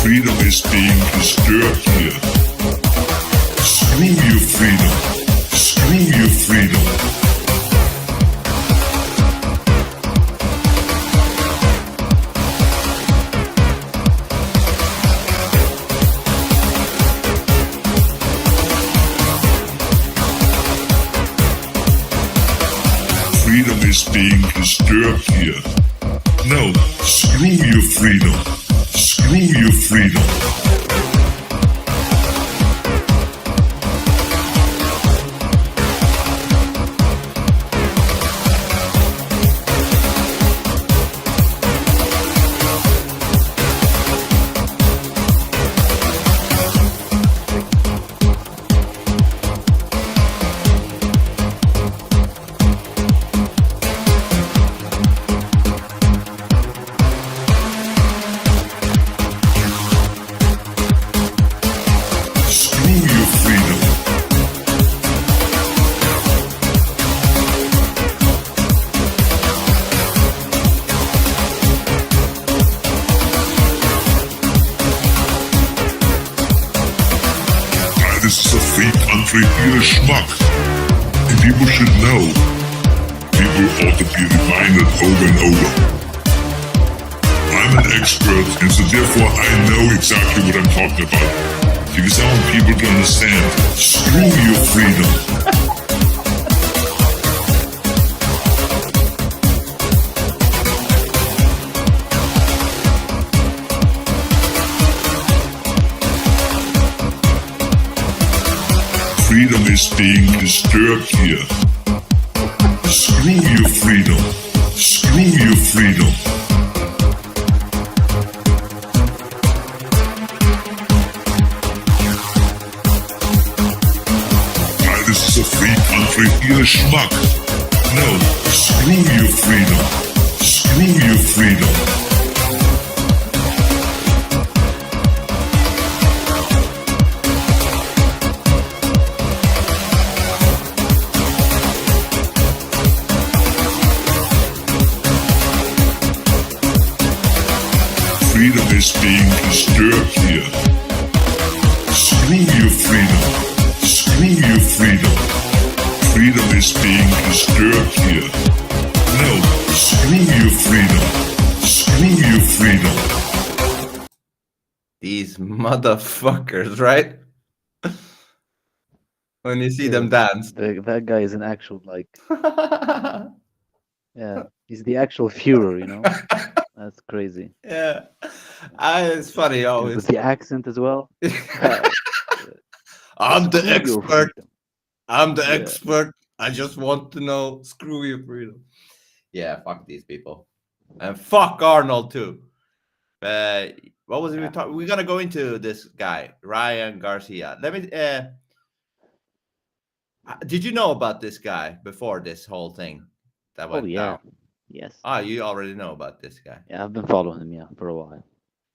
Freedom is being disturbed here. Screw your freedom. Screw your freedom. Freedom is being disturbed here. No, screw your freedom. Screw your freedom. This is a free country, you're a schmuck. And people should know. People ought to be reminded over and over. I'm an expert, and so therefore I know exactly what I'm talking about. Because I want people to understand. Screw your freedom. Freedom is being disturbed here. Screw your freedom. Screw your freedom. This is a free country, you're a schmuck. No, screw your freedom. Screw your freedom. Freedom is being disturbed here. Screw your freedom. Screw your freedom. Freedom is being disturbed here. No, screw your freedom. Screw your freedom. These motherfuckers, right? When you see them dance. That guy is an actual, like, yeah, he's the actual Führer, you know? That's crazy. Yeah. It's funny always. With the accent as well. I'm the Screw your expert. freedom. I'm the Yeah. expert. I just want to know. Screw your freedom. Yeah, fuck these people. And fuck Arnold too. What was it we talking? We're gonna go into this guy, Ryan Garcia. Let me did you know about this guy before this whole thing that went Oh, yeah. down? Yes. Ah, you already know about this guy. Yeah, I've been following him, yeah, for a while.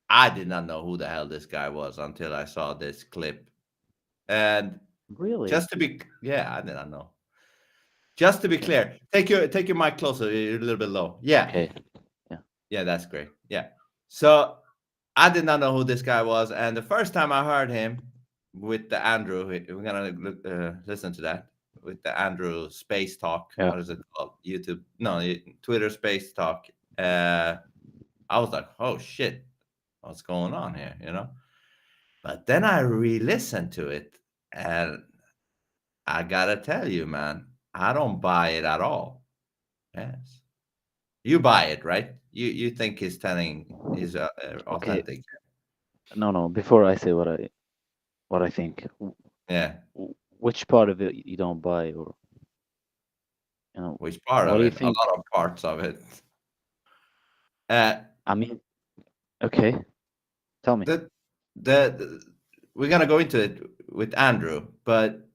I did not know who the hell this guy was until I saw this clip. And Really? just to be, yeah, I did not know. Just to be clear, take your mic closer, you're a little bit low. Yeah. Okay. Yeah, that's great. Yeah. So I did not know who this guy was, and the first time I heard him with the Andrew, we're gonna listen to that with the Andrew Space Talk. Yeah. What is it called? YouTube? No, Twitter Space Talk. I was like, oh shit, what's going on here? You know. But then I re-listened to it, and I gotta tell you, man, I don't buy it at all. Yes, you buy it, right? You think he's telling is authentic? No. Before I say what I think, Yeah. which part of it you don't buy, or you know, Which part what of do you it? think? A lot of parts of it. I mean, okay, tell me. We're gonna go into it with Andrew, but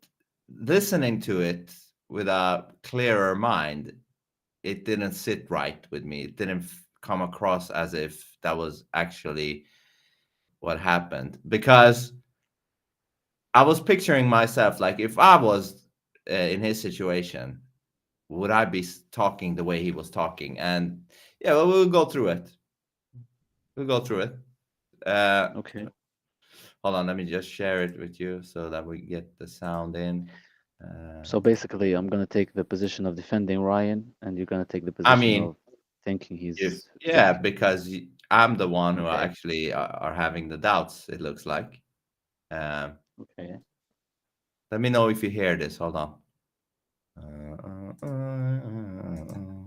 listening to it with a clearer mind, it didn't sit right with me. It didn't come across as if that was actually what happened, because I was picturing myself like, if I was in his situation, would I be talking the way he was talking? And yeah, well, we'll go through it. Okay. Hold on, let me just share it with you so that we get the sound in. So basically, I'm gonna take the position of defending Ryan, and you're gonna take the I position mean, of thinking if he's yeah, guilty. because I'm the one who Okay. actually are having the doubts. It looks like. Um, Okay. Let me know if you hear this. Hold on.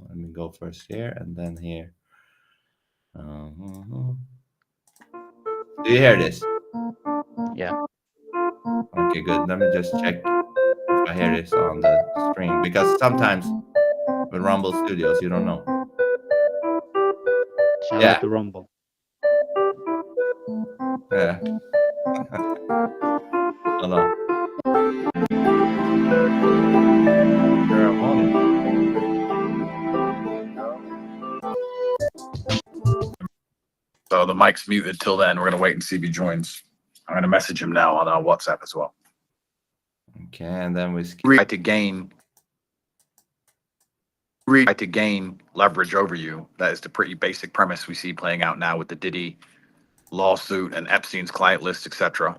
Let me go first here and then here. Do you hear this? Yeah. Okay, good. Let me just check if I hear this on the stream because sometimes with Rumble Studios, you don't know. Shout Yeah, out to Rumble. yeah. Hold on. Your volume. So the mic's muted till then. We're going to wait and see if he joins. I'm going to message him now on WhatsApp as well. Okay, and then we skip. Try to gain leverage over you. That is the pretty basic premise we see playing out now with the Diddy lawsuit and Epstein's client list, etc.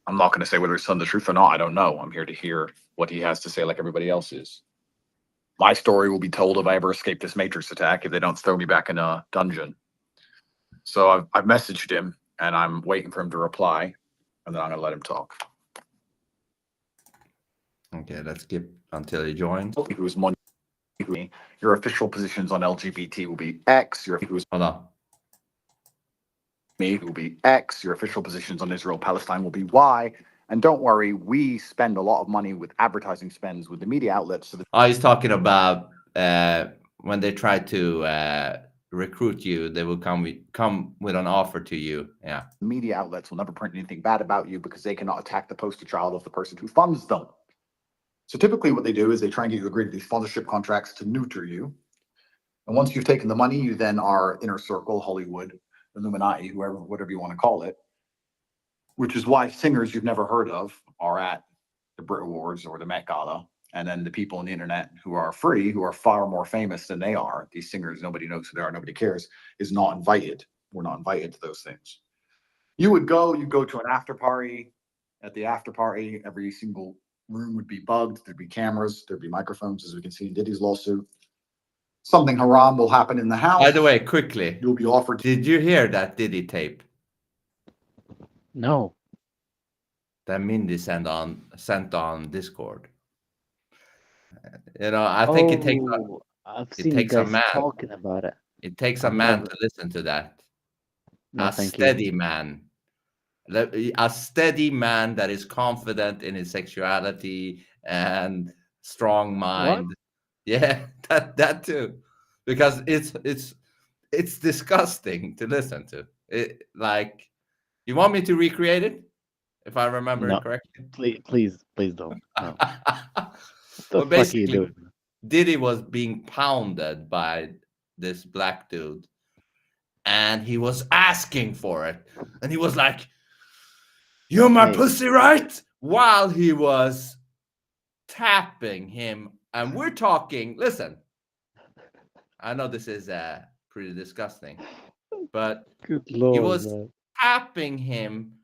I'm not going to say whether he's telling the truth or not. I don't know. I'm here to hear what he has to say, like everybody else is. My story will be told if I ever escape this Matrix attack, if they don't throw me back in a dungeon. So I've messaged him, and I'm waiting for him to reply, and then I'm going to let him talk. Okay, let's skip until he joins. Who's money? Your official positions on LGBT will be X. Hold on. Me will be X. Your official positions on Israel Palestine will be Y. And don't worry, we spend a lot of money with advertising spends with the media outlets. So Oh, he's talking about when they try to recruit you, they will come with an offer to you. Yeah. the media outlets will never print anything bad about you because they cannot attack the poster child of the person who funds them. So typically what they do is they try and get you to agree to these sponsorship contracts to neuter you. And once you've taken the money, you then are inner circle, Hollywood, Illuminati, whatever you want to call it, which is why singers you've never heard of are at the Brit Awards or the Met Gala. And then the people on the internet who are free, who are far more famous than they are, these singers, nobody knows who they are, nobody cares, is not invited. We're not invited to those things. You go to an after party. At the after party, every single room would be bugged. There'd be cameras, there'd be microphones, as we can see in Diddy's lawsuit. Something haram will happen in the house. By the way, quickly, You'll be offered. did you hear that Diddy tape No. that Mindy sent on Discord? I think it I've seen you takes a guys man. talking about it. It takes a I've man never- to listen to that. No, A thank you. steady man. A steady man that is confident in his sexuality and strong mind. What? Yeah, that too. Because it's disgusting to listen to. It like you want me to recreate it? If I remember No. it correctly. Please don't. No. What the Well, fuck are you basically, doing? Diddy was being pounded by this black dude, and he was asking for it, and he was like, "You're my Hey. pussy, right?" While he was tapping him, and we're talking. Listen, I know this is pretty disgusting, but Good he lord, was man. tapping him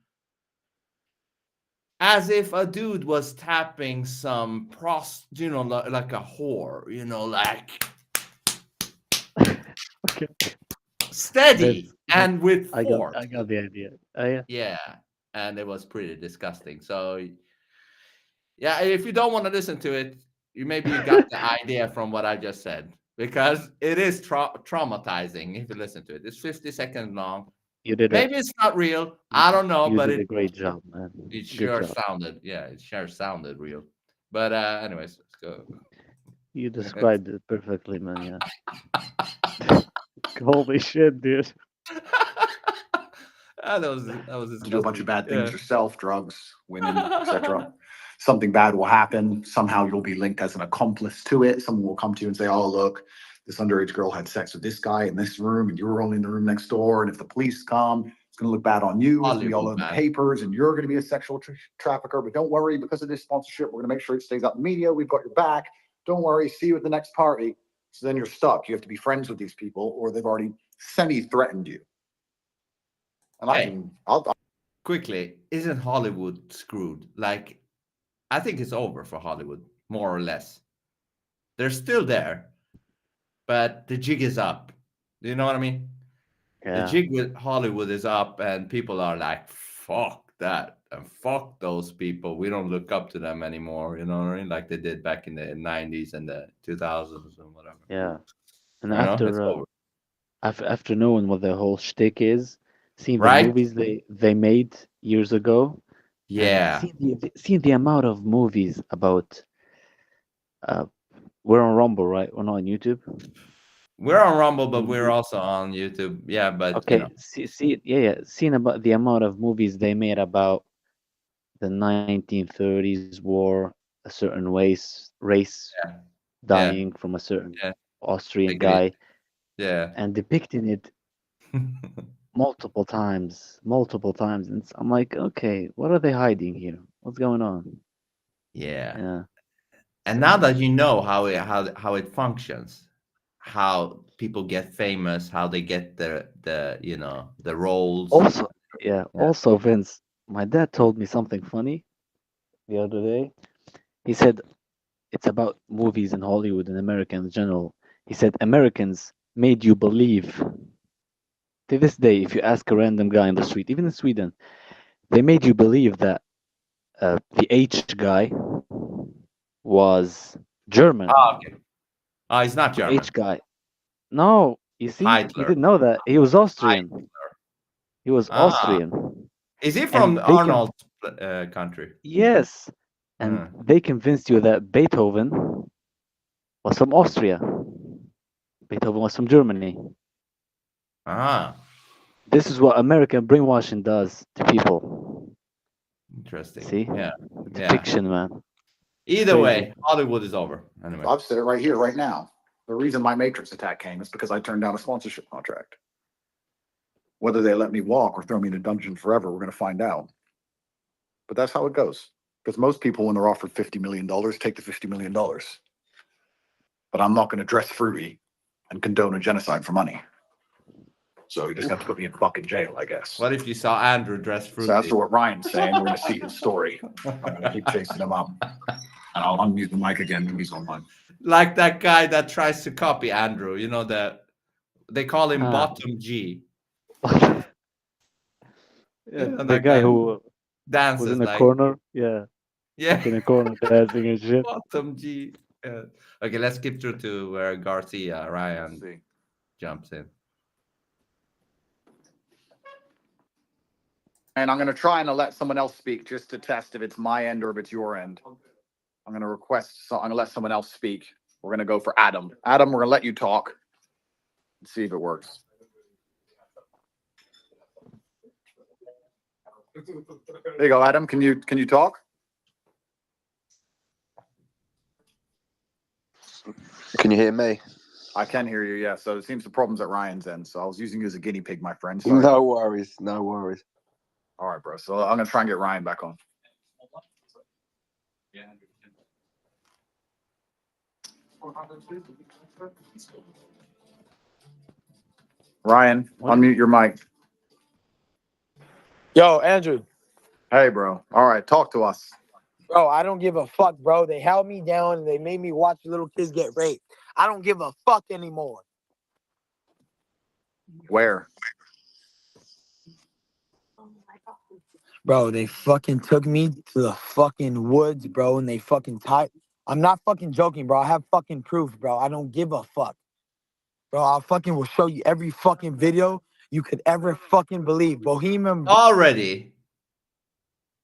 as if a dude was tapping some like a whore, like Okay. steady and with I force. got the idea. Yeah. Yeah, and it was pretty disgusting. So, yeah, if you don't want to listen to it, maybe you got the idea from what I just said, because it is traumatizing if you listen to it. It's 50 seconds long. You did Maybe it's not real. I don't know, You but did a great job, man. it Good sure job. sounded. Yeah, it sure sounded real. But anyways, let's go. You described it perfectly, man. Yeah. Holy shit, dude. that was To do a bunch of bad things Yeah. yourself, drugs, women, etc. Something bad will happen. Somehow you'll be linked as an accomplice to it. Someone will come to you and say, "Oh, look, this underage girl had sex with this guy in this room, and you were only in the room next door. And if the police come, it's going to look bad on you. It's going to be all over the papers, and you're going to be a sexual trafficker. But don't worry, because of this sponsorship, we're going to make sure it stays out in the media. We've got your back. Don't worry. See you at the next party." So then you're stuck. You have to be friends with these people, or they've already semi-threatened you. And I Hey. can, I'll Quickly, isn't Hollywood screwed? Like, I think it's over for Hollywood, more or less. They're still there, but the jig is up. Do you know what I mean? The Yeah. jig with Hollywood is up, and people are like, fuck that, and fuck those people. We don't look up to them anymore. You know what I mean? Like they did back in the 90s and the 2000s and whatever. Yeah. And You know, it's after over. after knowing what the whole shtick is, seeing the Right? movies they made years ago, and Yeah. seeing the amount of movies about uh we're on Rumble, right? We're not on YouTube. We're on Rumble, but we're We- also on YouTube. Yeah, but you Okay, know. seeing about the amount of movies they made about the 1930s war, a certain race Yeah. Yeah. dying from a certain Yeah. Austrian Take it easy. guy, Yeah. and depicting it multiple times, and I'm like, okay, what are they hiding here? What's going on? Yeah. Yeah. And now So that you know how it functions, how people get famous, how they get the you know the roles. also, yeah, Yeah. also Vince, my dad told me something funny the other day. He said it's about movies in Hollywood and America in general. He said Americans made you believe. To this day, if you ask a random guy in the street, even in Sweden, they made you believe that the H guy was German. Ah, okay. Ah, he's not The German. H guy. No, you see, you Hitler. didn't know that. He was Austrian. Hitler. He was Ah, Austrian. is he And from they can, Arnold's country? yes, and Hmm. they convinced you that Beethoven was from Austria. Beethoven was from Germany. Ah, This is what American brainwashing does to people. interesting. See? Yeah, It's yeah. fiction, man. It's Either crazy. way, Hollywood is over. Anyway, I've said it right here, right now. The reason my Matrix attack came is because I turned down a sponsorship contract. Whether they let me walk or throw me in a dungeon forever, we're going to find out. But that's how it goes. Because most people, when they're offered $50 million, take the $50 million. But I'm not going to dress fruity and condone a genocide for money. So you just have to put me in fucking jail, I guess. what if you saw Andrew dressed So after fruity? what Ryan's saying, we're going to see his story. I'm going to keep chasing him up. And I'll unmute the mic again when he's online. Like that guy that tries to copy Andrew. You know that they call him Ah. Bottom G. Yeah, And the that guy guy who was dances in the like corner, yeah, yeah, up in the corner dancing and shit. Bottom G. Yeah. Okay, let's skip through to where Garcia Ryan See. jumps in. And I'm going to try and let someone else speak just to test if it's my end or if it's your end. I'm going to request, so I'm going to let someone else speak. We're going to go for Adam. Adam, we're going to let you talk and see if it works. There you go, Adam. Can you talk? Can you hear me? I can hear you, yeah. So it seems the problem's at Ryan's end. So I was using you as a guinea pig, my friend. Sorry. No worries, no worries. All right, bro. So I'm going to try and get Ryan back on. Ryan, What? unmute your mic. Yo, Andrew, Hey, bro. All right, talk to us. bro, I don't give a fuck, bro. They held me down and they made me watch little kids get raped. I don't give a fuck anymore. Where? Bro, they fucking took me to the fucking woods, bro, and they fucking tied. I'm not fucking joking, bro. I have fucking proof, bro. I don't give a fuck. Bro, I fucking will show you every fucking video you could ever fucking believe. Bohemian. Already,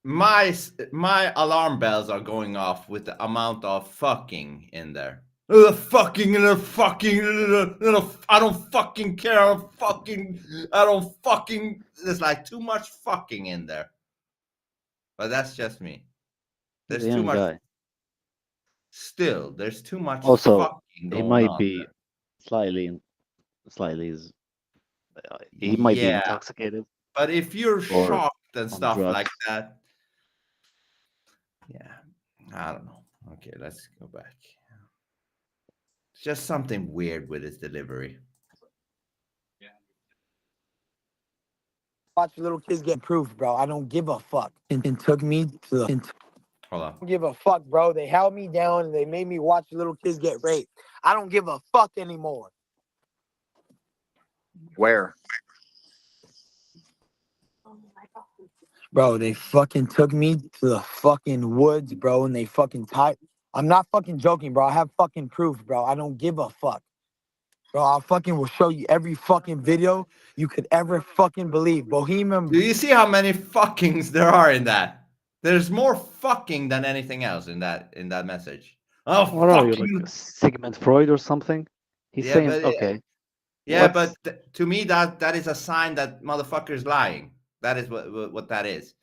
my alarm bells are going off with the amount of fucking in there. Fucking and fucking. I don't fucking care. Fucking. I don't fucking. There's like too much fucking in there. But that's just me. He's There's a too young much. guy. Still, there's too much Also, fucking he going might on. be slightly, he might be Yeah, intoxicated. but if you're Or shocked and on stuff like drugs. that, yeah, I don't know. Okay, let's go back. It's just something weird with his delivery. Watch little kids get proof, bro. I don't give a fuck. And took me to the. Hold on. Don't give a fuck, bro. They held me down and they made me watch little kids get raped. I don't give a fuck anymore. Where? Bro, they fucking took me to the fucking woods, bro, and they fucking tied. I'm not fucking joking, bro. I have fucking proof, bro. I don't give a fuck. Bro, I fucking will show you every fucking video you could ever fucking believe. Bohemian. Do you see how many fuckings there are in that? There's more fucking than anything else in that message. Oh, What are you, fucking like Sigmund Freud or something? He's yeah, saying, but okay, yeah, what's but to me that is a sign that motherfucker's lying. That is what that is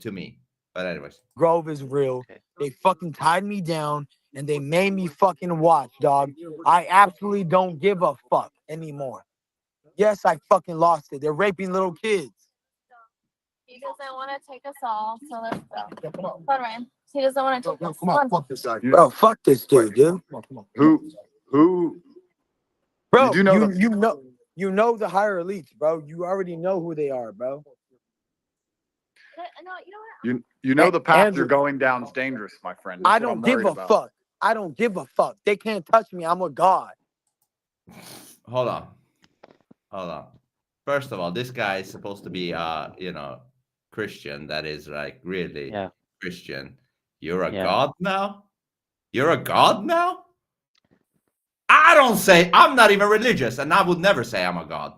to me. But anyways, Grove is real. okay? They fucking tied me down and they made me fucking watch, dog. I absolutely don't give a fuck anymore. Yes, I fucking lost it. They're raping little kids. He doesn't want to take us all, so let's go. Come on, Ryan. He doesn't want to take us. Come on, fuck this guy. Bro, fuck this dude, dude. Who? Bro, You do know you know the higher elites, bro. You already know who they are, bro. No, you know what? You know the path Andrew- you're going down is dangerous, my friend. I That's what don't I'm give worried a about. fuck. I don't give a fuck. They can't touch me. I'm a god. hold on. First of all, this guy is supposed to be Christian. That is like really Yeah. Christian. You're a Yeah. god now? You're a god now? I'm not even religious, and I would never say I'm a god.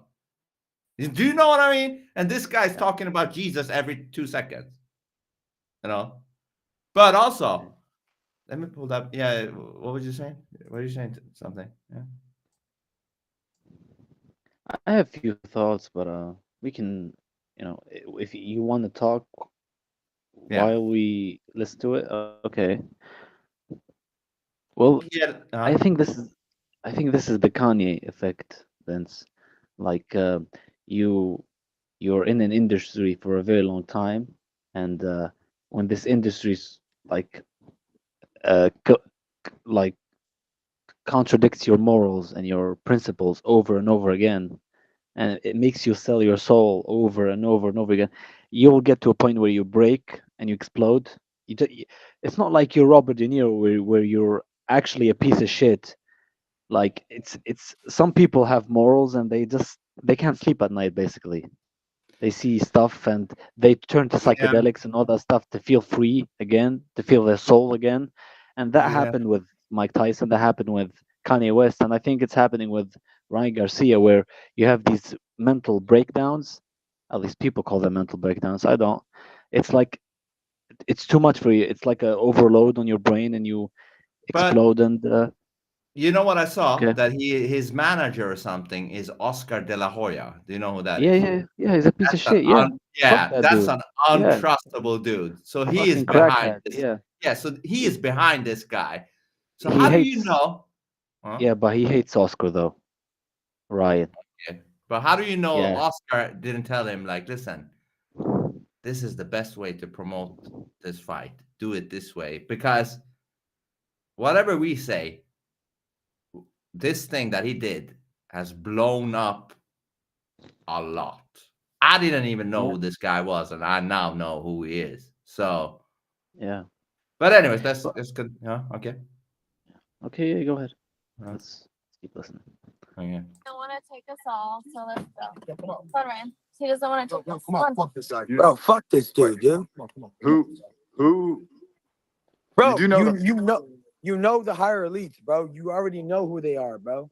Do you know what I mean? And this guy's talking about Jesus every 2 seconds. You know? But also, let me pull that. Yeah, what was you saying? What are you saying? Something. Yeah. I have a few thoughts, but we can, if you want to talk Yeah. while we listen to it, okay. Well, Yeah. I think this is the Kanye effect, Vince. Like you're in an industry for a very long time, and when this industry's like like contradicts your morals and your principles over and over again, and it makes you sell your soul over and over and over again, you will get to a point where you break and you explode. It's not like you're Robert De Niro where you're actually a piece of shit. Like it's some people have morals and they can't sleep at night basically. They see stuff and they turn to Yeah. psychedelics and all that stuff to feel free again, to feel their soul again. And that Yeah. happened with Mike Tyson, that happened with Kanye West, and I think it's happening with Ryan Garcia, where you have these mental breakdowns. At least people call them mental breakdowns. I don't. It's like it's too much for you. It's like a overload on your brain, and you But explode. And you know what I saw? okay, That his manager or something is Oscar De La Hoya. Do you know who that yeah, is? yeah. He's a piece of That's an shit. Yeah, yeah, fuck that that's dude. an Yeah, untrustable dude. So he is fucking behind crackhead. this. Yeah, Yeah, so he is behind this guy. So he how do you hates. know? Huh? Yeah, but he hates Oscar though. Ryan. Okay. But how do you know Yeah. Oscar didn't tell him, like, listen, this is the best way to promote this fight. Do it this way. Because whatever we say, this thing that he did has blown up a lot. I didn't even know Yeah. who this guy was, and I now know who he is. So, Yeah. but anyways, that's But good. Yeah, okay. okay, yeah, go ahead. Yeah, Let's keep listening. okay. Don't want to take us all, so let's go. Come on, Ryan. He doesn't want to take us. Come on, fuck this guy. Bro, fuck this dude, dude. Who? Bro, do know you know the higher elites, bro. You already know who they are, bro.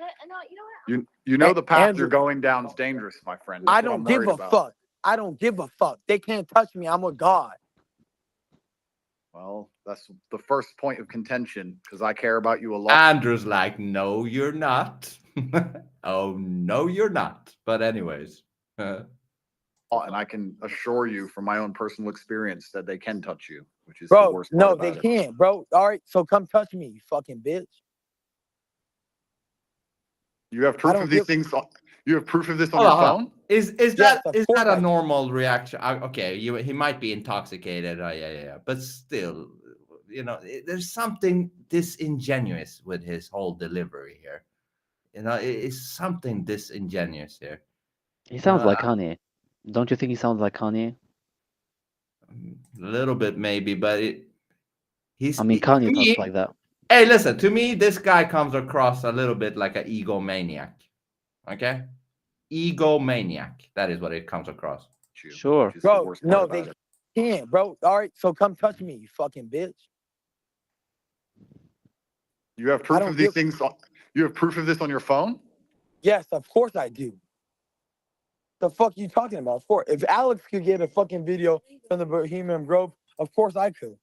No, you know what? You know the path Andrew- you're going down is dangerous, my friend. That's I what don't I'm give worried a about. fuck. I don't give a fuck. They can't touch me. I'm a god. Well, that's the first point of contention because I care about you a lot. Andrew's like, no, you're not. Oh, no, you're not. But anyways. And I can assure you from my own personal experience that they can touch you, which is the Bro, worst part no, about they it. can't, bro. All right, so come touch me, you fucking bitch. You have I proof don't of these give- things. You have proof of this on Hold your on, hold on. phone? Is Yes, that of is course that I a do. normal reaction? Okay, he might be intoxicated. Yeah. But still, there's something disingenuous with his whole delivery here. It's something disingenuous here. He sounds Uh, like Kanye. Don't you think he sounds like Kanye? a little bit maybe, but I mean, to Kanye talks me. like that. Hey, listen, to me, this guy comes across a little bit like an egomaniac. Okay, egomaniac. That is what it comes across. Sure. Which is the Bro, worst part no, about they it. can't, bro. All right, so come touch me, you fucking bitch. You have I proof don't of these give. things. You have proof of this on your phone. Yes, of course I do. The fuck you talking about? Of course. If Alex could get a fucking video from the Bohemian Grove, of course I could.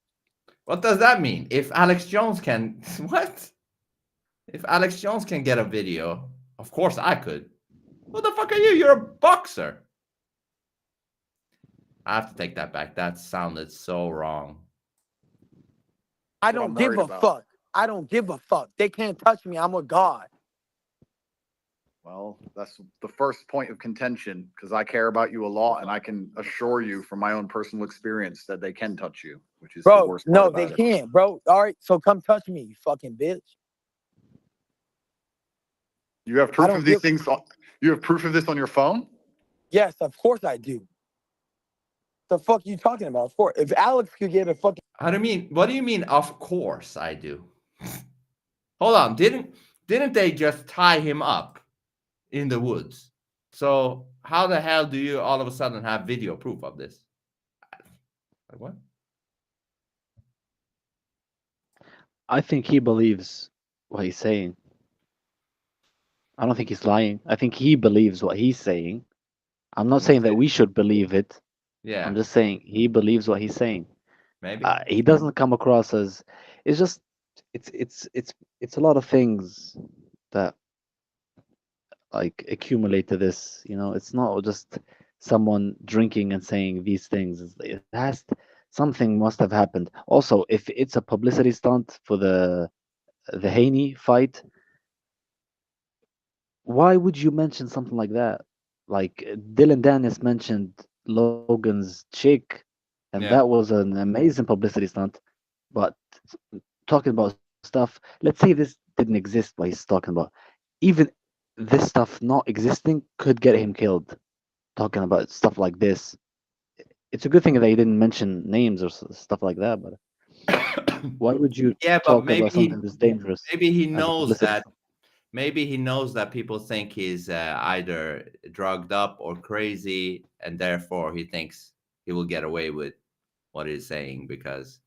What does that mean? If Alex Jones can, what? If Alex Jones can get a video, of course I could. Who the fuck are you? You're a boxer. I have to take that back. That sounded so wrong. I That's what I'm don't give worried a about. fuck. I don't give a fuck. They can't touch me. I'm a god. Well, that's the first point of contention because I care about you a lot, and I can assure you from my own personal experience that they can touch you, which is the Bro, worst part no, they about it. can't, bro. All right, so come touch me, you fucking bitch. You have I proof don't of these give. things. You have proof of this on your phone. Yes, of course I do. The fuck you talking about? Of course. If Alex could get a fucking. How do you mean? What do you mean? Of course I do. Hold on. Didn't they just tie him up in the woods? So how the hell do you all of a sudden have video proof of this? Like what? I think he believes what he's saying. I don't think he's lying. I think he believes what he's saying. I'm not saying that we should believe it. Yeah, I'm just saying he believes what he's saying. maybe. He doesn't come across as. It's just. It's a lot of things that like accumulate to this. It's not just someone drinking and saying these things. It has something must have happened. Also, if it's a publicity stunt for the Haney fight, why would you mention something like that? Like Dylan Dennis mentioned Logan's chick, and that Yeah. was an amazing publicity stunt. But talking about stuff, let's say this didn't exist, what he's talking about. Even this stuff not existing could get him killed. Talking about stuff like this, it's a good thing that he didn't mention names or stuff like that. But why would you Yeah, but talk about something that's dangerous maybe he as a knows publicity that stunt? maybe he knows that people think he's either drugged up or crazy, and therefore he thinks he will get away with what he's saying because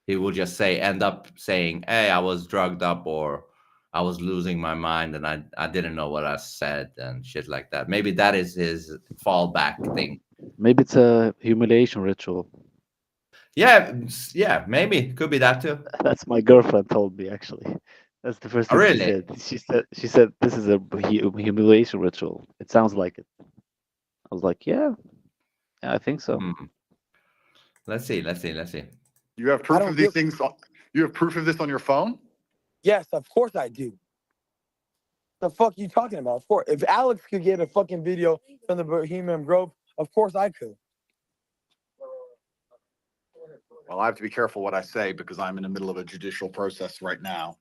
he will just end up saying, "Hey, I was drugged up," or "I was losing my mind and I didn't know what I said," and shit like that. Maybe that is his fallback thing. Maybe it's a humiliation ritual. Yeah, yeah, maybe could be that too. That's my girlfriend told me actually. That's the first Oh, thing she really? said. She said this is a humiliation ritual. It sounds like it. I was like, yeah, I think so. Hmm. Let's see. Let's see. Let's see. You have I proof don't of these give. things. You have proof of this on your phone. Yes, of course I do. The fuck you talking about? Of course. If Alex could get a fucking video from the Bohemian Grove, of course I could. Well, I have to be careful what I say because I'm in the middle of a judicial process right now.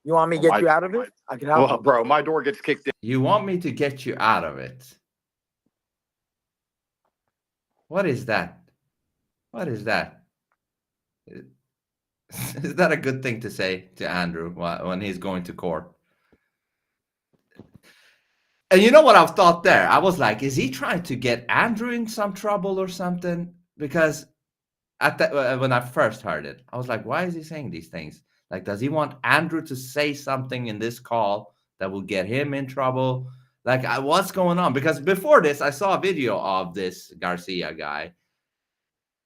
You want me to get you out of it? I can help. Well, bro, my door gets kicked in. You want me to get you out of it? What is that? What is that? Is that a good thing to say to Andrew when he's going to court? And you know what I've thought there? I was like, is he trying to get Andrew in some trouble or something? Because at that when I first heard it, I was like, why is he saying these things? Like, does he want Andrew to say something in this call that will get him in trouble? Like, what's going on? Because before this, I saw a video of this Garcia guy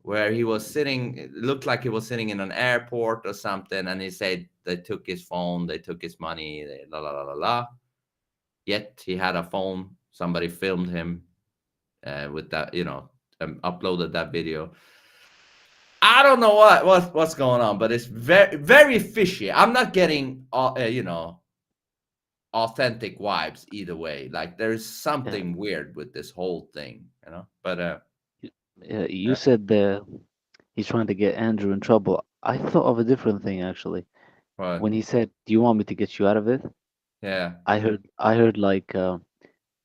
where he was sitting, it looked like he was sitting in an airport or something, and he said they took his phone, they took his money, la la la la la. Yet he had a phone. Somebody filmed him with that, uploaded that video. I don't know what's going on, but it's very very fishy. I'm not getting authentic vibes either way. Like there's Yeah, something weird with this whole thing, But you said he's trying to get Andrew in trouble. I thought of a different thing actually. but When he said, "Do you want me to get you out of it?" yeah, I heard like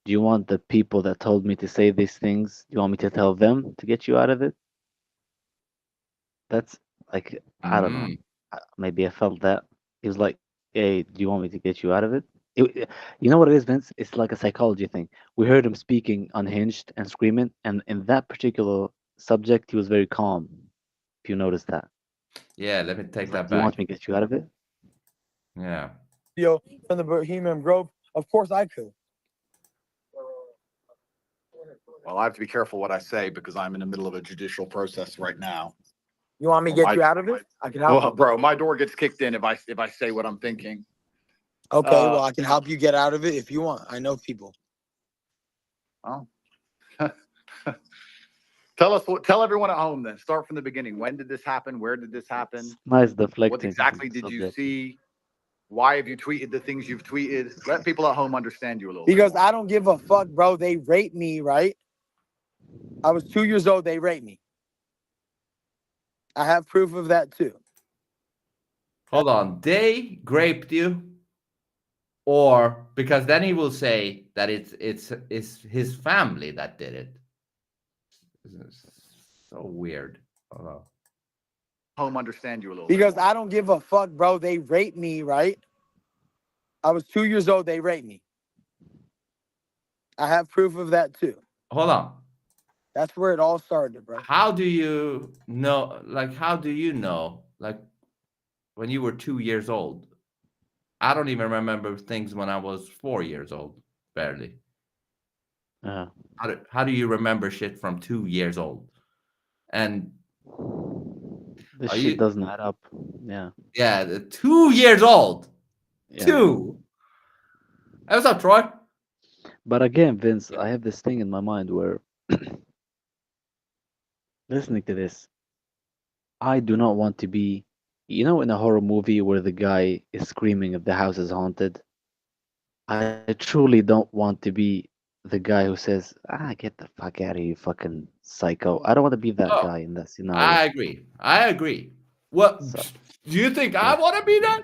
Do you want the people that told me to say these things? Do you want me to tell them to get you out of it? That's like, I don't know. Mm. Maybe I felt that. He was like, "Hey, do you want me to get you out of it?" You know what it is, Vince? It's like a psychology thing. We heard him speaking unhinged and screaming, and in that particular subject, he was very calm. If you notice that, Yeah, let me take he's like, that "Do you want back. me to get you out of it?" Yeah. Yo, from the Bohemian Grove. Of course I could. Well, I have to be careful what I say because I'm in the middle of a judicial process right now. You want me to Well, get you out of it? I can help Well, you. bro, my door gets kicked in if I say what I'm thinking. Okay, well I can help you get out of it if you want. I know people. Oh. Tell everyone at home then. Start from the beginning. When did this happen? Where did this happen? It's nice What deflecting exactly the did you subject. see? Why have you tweeted the things you've tweeted? Let people at home understand you a little Because bit. I don't give a fuck, bro. They raped me, right? I was 2 years old, they raped me. I have proof of that too. Hold on. They graped you, or because then he will say that it's his family that did it. It's so weird. Hold on. Home understand you a little Because bit. I don't give a fuck, bro. They raped me, right? I was 2 years old, they raped me. I have proof of that too. Hold on. That's where it all started, bro. How do you know? Like, how do you know? Like, when you were 2 years old? I don't even remember things when I was 4 years old, barely. Yeah. How do you remember shit from 2 years old? And This are shit you? doesn't add up. Yeah. Yeah, 2 years old. Yeah. Two. Hey, what's up, Troy? But again, Vince, I have this thing in my mind where listening to this, I do not want to be, in a horror movie where the guy is screaming if the house is haunted. I truly don't want to be the guy who says, get the fuck out of here, you fucking psycho. I don't want to be that Oh, guy in that scenario. I agree. I agree. What So, do you think yeah. I want to be that?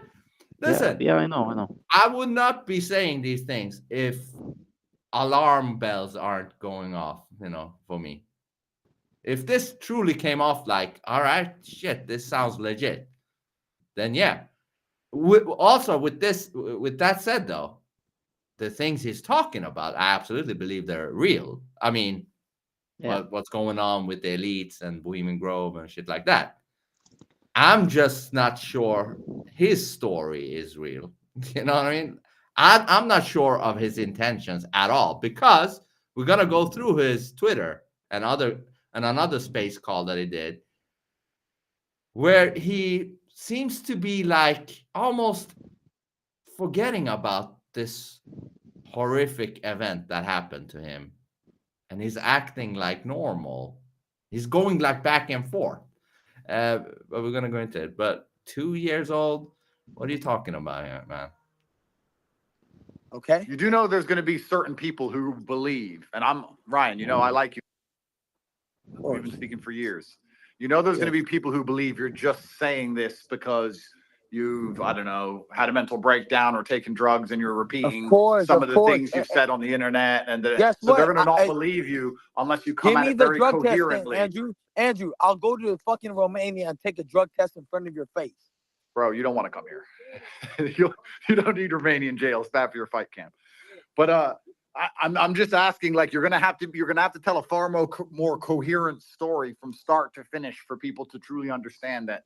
Yeah, Listen, yeah, I know, I know. I would not be saying these things if alarm bells aren't going off, for me. If this truly came off like, all right, shit, this sounds legit, then yeah. Also, with that said, though, the things he's talking about, I absolutely believe they're real. I mean, Yeah. what's going on with the elites and Bohemian Grove and shit like that. I'm just not sure his story is real. You know what I mean? I'm not sure of his intentions at all because we're gonna go through his Twitter and another space call that he did, where he seems to be like almost forgetting about this horrific event that happened to him, and he's acting like normal. He's going like back and forth. But we're gonna go into it. But 2 years old, what are you talking about here, man? Okay? You do know there's going to be certain people who believe, and I'm Ryan. You know I like you. We've been speaking for years. You know there's going to be people who believe you're just saying this because you've, I don't know, had a mental breakdown or taken drugs and you're repeating some of the things you've said on the internet, and Guess so they're what? going to not believe you unless you come Give at me it the very drug test then, coherently. Andrew. Andrew, I'll go to fucking Romania and take a drug test in front of your face. Bro, you don't want to come here. you don't need Romanian jail. It's bad for your fight camp. But I'm just asking, like, you're gonna have to tell a far more coherent story from start to finish for people to truly understand that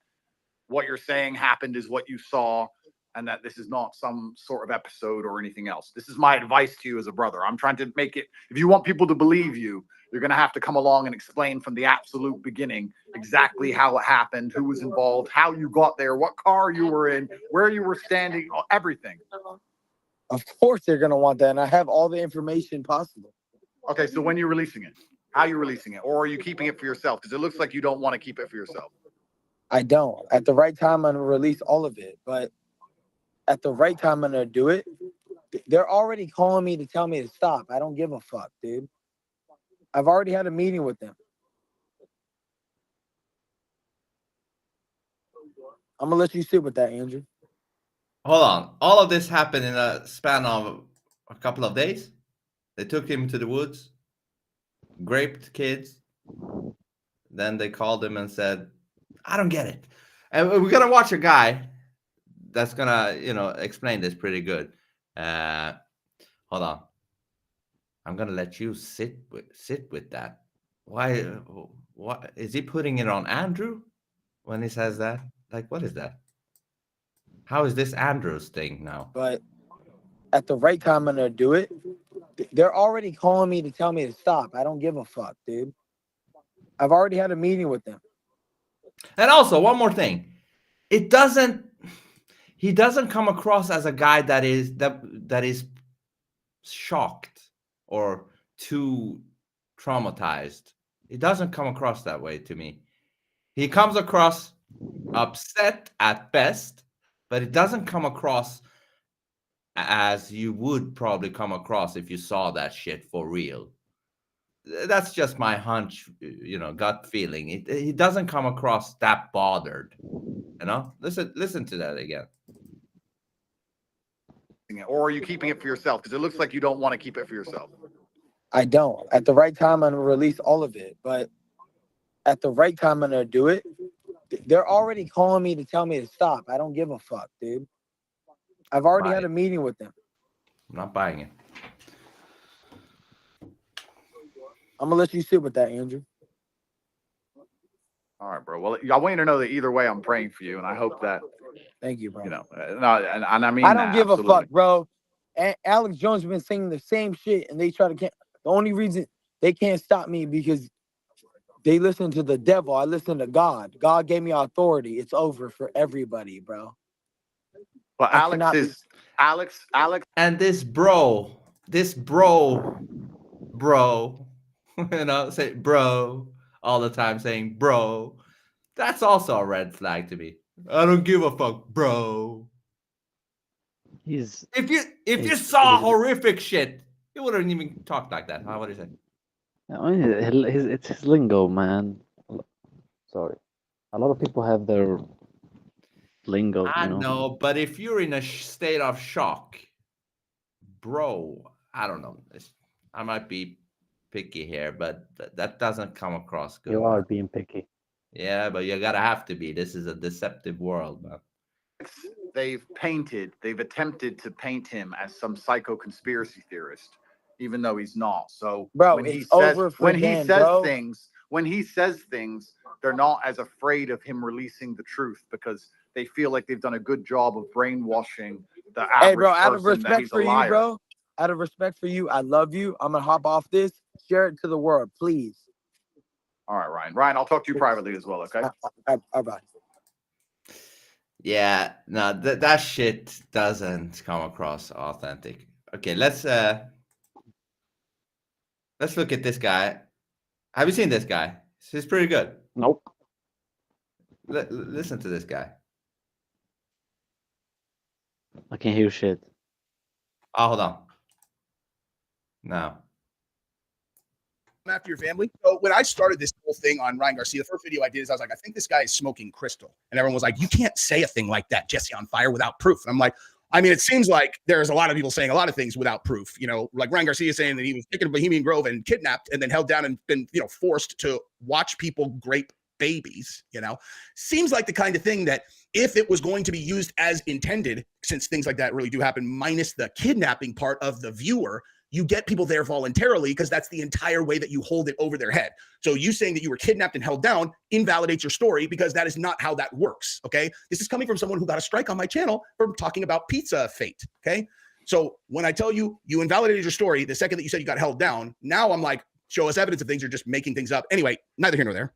what you're saying happened is what you saw, and that this is not some sort of episode or anything else. This is my advice to you as a brother. I'm trying to make it, if you want people to believe you, you're going to have to come along and explain from the absolute beginning exactly how it happened, who was involved, how you got there, what car you were in, where you were standing, everything. Of course they're gonna want that, and I have all the information possible. Okay, so when you're releasing it, how are you releasing it? Or are you keeping it for yourself? Because it looks like you don't want to keep it for yourself. I don't. At the right time, I'm gonna release all of it. But at the right time, I'm gonna do it. They're already calling me to tell me to stop. I don't give a fuck, dude. I've already had a meeting with them. I'm gonna let you sit with that, Andrew. Hold on. All of this happened in a span of a couple of days? They took him to the woods, raped kids. Then they called him and said, I don't get it. And we're going to watch a guy that's going to, explain this pretty good. Hold on. I'm going to let you sit with that. Why? What is he putting it on Andrew when he says that? Like, what is that? How is this Andrew's thing now? But at the right time, I'm gonna do it. They're already calling me to tell me to stop. I don't give a fuck, dude. I've already had a meeting with them. And also, one more thing. He doesn't come across as a guy that is shocked or too traumatized. He doesn't come across that way to me. He comes across upset at best, but it doesn't come across as you would probably come across if you saw that shit for real. That's just my hunch, gut feeling. He doesn't come across that bothered. Listen to that again. Or are you keeping it for yourself? Because it looks like you don't want to keep it for yourself. I don't. At the right time, I'm gonna release all of it. But at the right time, I'm gonna do it. They're already calling me to tell me to stop. I don't give a fuck, dude. I've already had a meeting with them. I'm not buying it. I'm gonna let you sit with that, Andrew. All right, bro. Well, I want you to know that either way, I'm praying for you, and I hope that Thank you, bro. no, and I mean I don't give absolutely. a fuck, bro. And Alex Jones has been saying the same shit, and they try to the only reason they can't stop me because they listen to the devil. I listen to God. God gave me authority. It's over for everybody, bro. Well, Alex, and this bro, say bro all the time, saying bro. That's also a red flag to me. I don't give a fuck, bro. If you saw horrific shit, you wouldn't even talk like that. Huh? What do you say? It's his lingo, man. Sorry, a lot of people have their lingo. I know, but if you're in a state of shock, bro, I don't know. I might be picky here, but that doesn't come across good. You are being picky. Yeah, but you gotta have to be. This is a deceptive world, man. They've attempted to paint him as some psycho conspiracy theorist, even though he's not. So bro, when he says things, they're not as afraid of him releasing the truth because they feel like they've done a good job of brainwashing the average Hey, bro, out of person that respect he's a for you, liar. bro. Out of respect for you, I love you. I'm gonna hop off this. Share it to the world, please. All right, Ryan. Ryan, I'll talk to you privately as well, okay? All right. Yeah, no, that shit doesn't come across authentic. Okay, let's look at this guy. Have you seen this guy? He's pretty good. Nope. Listen to this guy. I can't hear shit. Oh, hold on. No. After your family. So when I started this whole thing on Ryan Garcia, the first video I did is I was like, I think this guy is smoking crystal. And everyone was like, you can't say a thing like that, Jesse on Fire, without proof. And I'm like, I mean, it seems like there's a lot of people saying a lot of things without proof. Like Ryan Garcia saying that he was taken to Bohemian Grove and kidnapped and then held down and been, forced to watch people grape babies, seems like the kind of thing that if it was going to be used as intended, since things like that really do happen, minus the kidnapping part of the viewer, you get people there voluntarily because that's the entire way that you hold it over their head. So you saying that you were kidnapped and held down invalidates your story because that is not how that works, okay? This is coming from someone who got a strike on my channel for talking about pizza fate, okay? So when I tell you, you invalidated your story the second that you said you got held down, now I'm like, show us evidence of things, you're just making things up. Anyway, neither here nor there.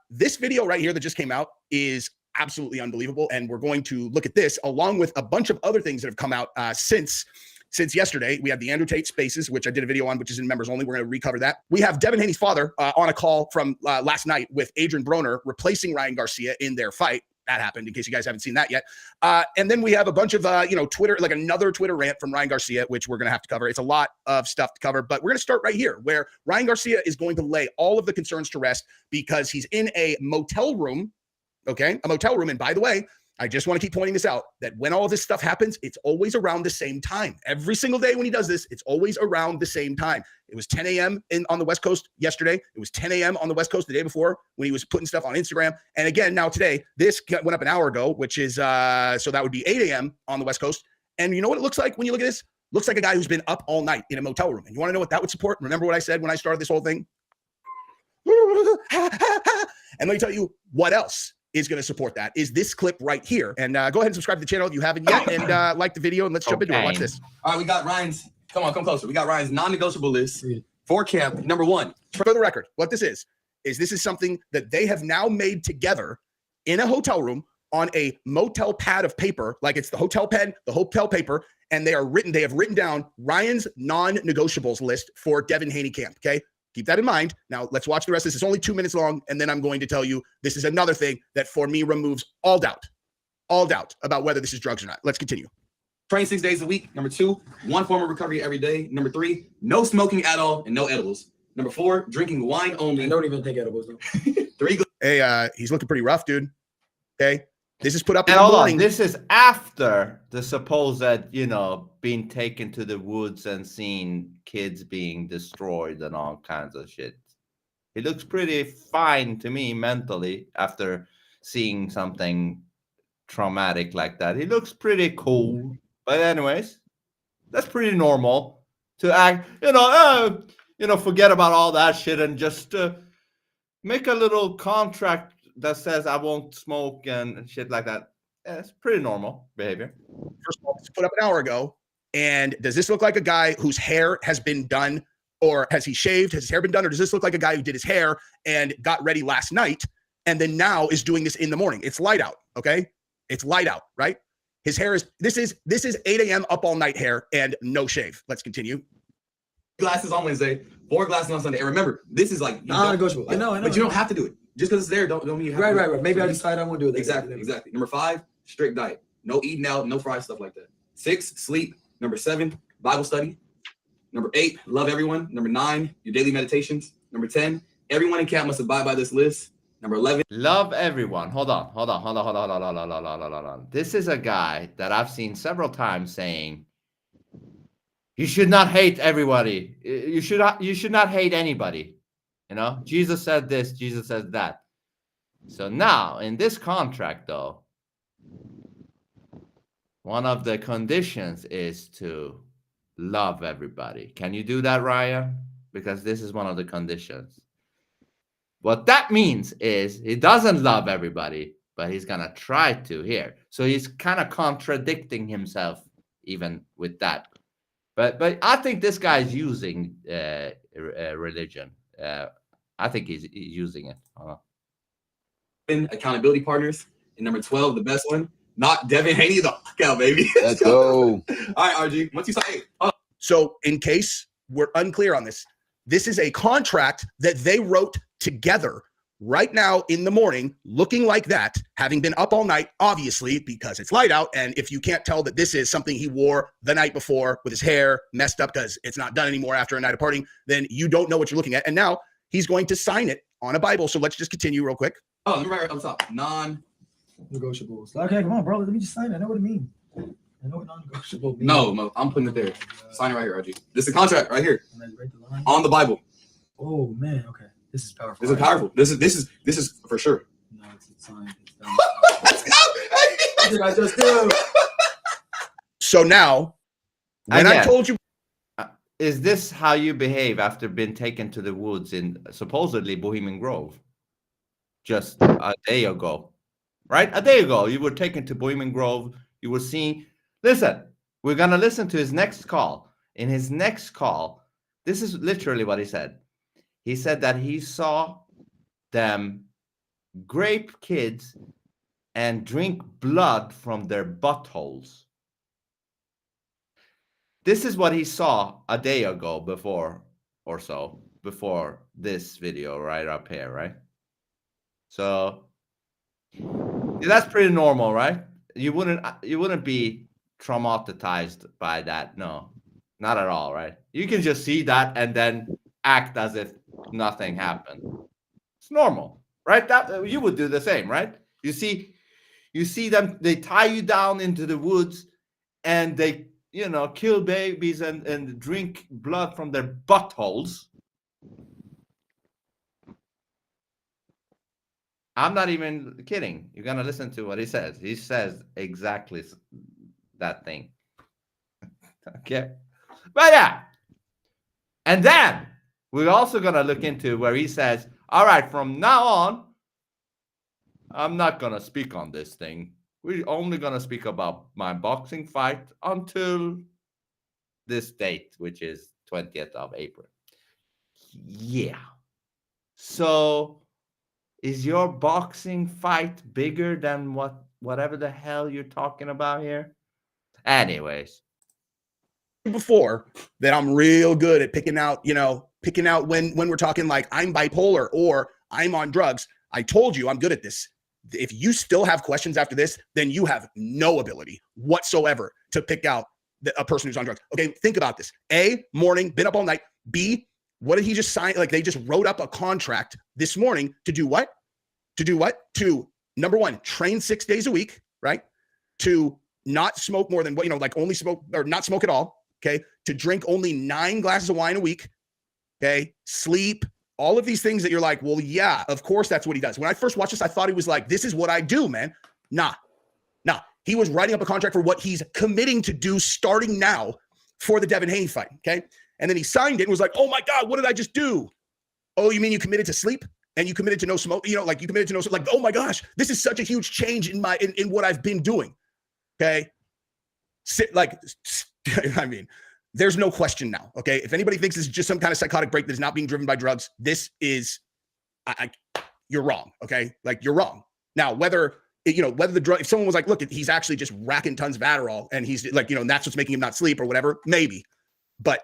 This video right here that just came out is absolutely unbelievable, and we're going to look at this along with a bunch of other things that have come out since yesterday. We had the Andrew Tate Spaces, which I did a video on, which is in members only. We're going to recover that. We have Devin Haney's father on a call from last night with Adrian Broner replacing Ryan Garcia in their fight. That happened, in case you guys haven't seen that yet. And then we have a bunch of, Twitter, like another Twitter rant from Ryan Garcia, which we're going to have to cover. It's a lot of stuff to cover, but we're going to start right here, where Ryan Garcia is going to lay all of the concerns to rest because he's in a motel room, okay? A motel room. And by the way, I just want to keep pointing this out, that when all this stuff happens, it's always around the same time. Every single day when he does this, it's always around the same time. It was 10 a.m. on the West Coast yesterday. It was 10 a.m. on the West Coast the day before when he was putting stuff on Instagram. And again, now today, this went up an hour ago, which is, so that would be 8 a.m. on the West Coast. And you know what it looks like when you look at this? Looks like a guy who's been up all night in a motel room. And you want to know what that would support? Remember what I said when I started this whole thing? And let me tell you what else is going to support that is this clip right here. And go ahead and subscribe to the channel if you haven't yet, and like the video, and let's jump into it. Watch this. All right, we got Ryan's. Come closer. We got Ryan's non-negotiable list for camp. Number 1. For the record, what this is this is something that they have now made together in a hotel room on a motel pad of paper, like it's the hotel pen, the hotel paper, and they have written down Ryan's non-negotiables list for Devin Haney camp. Okay. Keep that in mind. Now let's watch the rest of this. It's only 2 minutes long. And then I'm going to tell you, this is another thing that for me removes all doubt about whether this is drugs or not. Let's continue. Train 6 days a week. Number 2, 1 form of recovery every day. Number 3, no smoking at all and no edibles. Number 4, drinking wine only. I don't even take edibles though. 3. Hey, he's looking pretty rough, dude. Okay. This is put up in And the hold morning. on, this is after the supposed, being taken to the woods and seeing kids being destroyed and all kinds of shit. He looks pretty fine to me mentally after seeing something traumatic like that. He looks pretty cool. But anyways, that's pretty normal to act, forget about all that shit and just make a little contract that says I won't smoke and shit like that. Yeah, it's pretty normal behavior. First of all, it's put up an hour ago. And does this look like a guy whose hair has been done, or has he shaved? Has his hair been done? Or does this look like a guy who did his hair and got ready last night and then now is doing this in the morning? It's light out. Okay. It's light out, right? His hair this is 8 a.m. up all night hair and no shave. Let's continue. Glasses on Wednesday, 4 glasses on Sunday. And remember, this is like Non-negotiable. I know. But you don't have to do it. Just because it's there, don't mean you have to. Right. Maybe I decide I won't do it. Exactly. Number 5, strict diet. No eating out, no fried stuff like that. 6, sleep. Number 7, Bible study. Number 8, love everyone. Number 9, your daily meditations. Number 10, everyone in camp must abide by this list. Number 11, Love everyone. Hold on. This is a guy that I've seen several times saying, you should not hate everybody. You should not hate anybody. Jesus said this, Jesus said that. So now in this contract, though, one of the conditions is to love everybody. Can you do that, Ryan? Because this is one of the conditions. What that means is he doesn't love everybody, but he's going to try to here. So he's kind of contradicting himself even with that. But I think this guy's using religion. I think he's using it. accountability partners. And number 12, the best one, not Devin Haney, the fuck out, baby. Let's go. All right, RG, once you sign it. So in case we're unclear on this, this is a contract that they wrote together right now in the morning, looking like that, having been up all night, obviously, because it's light out. And if you can't tell that this is something he wore the night before with his hair messed up because it's not done anymore after a night of partying, then you don't know what you're looking at. And now he's going to sign it on a Bible. So let's just continue real quick. Oh, let me write on top. Non-negotiables. Okay, come on, bro. Let me just sign it. I know what it means. I know what non-negotiable means. No, Mo, I'm putting it there. Sign it right here, RG. This is a contract right here And then write the line. on the Bible. Oh man, okay. This is powerful. This is powerful. This is for sure. No, it's signed. It's done. Let's go. What did I just do? So now, when I Again. told you, Is this how you behave after being taken to the woods in supposedly Bohemian Grove? Just a day ago, right? A day ago, you were taken to Bohemian Grove. You were seeing. Listen, we're gonna listen to his next call. In his next call, this is literally what he said. He said that he saw them grape kids and drink blood from their buttholes. This is what he saw a day ago before this video right up here, right? So yeah, that's pretty normal, right? You wouldn't be traumatized by that. No, not at all, right? You can just see that and then act as if nothing happened. It's normal, right? That you would do the same, right? You see You see them, they tie you down into the woods and they, kill babies and drink blood from their buttholes. I'm not even kidding. You're going to listen to what he says. He says exactly that thing. Okay. But yeah. And then we're also going to look into where he says, all right, from now on, I'm not going to speak on this thing. We're only going to speak about my boxing fight until this date, which is 20th of April. Yeah. So is your boxing fight bigger than whatever the hell you're talking about here? Anyways. Before that, I'm real good at picking out when we're talking like I'm bipolar or I'm on drugs. I told you I'm good at this. If you still have questions after this, then you have no ability whatsoever to pick out a person who's on drugs. Okay, think about this. A, morning, been up all night. B, what did he just sign? Like they just wrote up a contract this morning to do what? To, number one, train 6 days a week, right? To not smoke more than like only smoke or not smoke at all. Okay. To drink only 9 glasses of wine a week. Okay. Sleep, all of these things that you're like, well, yeah, of course that's what he does. When I first watched this, I thought he was like, this is what I do, man. Nah. He was writing up a contract for what he's committing to do starting now for the Devin Haney fight. Okay. And then he signed it and was like, oh my God, what did I just do? Oh, you mean you committed to sleep and you committed to no smoke? Like you committed to no, like, oh my gosh, this is such a huge change in what I've been doing. Okay. I mean, there's no question now. Okay. If anybody thinks this is just some kind of psychotic break that is not being driven by drugs, this is, you're wrong. Okay. Like you're wrong. Now, whether the drug, if someone was like, look, he's actually just racking tons of Adderall and he's like, and that's what's making him not sleep or whatever, maybe. But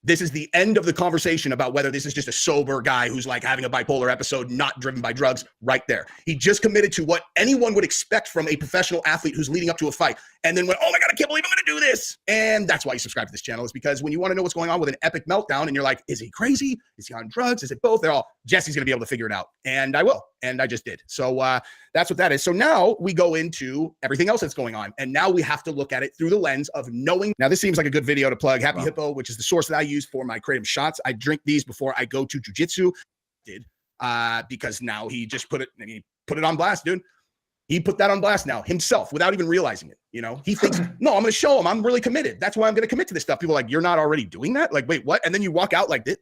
this is the end of the conversation about whether this is just a sober guy who's like having a bipolar episode, not driven by drugs right there. He just committed to what anyone would expect from a professional athlete who's leading up to a fight. And then went, oh my God, I can't believe I'm going to do this. And that's why you subscribe to this channel, is because when you want to know what's going on with an epic meltdown and you're like, is he crazy? Is he on drugs? Is it both? Jesse's going to be able to figure it out. And I will. And I just did. So that's what that is. So now we go into everything else that's going on. And now we have to look at it through the lens of knowing. Now, this seems like a good video to plug. Happy Hippo, which is the source that I use for my kratom shots. I drink these before I go to jujitsu. Because now he just put it on blast, dude. He put that on blast now himself without even realizing it. He thinks, no, I'm going to show him I'm really committed. That's why I'm going to commit to this stuff. People are like, you're not already doing that? Like, wait, what? And then you walk out like this,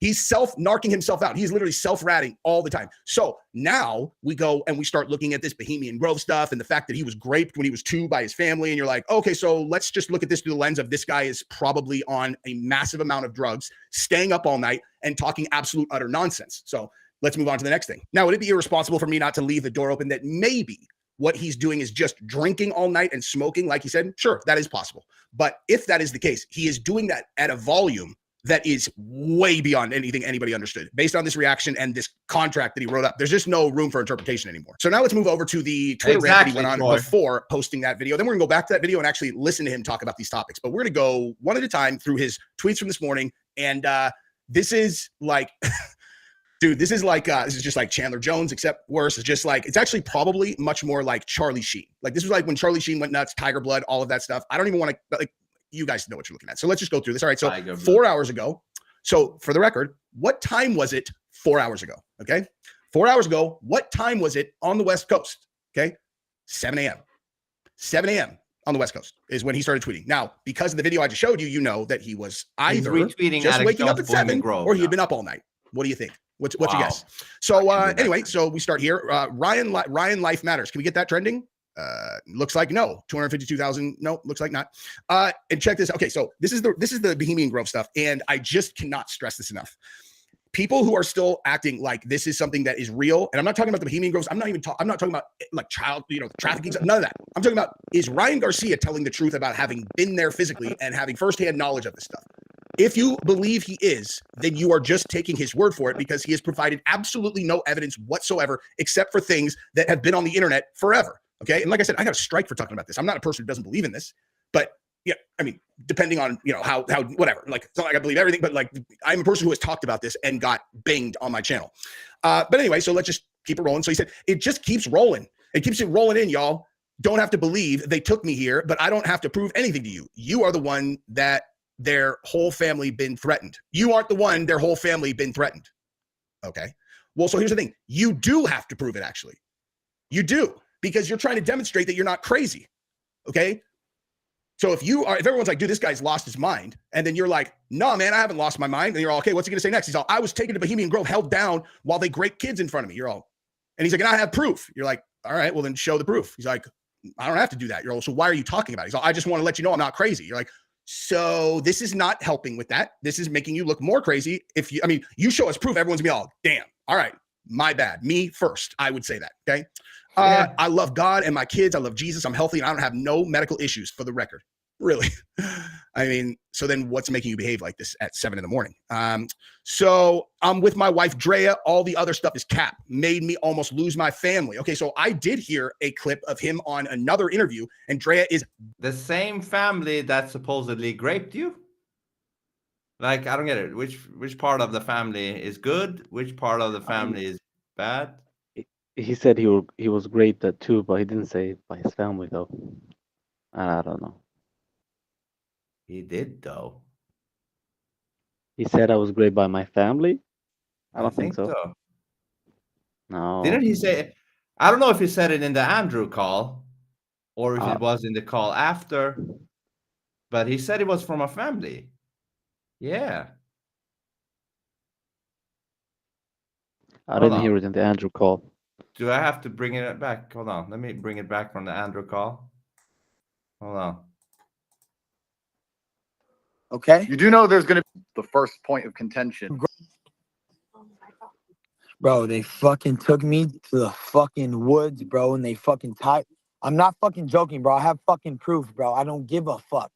He's self-narking himself out. He's literally self-ratting all the time. So now we go and we start looking at this Bohemian Grove stuff and the fact that he was raped when he was 2 by his family. And you're like, okay, so let's just look at this through the lens of this guy is probably on a massive amount of drugs, staying up all night and talking absolute utter nonsense. So let's move on to the next thing. Now, would it be irresponsible for me not to leave the door open that maybe what he's doing is just drinking all night and smoking, like he said? Sure, that is possible. But if that is the case, he is doing that at a volume that is way beyond anything anybody understood. Based on this reaction and this contract that he wrote up, there's just no room for interpretation anymore. So now let's move over to the Twitter rant that he went on before posting that video. Then we're gonna go back to that video and actually listen to him talk about these topics. But we're gonna go one at a time through his tweets from this morning. And this is like, dude, this is just like Chandler Jones, except worse. It's just like, it's actually probably much more like Charlie Sheen. Like this was like when Charlie Sheen went nuts, Tiger Blood, all of that stuff. I don't even want to, like, you guys know what you're looking at. So let's just go through this. All right. So 4 hours ago. So for the record, what time was it 4 hours ago? Okay. 4 hours ago. What time was it on the West Coast? Okay. 7 a.m. 7 a.m. on the West Coast is when he started tweeting. Now, because of the video I just showed you, you know that he was either just waking up at 7 or he had been up all night. What do you think? What's your guess? So anyway, so we start here. Ryan Life Matters. Can we get that trending? Looks like no. 252,000. No, looks like not. And check this. Okay, so this is the Bohemian Grove stuff, and I just cannot stress this enough. People who are still acting like this is something that is real, and I'm not talking about the Bohemian Groves. I'm not talking about like child, trafficking. None of that. I'm talking about, is Ryan Garcia telling the truth about having been there physically and having firsthand knowledge of this stuff? If you believe he is, then you are just taking his word for it, because he has provided absolutely no evidence whatsoever, except for things that have been on the internet forever. Okay. And like I said, I got a strike for talking about this. I'm not a person who doesn't believe in this, but yeah, I mean, depending on, how whatever, like, it's not like I believe everything, but like, I'm a person who has talked about this and got banged on my channel. But anyway, so let's just keep it rolling. So he said, it just keeps rolling. It keeps it rolling in, y'all. Don't have to believe they took me here, but I don't have to prove anything to you. You are the one that their whole family been threatened. You aren't the one their whole family been threatened. Okay. Well, so here's the thing. You do have to prove it, actually. You do, because you're trying to demonstrate that you're not crazy. Okay. So if everyone's like, dude, this guy's lost his mind. And then you're like, no, man, I haven't lost my mind. And you're all, okay, what's he going to say next? He's all, I was taken to Bohemian Grove, held down while they raped kids in front of me. You're all, and he's like, and I have proof. You're like, all right, well then show the proof. He's like, I don't have to do that. You're all, so why are you talking about it? He's all, I just want to let you know I'm not crazy. You're like, so this is not helping with that. This is making you look more crazy. You show us proof, everyone's gonna be all, damn, all right, my bad. Me first, I would say that, okay? I love God and my kids. I love Jesus. I'm healthy and I don't have no medical issues, for the record. Really. I mean, so then what's making you behave like this at 7 a.m? So I'm with my wife, Drea. All the other stuff is cap. Made me almost lose my family. Okay, so I did hear a clip of him on another interview, and Drea is the same family that supposedly raped you. Like, I don't get it. Which part of the family is good? Which part of the family is bad? He said he was raped at too, but he didn't say by his family though. I don't know. He did though. He said I was raped by my family. I don't think so. No. Didn't he say? I don't know if he said it in the Andrew call, or if it was in the call after. But he said it was from a family. Yeah. I didn't hear it in the Andrew call. Do I have to bring it back? Hold on. Let me bring it back from the Andrew call. Hold on. Okay. You do know there's going to be the first point of contention. Bro, they fucking took me to the fucking woods, bro, and they fucking tied. I'm not fucking joking, bro. I have fucking proof, bro. I don't give a fuck.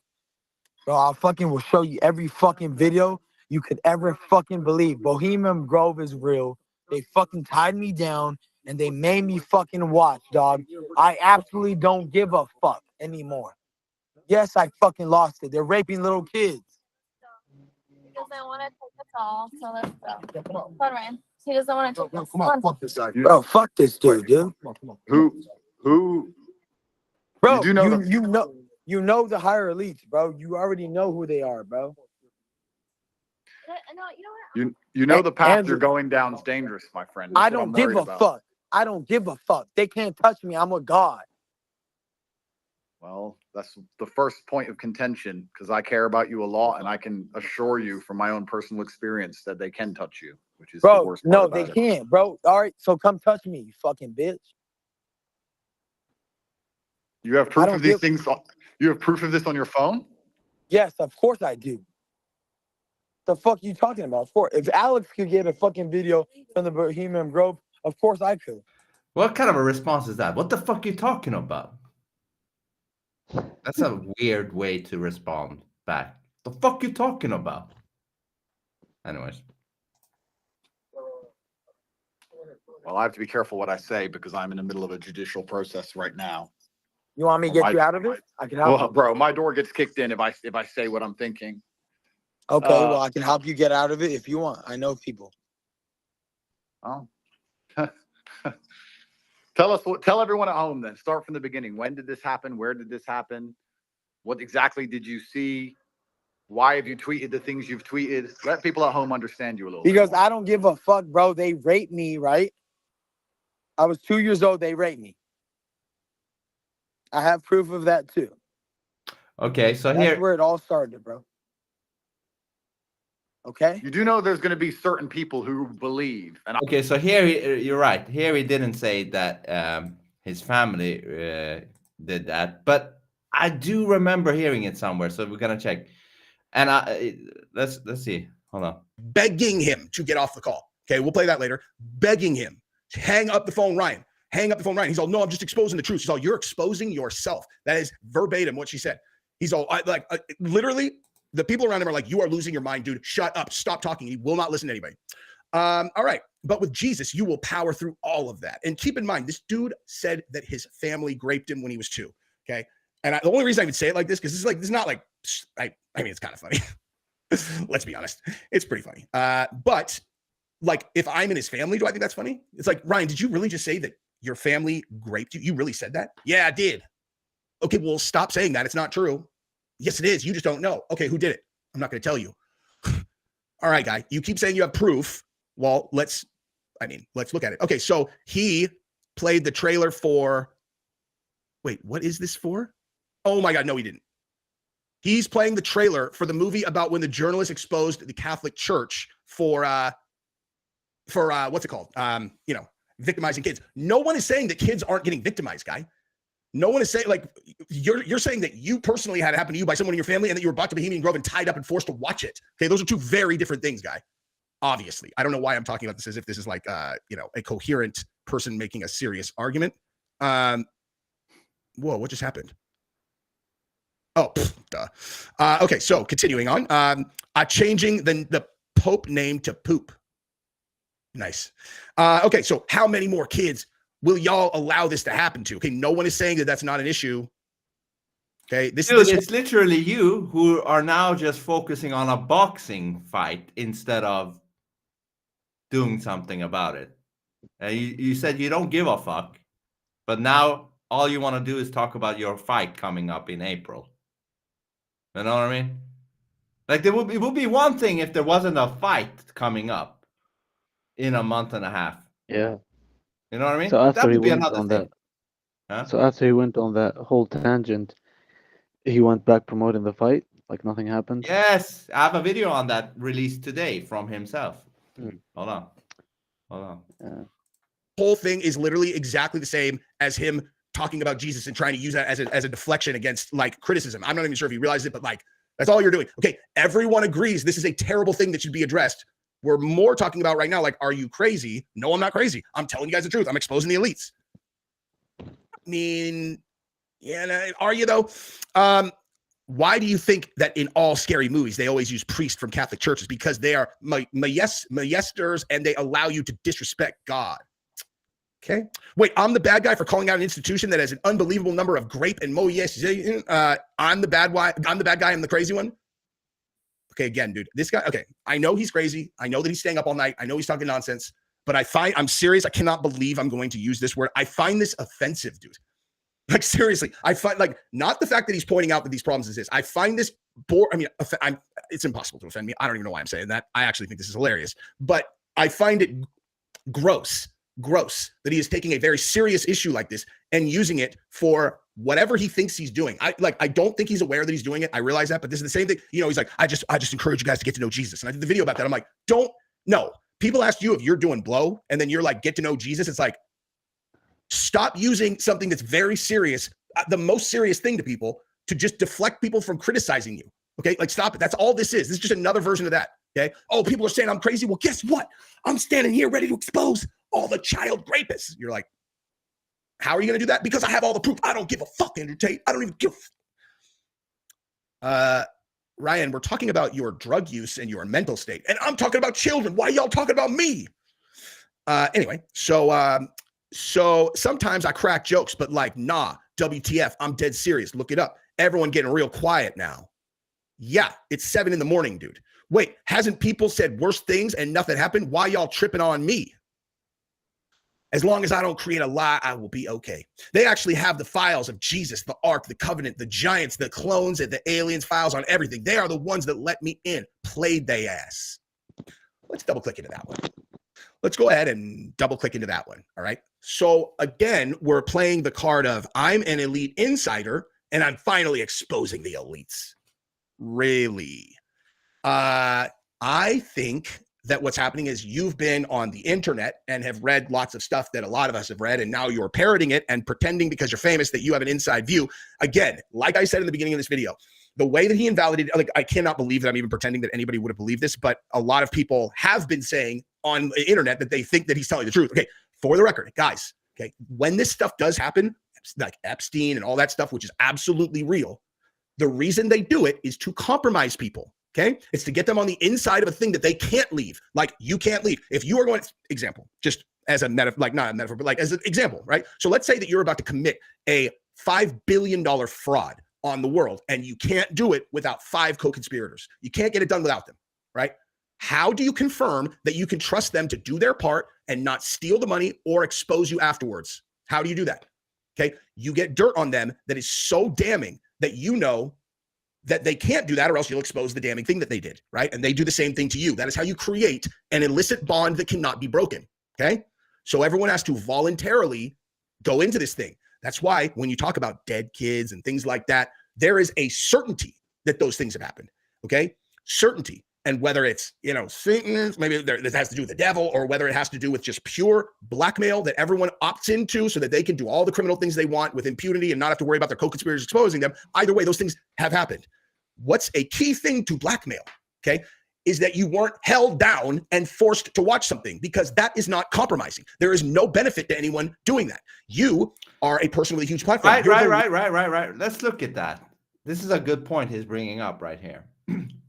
Bro, I fucking will show you every fucking video you could ever fucking believe. Bohemian Grove is real. They fucking tied me down and they made me fucking watch, dog. I absolutely don't give a fuck anymore. Yes, I fucking lost it. They're raping little kids. Because I want to take us all, so let's go. Come on, Ryan. He doesn't want to take us. Come on, fuck this guy. Bro, fuck this dude, dude. Who? Bro, you know the higher elites, bro. You already know who they are, bro. No, you know what? You know the path Andrew, you're going down is dangerous, my friend. I don't give a fuck. I don't give a fuck. They can't touch me. I'm a god. Well, that's the first point of contention because I care about you a lot, and I can assure you from my own personal experience that they can touch you, which is the worst part no, about they it. can't, bro. All right, so come touch me, you fucking bitch. You have proof of these things. You have proof of this on your phone? Yes, of course I do. The fuck you talking about? Of course, if Alex could get a fucking video from the Bohemian Grove, of course I could. What kind of a response is that? What the fuck are you talking about? That's a weird way to respond back. The fuck you talking about? Anyways. Well, I have to be careful what I say because I'm in the middle of a judicial process right now. You want me to get you out of it? I can help. Well, bro, my door gets kicked in if I say what I'm thinking. Okay, well, I can help you get out of it if you want. I know people. Oh. Tell everyone at home then. Start from the beginning. When did this happen? Where did this happen? What exactly did you see? Why have you tweeted the things you've tweeted? Let people at home understand you a little bit. Because I don't give a fuck, bro. They raped me, right? I was 2 years old. They raped me. I have proof of that too. Okay, so That's where it all started, bro. Okay. You do know there's going to be certain people who believe. And okay, so here you're right. Here he didn't say that his family did that, but I do remember hearing it somewhere. So we're gonna check. And let's see. Hold on. Begging him to get off the call. Okay, we'll play that later. Begging him to hang up the phone, Ryan. Hang up the phone, Ryan. He's all, no, I'm just exposing the truth. He's all, you're exposing yourself. That is verbatim what she said. He's all, literally. The people around him are like, you are losing your mind, dude. Shut up. Stop talking. He will not listen to anybody. All right. But with Jesus, you will power through all of that. And keep in mind, this dude said that his family raped him when he was 2. Okay. And the only reason I would say it like this, because this is not like, I mean, it's kind of funny. Let's be honest. It's pretty funny. But like, if I'm in his family, do I think that's funny? It's like, Ryan, did you really just say that your family raped you? You really said that? Yeah, I did. Okay, well, stop saying that. It's not true. Yes, it is. You just don't know. Okay, who did it? I'm not going to tell you. All right, guy. You keep saying you have proof. Well, let's look at it. Okay, so he played the trailer for, wait, what is this for? Oh my God, no, he didn't. He's playing the trailer for the movie about when the journalist exposed the Catholic Church for what's it called? Victimizing kids. No one is saying that kids aren't getting victimized, guy. No one is saying, like, you're saying that you personally had it happen to you by someone in your family and that you were brought to Bohemian Grove and tied up and forced to watch it. Okay, those are two very different things, guy. Obviously. I don't know why I'm talking about this as if this is like, a coherent person making a serious argument. Whoa, what just happened? Oh, duh. Okay, so continuing on. Changing the Pope name to Poop. Nice. Okay, so how many more kids will y'all allow this to happen to? Okay, no one is saying that that's not an issue. Okay, it's literally you who are now just focusing on a boxing fight instead of doing something about it. You said you don't give a fuck, but now all you want to do is talk about your fight coming up in April. You know what I mean? Like, it would be one thing if there wasn't a fight coming up in a month and a half. Yeah. You know what I mean? So after that he would be went another on thing. that, Huh? so after he went on that whole tangent, he went back promoting the fight like nothing happened. Yes, I have a video on that released today from himself. Hold on. Yeah. Whole thing is literally exactly the same as him talking about Jesus and trying to use that as a deflection against, like, criticism. I'm not even sure if he realized it, but, like, that's all you're doing. Okay, everyone agrees this is a terrible thing that should be addressed. We're more talking about right now, like, are you crazy? No, I'm not crazy. I'm telling you guys the truth. I'm exposing the elites. I mean, yeah, are you though? Why do you think that in all scary movies they always use priests from Catholic churches? Because they are maesters and they allow you to disrespect God. Okay. Wait, I'm the bad guy for calling out an institution that has an unbelievable number of grape and I'm the bad guy. I'm the crazy one. Okay, again, dude, this guy, okay, I know he's crazy. I know that he's staying up all night. I know he's talking nonsense, but I'm serious. I cannot believe I'm going to use this word. I find this offensive, dude. Like, seriously, I find, like, not the fact that he's pointing out that these problems exist. I find this it's impossible to offend me. I don't even know why I'm saying that. I actually think this is hilarious, but I find it gross that he is taking a very serious issue like this and using it for whatever he thinks he's doing. I don't think he's aware that he's doing it. I realize that, but this is the same thing. He's like, I just encourage you guys to get to know Jesus. And I did the video about that. I'm like, no. People ask you if you're doing blow and then you're like, get to know Jesus. It's like, stop using something that's very serious, the most serious thing to people, to just deflect people from criticizing you. Okay, like, stop it. That's all this is. This is just another version of that. Okay. Oh, people are saying I'm crazy. Well, guess what? I'm standing here ready to expose all the child rapists. You're like, how are you going to do that? Because I have all the proof. I don't give a fuck, Andrew Tate. I don't even give Ryan, we're talking about your drug use and your mental state, and I'm talking about children. Why are y'all talking about me? Anyway, so sometimes I crack jokes, but, like, nah, WTF, I'm dead serious. Look it up. Everyone getting real quiet now. Yeah, it's 7 a.m, dude. Wait, hasn't people said worse things and nothing happened? Why y'all tripping on me? As long as I don't create a lie, I will be okay. They actually have the files of Jesus, the Ark, the Covenant, the giants, the clones, and the aliens files on everything. They are the ones that let me in. Played they ass. Let's double click into that one. Let's go ahead and double click into that one. All right. So again, we're playing the card of I'm an elite insider and I'm finally exposing the elites. Really? I think that what's happening is you've been on the internet and have read lots of stuff that a lot of us have read, and now you're parroting it and pretending because you're famous that you have an inside view. Again, like I said in the beginning of this video, the way that he invalidated, like, I cannot believe that I'm even pretending that anybody would have believed this, but a lot of people have been saying on the internet that they think that he's telling the truth. Okay, for the record, guys, okay, when this stuff does happen, like Epstein and all that stuff, which is absolutely real, the reason they do it is to compromise people. Okay, it's to get them on the inside of a thing that they can't leave. Like, you can't leave. If you are going, example, just as a metaphor, like not a metaphor, but like as an example, right? So let's say that you're about to commit a $5 billion fraud on the world, and you can't do it without 5 co-conspirators. You can't get it done without them, right? How do you confirm that you can trust them to do their part and not steal the money or expose you afterwards? How do you do that? Okay. You get dirt on them that is so damning that you know that they can't do that, or else you'll expose the damning thing that they did, right? And they do the same thing to you. That is how you create an illicit bond that cannot be broken, okay? So everyone has to voluntarily go into this thing. That's why when you talk about dead kids and things like that, there is a certainty that those things have happened, okay? Certainty. And whether it's, Satan, maybe this has to do with the devil, or whether it has to do with just pure blackmail that everyone opts into so that they can do all the criminal things they want with impunity and not have to worry about their co-conspirators exposing them. Either way, those things have happened. What's a key thing to blackmail, okay, is that you weren't held down and forced to watch something, because that is not compromising. There is no benefit to anyone doing that. You are a person with a huge platform. Right. Let's look at that. This is a good point he's bringing up right here.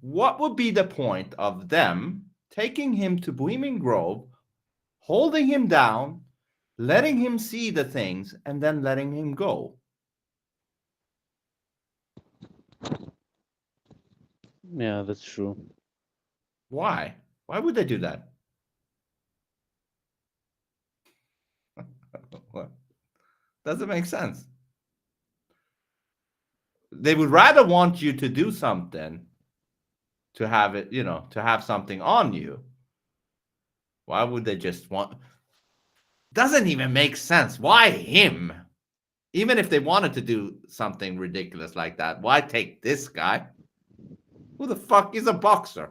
What would be the point of them taking him to Bohemian Grove, holding him down, letting him see the things, and then letting him go? Yeah, that's true. Why? Why would they do that? Doesn't make sense. They would rather want you to do something, to have it, to have something on you. Why would they just want? Doesn't even make sense. Why him? Even if they wanted to do something ridiculous like that, why take this guy? Who the fuck is a boxer?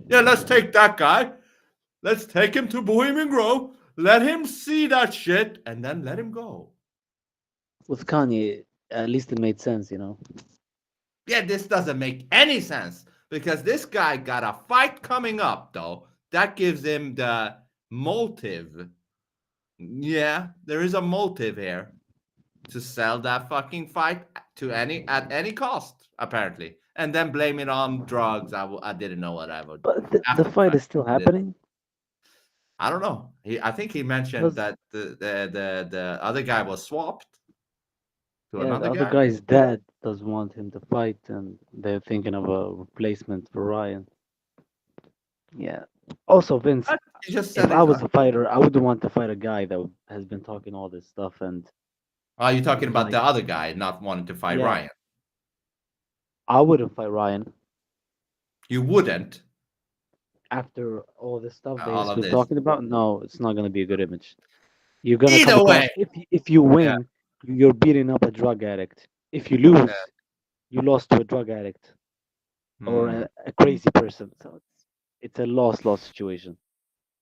Yeah, let's take that guy. Let's take him to Bohemian Grove. Let him see that shit, and then let him go. With Kanye, at least it made sense, Yeah, this doesn't make any sense, because this guy got a fight coming up, though. That gives him the motive. Yeah, there is a motive here to sell that fucking fight at any cost, apparently, and then blame it on drugs. I didn't know what I would. But the fight is still happening. I don't know. I think he mentioned that the other guy was swapped to another the other guy. guy's dad does want him to fight, and they're thinking of a replacement for Ryan. Yeah. Also, Vince, He just said if I was a fighter, I wouldn't want to fight a guy that has been talking all this stuff. And are you talking about the other guy not wanting to fight Ryan? I wouldn't fight Ryan. You wouldn't? After all this stuff All that of he's this. talking about, no, it's not going to be a good image. You're gonna Either come way. across, if you win, you're beating up a drug addict. If you lose, you lost to a drug addict or a crazy person. So it's a loss situation.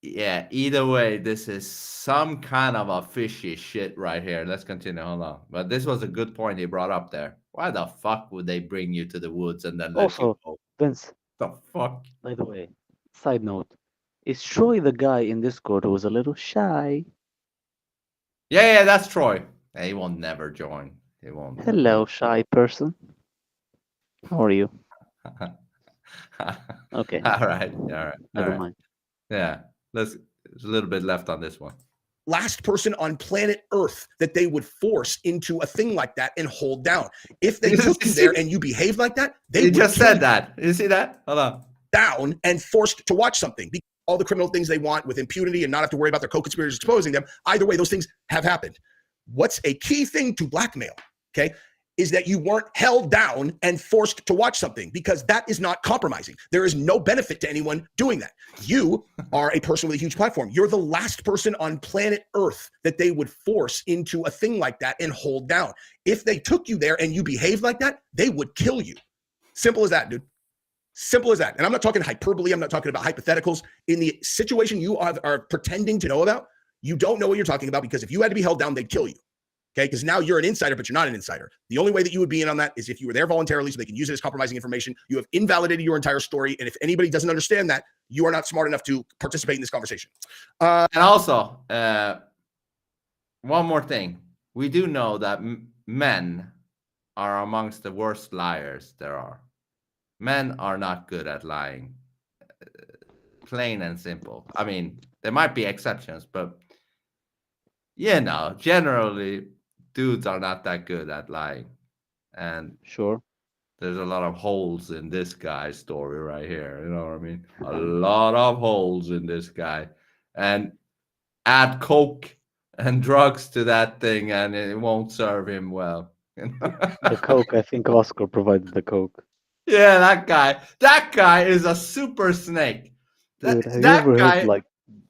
Yeah, either way, this is some kind of a fishy shit right here. Let's continue. Hold on. But this was a good point he brought up there. Why the fuck would they bring you to the woods and then let you go? Vince, The fuck? by the way, side note, is Troy the guy in Discord who was a little shy? Yeah, that's Troy. He will never join. He won't. Hello, shy person. How are you? Okay. All right. Never mind. Yeah. There's a little bit left on this one. Last person on planet Earth that they would force into a thing like that and hold down. If they took you there and you behaved like that, they would just said that. You see that? Hold on. Down and forced to watch something. All the criminal things they want with impunity and not have to worry about their co-conspirators exposing them. Either way, those things have happened. What's a key thing to blackmail, okay, is that you weren't held down and forced to watch something, because that is not compromising. There is no benefit to anyone doing that. You are a person with a huge platform. You're the last person on planet Earth that they would force into a thing like that and hold down. If they took you there and you behaved like that, they would kill you. Simple as that, dude. Simple as that. And I'm not talking hyperbole. I'm not talking about hypotheticals. In the situation you are pretending to know about, you don't know what you're talking about, because if you had to be held down, they'd kill you. Okay, because now you're an insider, but you're not an insider. The only way that you would be in on that is if you were there voluntarily so they can use it as compromising information. You have invalidated your entire story. And if anybody doesn't understand that, you are not smart enough to participate in this conversation. And also, one more thing. We do know that men are amongst the worst liars there are. Men are not good at lying. Plain and simple. I mean, there might be exceptions, but generally dudes are not that good at lying. And sure, there's a lot of holes in this guy's story right here. You know what I mean? A lot of holes in this guy. And add coke and drugs to that thing, and it won't serve him well. The Coke, I think Oscar provided the Coke. Yeah, that guy. That guy is a super snake. Dude, have you That ever guy, heard like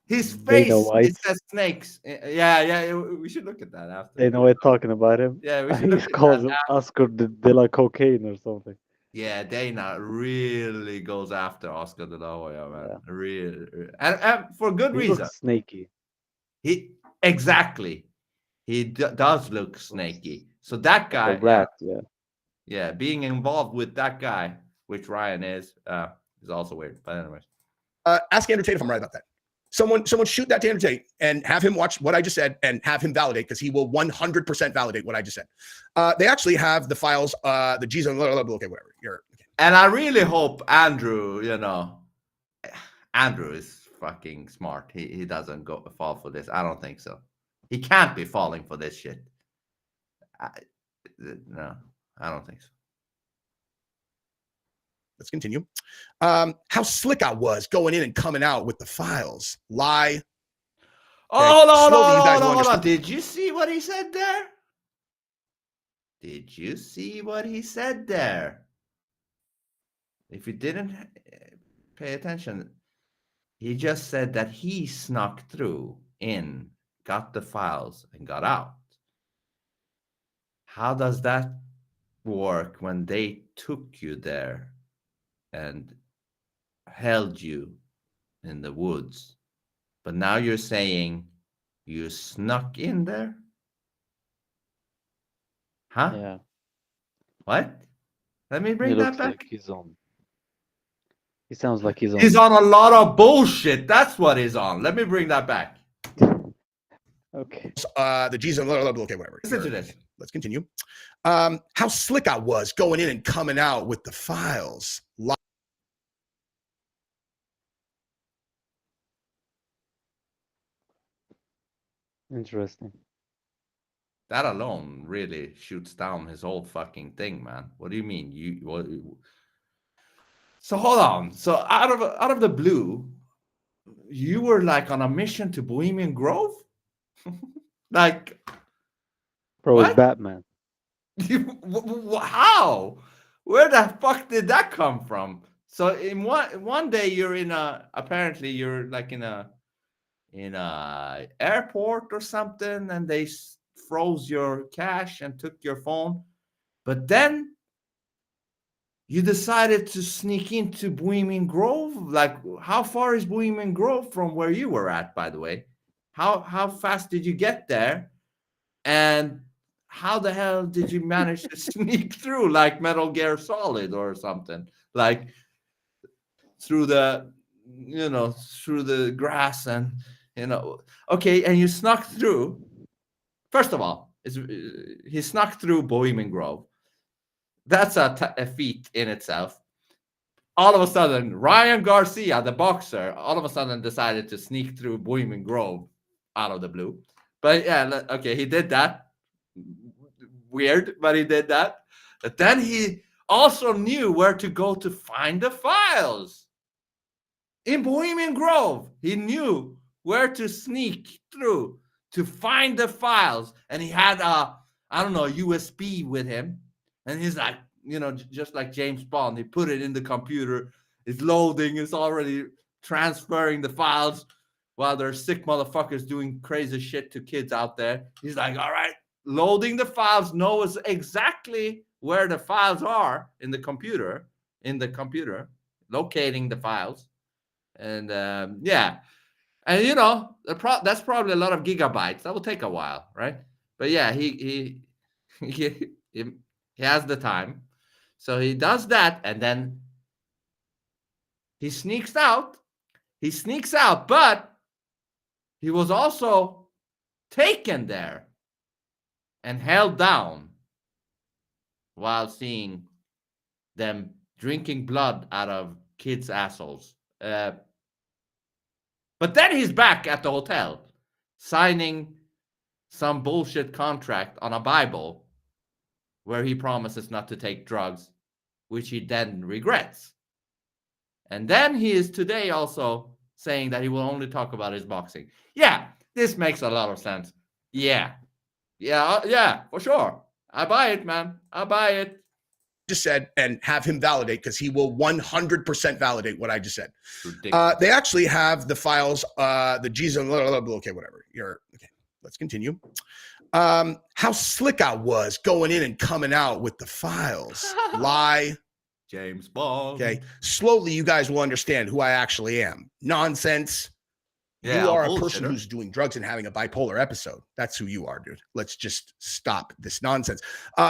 his Dana face, it White? says snakes. Yeah, we should look at that after. Dana White talking about him? Yeah, we should He look at calls that him after. Oscar de la Cocaine or something. Yeah, Dana really goes after Oscar de la Hoya, man. Yeah. Really. And for good He reason. looks snaky. Exactly. He does look snaky. So that Like guy, a rat, yeah. yeah, being involved with that guy, which Ryan is also weird. But anyways. Ask Andrew Tate if I'm right about that. Someone shoot that to Andrew Tate and have him watch what I just said and have him validate, because he will 100% validate what I just said. They actually have the files, the G's on, okay, whatever. And I really hope Andrew, Andrew is fucking smart. He doesn't fall for this. I don't think so. He can't be falling for this shit. No, I don't think so. Let's continue. How slick I was going in and coming out with the files. Lie. Hold on. Did you see what he said there? Did you see what he said there? If you didn't pay attention, he just said that he snuck through in, got the files, and got out. How does that work when they took you there and held you in the woods? But now you're saying you snuck in there? Huh? Yeah. What? Let me He bring that looks back. like he's on. He sounds like he's on. He's on a lot of bullshit. That's what he's on. Let me bring that back. Okay. The G's on, okay, whatever. Listen to this. Let's continue. How slick I was going in and coming out with the files. Interesting. That alone really shoots down his whole fucking thing, man. What do you mean? So hold on. So out of the blue, you were like on a mission to Bohemian Grove? Like, Bro, what? it's Batman. How? Where the fuck did that come from? So in one day you're apparently you're like in a airport or something, and they froze your cash and took your phone, but then you decided to sneak into Bohemian Grove. Like, how far is Bohemian Grove from where you were at, by the way? How fast did you get there? And how the hell did you manage to sneak through like Metal Gear Solid or something? Like through the grass and okay, and you snuck through. First of all, he snuck through Bohemian Grove. That's a feat in itself. All of a sudden, Ryan Garcia, the boxer, all of a sudden decided to sneak through Bohemian Grove out of the blue. But yeah, okay, he did that. Weird, but he did that. But then he also knew where to go to find the files. In Bohemian Grove, he knew where to sneak through to find the files. And he had USB with him. And he's like, just like James Bond, he put it in the computer. It's loading. It's already transferring the files while there's sick motherfuckers doing crazy shit to kids out there. He's like, all right, loading the files, knows exactly where the files are in the computer, locating the files. And yeah. And that's probably a lot of gigabytes. That will take a while, right? But yeah, he has the time. So he does that, and then he sneaks out. But he was also taken there and held down while seeing them drinking blood out of kids' assholes. But then he's back at the hotel, signing some bullshit contract on a Bible where he promises not to take drugs, which he then regrets. And then he is today also saying that he will only talk about his boxing. Yeah, this makes a lot of sense. Yeah. Yeah, for sure. I buy it, man. I buy it. Just said, and have him validate, because he will 100% validate what I just said. Ridiculous. They actually have the files, the Jesus, okay, whatever. Okay. Let's continue. How slick I was going in and coming out with the files. Lie. James Bond. Okay. Slowly, you guys will understand who I actually am. Nonsense. Yeah, You are a bullshitter. person who's doing drugs and having a bipolar episode. That's who you are, dude. Let's just stop this nonsense.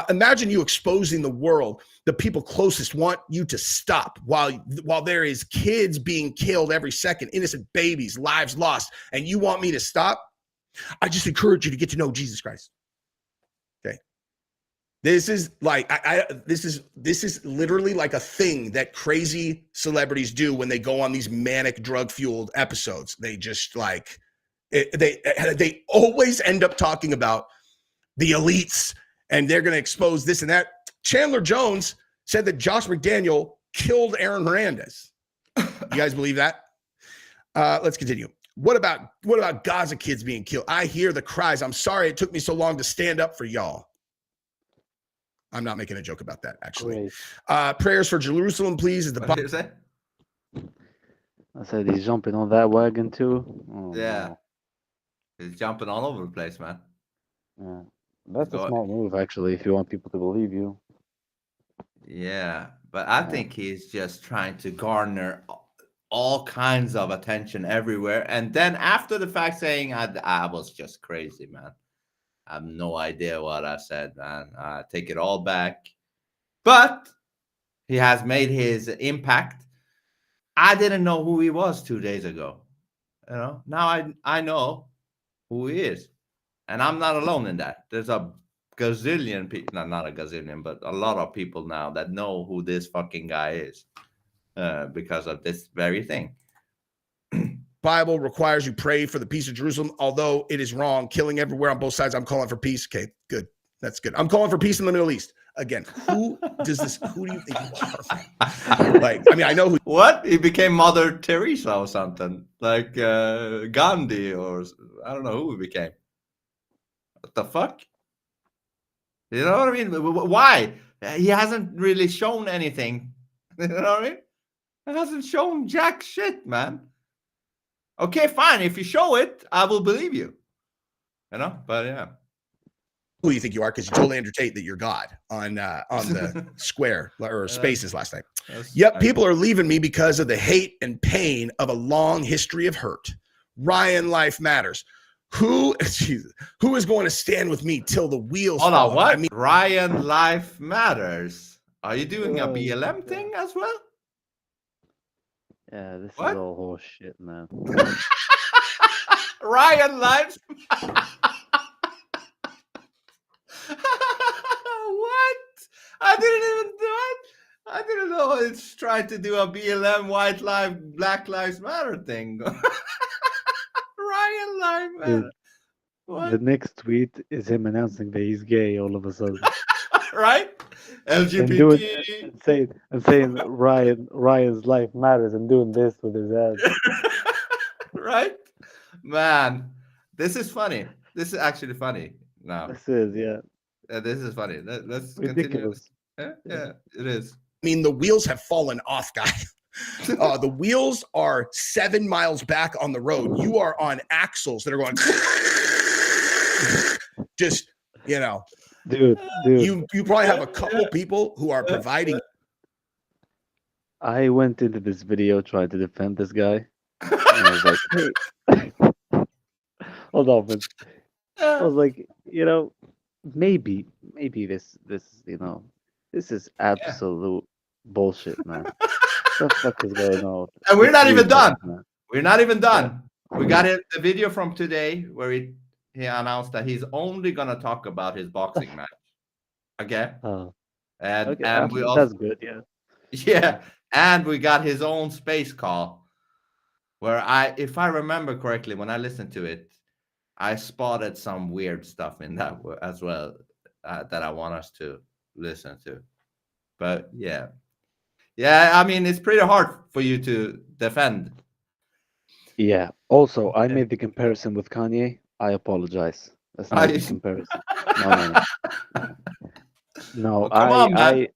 Imagine you exposing the world. The people closest want you to stop while there is kids being killed every second, innocent babies, lives lost, and you want me to stop? I just encourage you to get to know Jesus Christ. Okay. This is like this is literally like a thing that crazy celebrities do when they go on these manic drug-fueled episodes. They just like they always end up talking about the elites, and they're going to expose this and that. Chandler Jones said that Josh McDaniel killed Aaron Hernandez. You guys believe that? Let's continue. What about Gaza kids being killed? I hear the cries. I'm sorry it took me so long to stand up for y'all. I'm not making a joke about that, actually. Prayers for Jerusalem, please. Is the What did you say? I said he's jumping on that wagon too. Oh, Yeah. He's jumping all over the place, man. no. Yeah. That's a Go- smart move, actually, if you want people to believe you. Yeah, but I think he's just trying to garner all kinds of attention everywhere, and then after the fact saying, I was just crazy, man. I have no idea what I said, man. I take it all back. But he has made his impact. I didn't know who he was 2 days ago. You know, now I know who he is. And I'm not alone in that. There's a gazillion people, not a gazillion, but a lot of people now that know who this fucking guy is because of this very thing. Bible requires you pray for the peace of Jerusalem, although it is wrong. Killing everywhere on both sides. I'm calling for peace. Okay, good. That's good. I'm calling for peace in the Middle East. Again, who do you think you are? Like, I mean, I know who. What? He became Mother Teresa or something. Like Gandhi or I don't know who he became. What the fuck? You know what I mean? Why? He hasn't really shown anything. You know what I mean? He hasn't shown jack shit, man. Okay, fine. If you show it, I will believe you. You know, but yeah. Who you think you are? Because you told Andrew Tate that you're God on the square or spaces last night. Yep, people are leaving me because of the hate and pain of a long history of hurt. Ryan, life matters. Who is going to stand with me till the wheels Hold fall on, what? off? I mean, Ryan, life matters. Are you doing a BLM thing as well? Yeah, this What? is all horse shit, man. Ryan, life. What? I didn't even do it. I didn't know it's trying to do a BLM white life, Black Lives Matter thing. Ryan life matter. What? The next tweet is him announcing that he's gay all of a sudden. Right? and LGBT. saying Ryan's life matters and doing this with his ass. Right? Man, this is funny. This is actually funny now. This is, yeah. This is funny. Let's continue. Ridiculous. Yeah, it is. I mean, the wheels have fallen off, guy. The wheels are 7 miles back on the road. You are on axles that are going just, you know. Dude. You probably have a couple people who are providing. I went into this video trying to defend this guy. And I was like, hey. Hold on, man. I was like, you know, maybe this, you know, this is absolute bullshit, man. What the fuck is going on? And we're not even done. Man. We're not even done. We got the video from today where he announced that he's only gonna talk about his boxing match. Okay. Oh, And okay, and we also that's good, yeah. yeah, and we got his own space call where if I remember correctly, when I listened to it, I spotted some weird stuff in that as well that I want us to listen to. But yeah, I mean, it's pretty hard for you to defend. Yeah. Also, I made the comparison with Kanye. I apologize. That's not a good I- comparison. No. Oh, come on, man.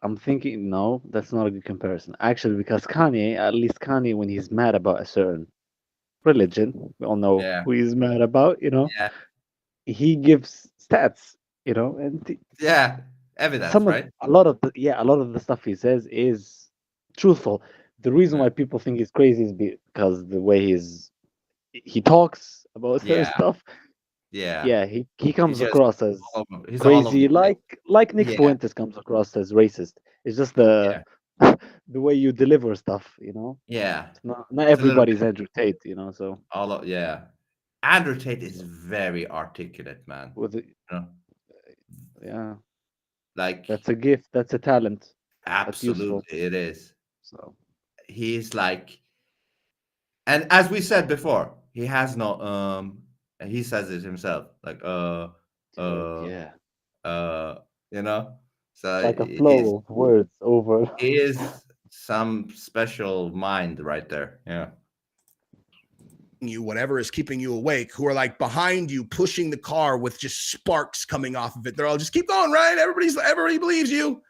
I'm thinking no, that's not a good comparison. Actually, because Kanye, at least Kanye, when he's mad about a certain religion, we all know Yeah. who he's mad about, Yeah. he gives stats, and Yeah. Evidence, some of right? a lot of the stuff he says is truthful. The reason Yeah. why people think he's crazy is because the way he talks about certain Yeah. stuff. Yeah. Yeah, he comes just across as he's all over crazy, the place. like Nick Yeah. Fuentes comes across as racist. It's just the the way you deliver stuff, Yeah. It's not It's a little everybody's bit Andrew Tate, so yeah. Andrew Tate is very articulate, man. with it, You know? yeah, Like that's a gift, that's a talent, that's useful. absolutely it is. So He's like, and as we said before, he has no and he says it himself, like yeah, you know. So like a flow of words over. he is some special mind right there. Yeah. You, whatever is keeping you awake, who are like behind you, pushing the car with just sparks coming off of it. They're all just keep going, right? Everybody believes you.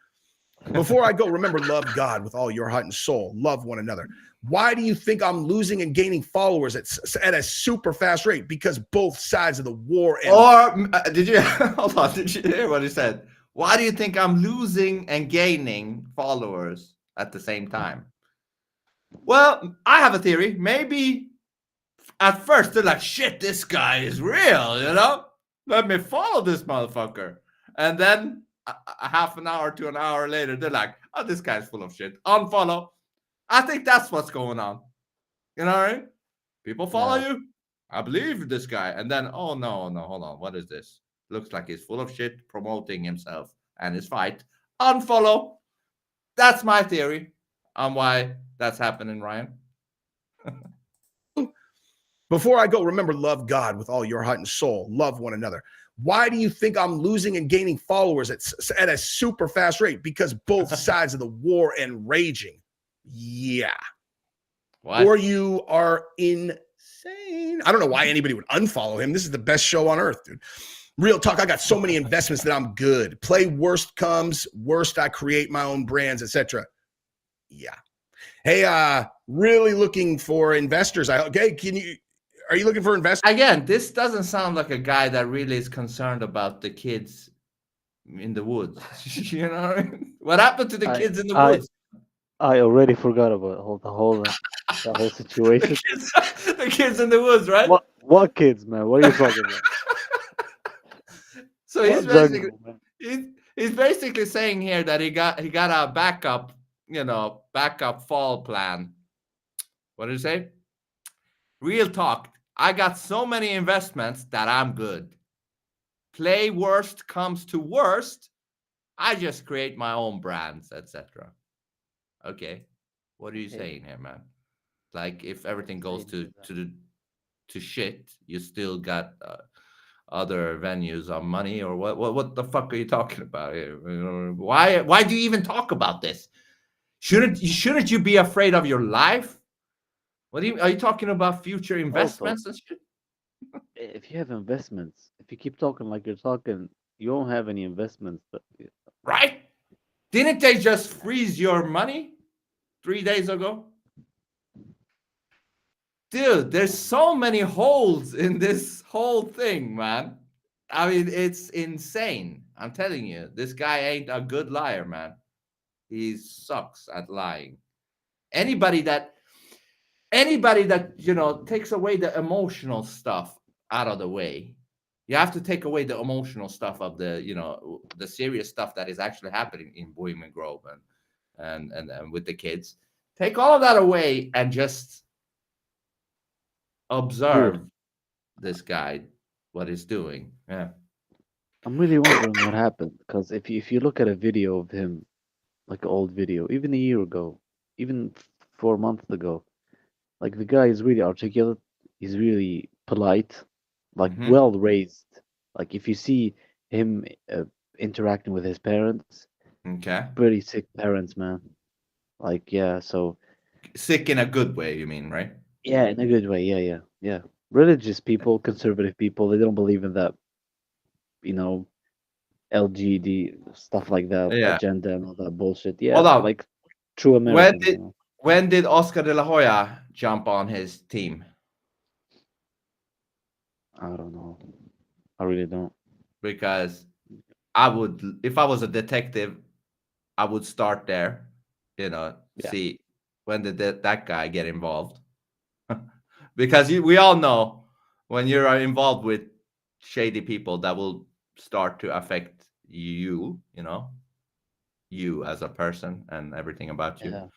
Before I go, remember, love God with all your heart and soul. Love one another. Why do you think I'm losing and gaining followers at a super fast rate? Because both sides of the war. Or did you hold on? Did you hear what he said? Why do you think I'm losing and gaining followers at the same time? Well, I have a theory. Maybe at first they're like, "Shit, this guy is real," Let me follow this motherfucker, and then a half an hour to an hour later, they're like, "Oh, this guy's full of shit. Unfollow." I think that's what's going on. You know what I mean? People follow you. I believe this guy. And then, oh, no, hold on. What is this? Looks like he's full of shit promoting himself and his fight. Unfollow. That's my theory on why that's happening, Ryan. Before I go, remember, love God with all your heart and soul. Love one another. Why do you think I'm losing and gaining followers at a super fast rate? Because both sides of the war and raging. Yeah. What? Or you are insane. I don't know why anybody would unfollow him. This is the best show on earth, dude. Real talk. I got so many investments that I'm good. Play worst comes, worst I create my own brands, etc. Yeah. Hey, really looking for investors. Okay, are you looking for investors? Again, this doesn't sound like a guy that really is concerned about the kids in the woods. You know what I mean? What happened to the kids in the woods? I already forgot about the whole situation. The kids in the woods, right? What kids, man? What are you talking about? So he's basically saying here that he got a backup fall plan. What did he say? Real talk. I got so many investments that I'm good. Play worst comes to worst. I just create my own brands, etc. Okay, what are you saying here, man? Like, if everything goes to shit, you still got other venues on money, or what the fuck are you talking about here? Why do you even talk about this? Shouldn't you be afraid of your life? Are you talking about future investments and shit? If you have investments, if you keep talking like you're talking, you won't have any investments. Right? Didn't they just freeze your money 3 days ago? Dude, there's so many holes in this whole thing, man. I mean, it's insane. I'm telling you, this guy ain't a good liar, man. He sucks at lying. Anybody that takes away the emotional stuff out of the way. You have to take away the emotional stuff of the serious stuff that is actually happening in Bohemian Grove and with the kids. Take all of that away and just observe this guy, what he's doing. Yeah. I'm really wondering what happened, because if you look at a video of him, like an old video, even a year ago, even 4 months ago, like the guy is really articulate. He's really polite, like well raised. Like if you see him interacting with his parents, Okay. pretty sick parents, man. Like so sick in a good way, you mean, right? Yeah, in a good way. Yeah. religious people, conservative people, they don't believe in that, you know, LGD stuff like that, Yeah. agenda and all that bullshit. Yeah, Hold on. like true When Americans, did you know. when did Oscar de la Hoya jump on his team? I don't know. I really don't. Because I would, if I was a detective, I would start there. You know, Yeah. see when did that guy get involved? Because we all know when you're involved with shady people, that will start to affect you. You know, you as a person and everything about you. Yeah.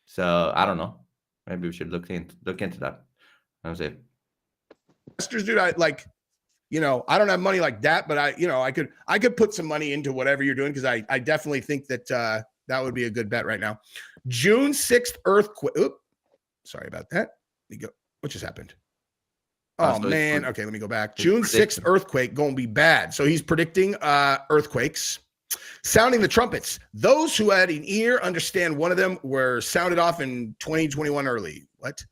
So I don't know. Maybe we should look into that. That was it. Investors, dude, I like, you know, I don't have money like that, but I could put some money into whatever you're doing because I definitely think that that would be a good bet right now. June 6th earthquake. Oop, sorry about that. Let me go. What just happened? Oh, so man. Okay, let me go back. it's June 6th predicting. earthquake going to be bad. So he's predicting earthquakes. Sounding the trumpets. Those who had an ear understand one of them were sounded off in 2021 early. What?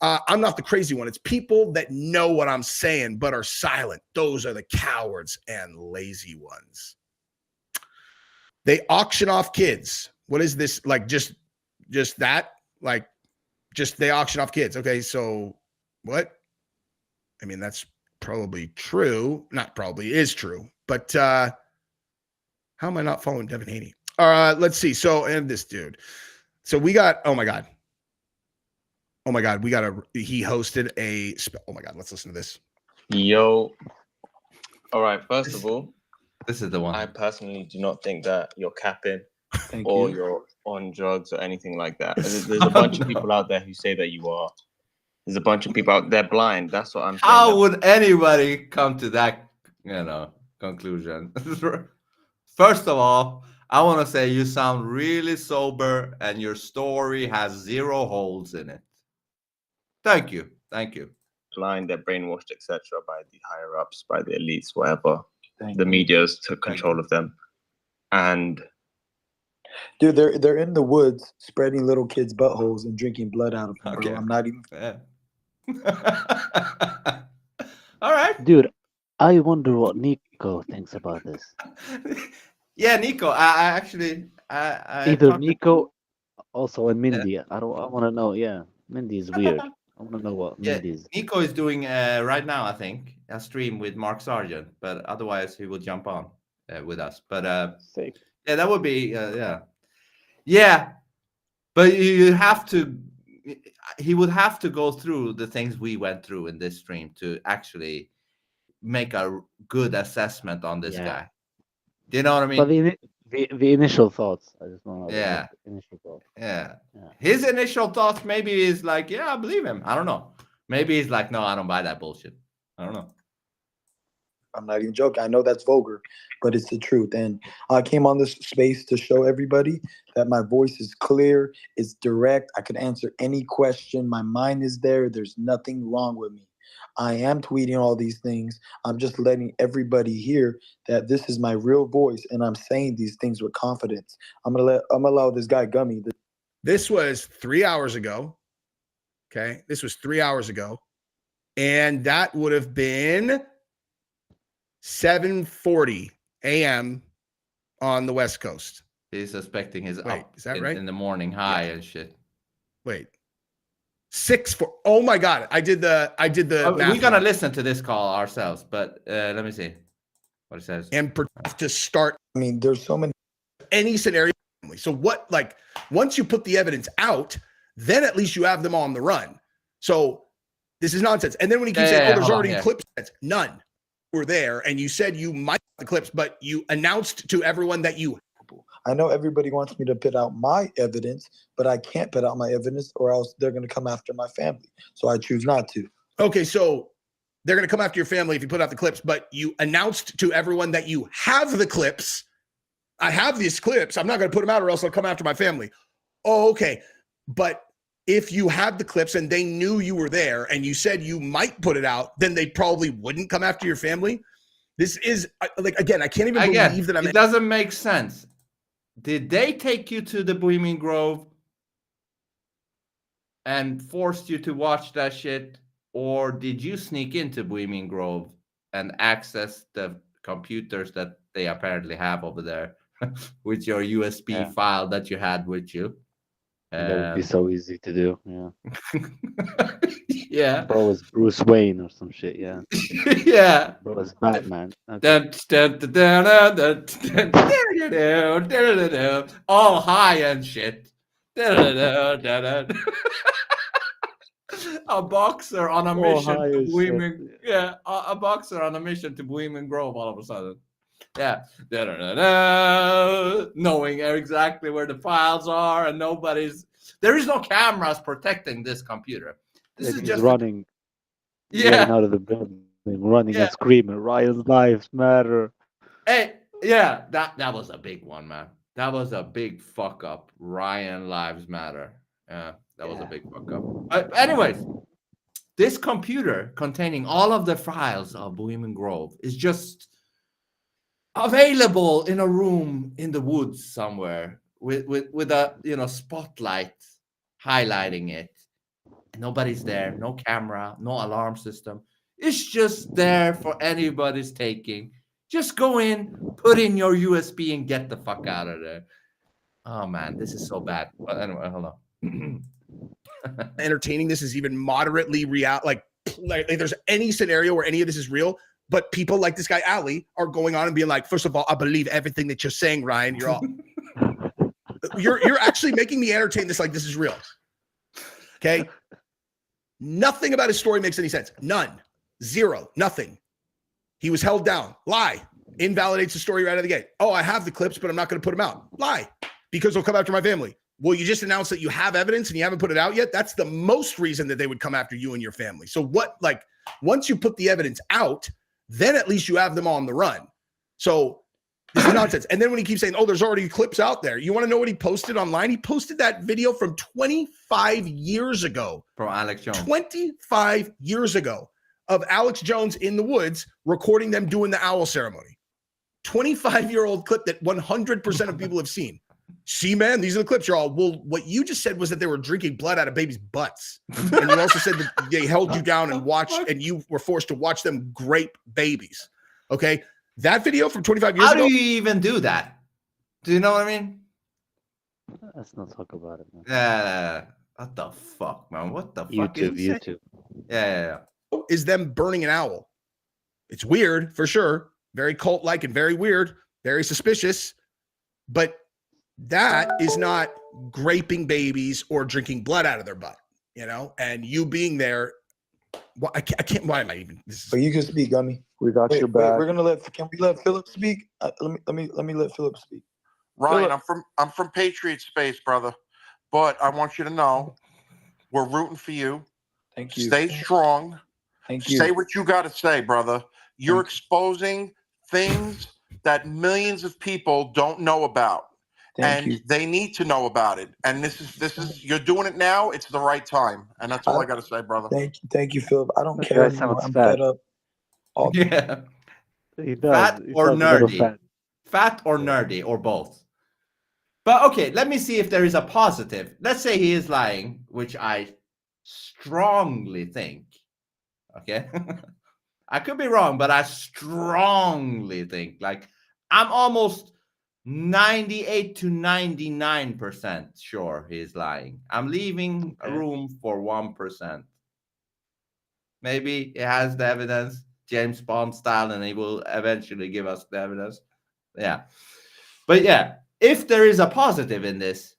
I'm not the crazy one. It's people that know what I'm saying but are silent. Those are the cowards and lazy ones. They auction off kids. What is this? Like just that? Like just they auction off kids. Okay, so what? I mean, that's probably true. Not probably, is true. But how am I not following Devin Haney? Let's see. So, and this dude. So we got, oh my God, he hosted oh my God, let's listen to this. Yo. All right. First of all, This is the one. I personally do not think that you're capping Thank or you. you're on drugs or anything like that. There's a bunch of people out there who say that you are. There's a bunch of people out there blind. That's what I'm saying. How would anybody come to that, conclusion? First of all, I want to say you sound really sober and your story has 0 holes in it. Thank you. Blind, they're brainwashed, etc., by the higher ups, by the elites, whatever. Thank The you. media's took control of them. And Dude, they're in the woods spreading little kids' buttholes and drinking blood out of them, bro. Okay. I'm not even. Yeah. All right. Dude, I wonder what Nico thinks about this. Yeah, Nico. I actually Either talked to- Nico, also and Mindy. I want to know. Yeah, Mindy is weird. I want to know what Yeah, Mindy is. Nico is doing right now, I think, a stream with Mark Sargent, but otherwise he will jump on with us. But Sick. yeah, that would be yeah. But you have to. He would have to go through the things we went through in this stream to actually make a good assessment on this Yeah. guy. Do you know what I mean? But the initial thoughts, I just want to know. Yeah. The initial thoughts. Yeah. Yeah. His initial thoughts maybe is like, yeah, I believe him. I don't know. Maybe he's like, no, I don't buy that bullshit. I don't know. I'm not even joking. I know that's vulgar, but it's the truth. And I came on this space to show everybody that my voice is clear, it's direct. I can answer any question. My mind is there. There's nothing wrong with me. I am tweeting all these things. I'm just letting everybody hear that this is my real voice, and I'm saying these things with confidence. I'm gonna allow this guy Gummy. This was 3 hours ago. Okay. This was 3 hours ago. And that would have been 7:40 a.m. on the West Coast. He's suspecting his Wait, up is that right? in the morning high and shit. Wait. 6-4. Oh my God. I did the We're math gonna wrong. listen to this call ourselves, but let me see what it says. And to start I mean, there's so many. any scenario. So what, like, once you put the evidence out, then at least you have them on the run. So this is nonsense. And then when he keeps saying, oh, there's already clips, none were there. And you said you might have the clips, but you announced to everyone that you. I know everybody wants me to put out my evidence, but I can't put out my evidence or else they're going to come after my family. So I choose not to. Okay, so they're going to come after your family if you put out the clips, but you announced to everyone that you have the clips. I have these clips. I'm not going to put them out or else they'll come after my family. Oh, okay. But if you had the clips and they knew you were there and you said you might put it out, then they probably wouldn't come after your family. This is like, again, I can't even believe that it doesn't make sense. Did they take you to the Bohemian Grove and forced you to watch that shit or did you sneak into Bohemian Grove and access the computers that they apparently have over there with your USB Yeah. file that you had with you? That would be so easy to do. Yeah. Yeah. Bro is Bruce Wayne or some shit. Yeah. Yeah. Bro is Batman. Okay. All high and shit. A boxer on a All mission high to as shit. Bohemian. Yeah, a boxer on a mission to Bohemian Grove all of a sudden. Yeah. Knowing exactly where the files are, and there is no cameras protecting this computer. This And is he's just running, getting yeah. out of the building, running Yeah. and screaming, "Ryan's lives matter." Hey, yeah, that was a big one, man. That was a big fuck up. Ryan lives matter. Yeah, that was a big fuck up. But anyways, this computer containing all of the files of Bohemian Grove is just available in a room in the woods somewhere with a spotlight highlighting it. Nobody's there, no camera, no alarm system. It's just there for anybody's taking. Just go in, put in your USB, and get the fuck out of there. Oh man, this is so bad. But anyway, hold on. Entertaining this is even moderately real. Like there's any scenario where any of this is real, but people like this guy Ali are going on and being like, first of all, I believe everything that you're saying, Ryan. You're actually making me entertain this like this is real. Okay. Nothing about his story makes any sense. None. Zero. Nothing. He was held down. Lie. Invalidates the story right out of the gate. Oh, I have the clips, but I'm not going to put them out. Lie. Because they'll come after my family. Well, you just announced that you have evidence and you haven't put it out yet. That's the most reason that they would come after you and your family. So once you put the evidence out, then at least you have them on the run. So this is nonsense. And then when he keeps saying, oh, there's already clips out there. You want to know what he posted online? He posted that video from 25 years ago. From Alex Jones. 25 years ago of Alex Jones in the woods recording them doing the owl ceremony. 25-year-old clip that 100% of people have seen. See, man, these are the clips. You're all, well, what you just said was that they were drinking blood out of babies' butts. And you also said that they held you down and watched, and you were forced to watch them grape babies. Okay? That video from 25 years ago. How do you even do that? Do you know what I mean? Let's not talk about it, man. Yeah. What the fuck, man? What the fuck is YouTube. Yeah. Is them burning an owl. It's weird, for sure. Very cult-like and very weird. Very suspicious. But that is not graping babies or drinking blood out of their butt, and you being there. Well, I can't. Why am I even? But you can speak, Gummy. We got your back. We're gonna can we let Philip speak? Let me let Philip speak. Ryan, Philip. I'm from Patriot Space, brother. But I want you to know we're rooting for you. Thank you. Stay strong. Thank you. Say what you got to say, brother. You're exposing things that millions of people don't know about. And they need to know about it. And this is you're doing it now. It's the right time. And that's all I got to say, brother. Thank you, Philip. I don't care anymore. I'm fed up. Yeah. He does. Fat He or sounds a little nerdy? Fat or nerdy or both? But okay, let me see if there is a positive. Let's say he is lying, which I strongly think. Okay. I could be wrong, but I strongly think, like, I'm almost 98 to 99% sure he's lying. I'm leaving room for 1%. Maybe he has the evidence, James Bond style, and he will eventually give us the evidence. Yeah. But yeah, if there is a positive in this,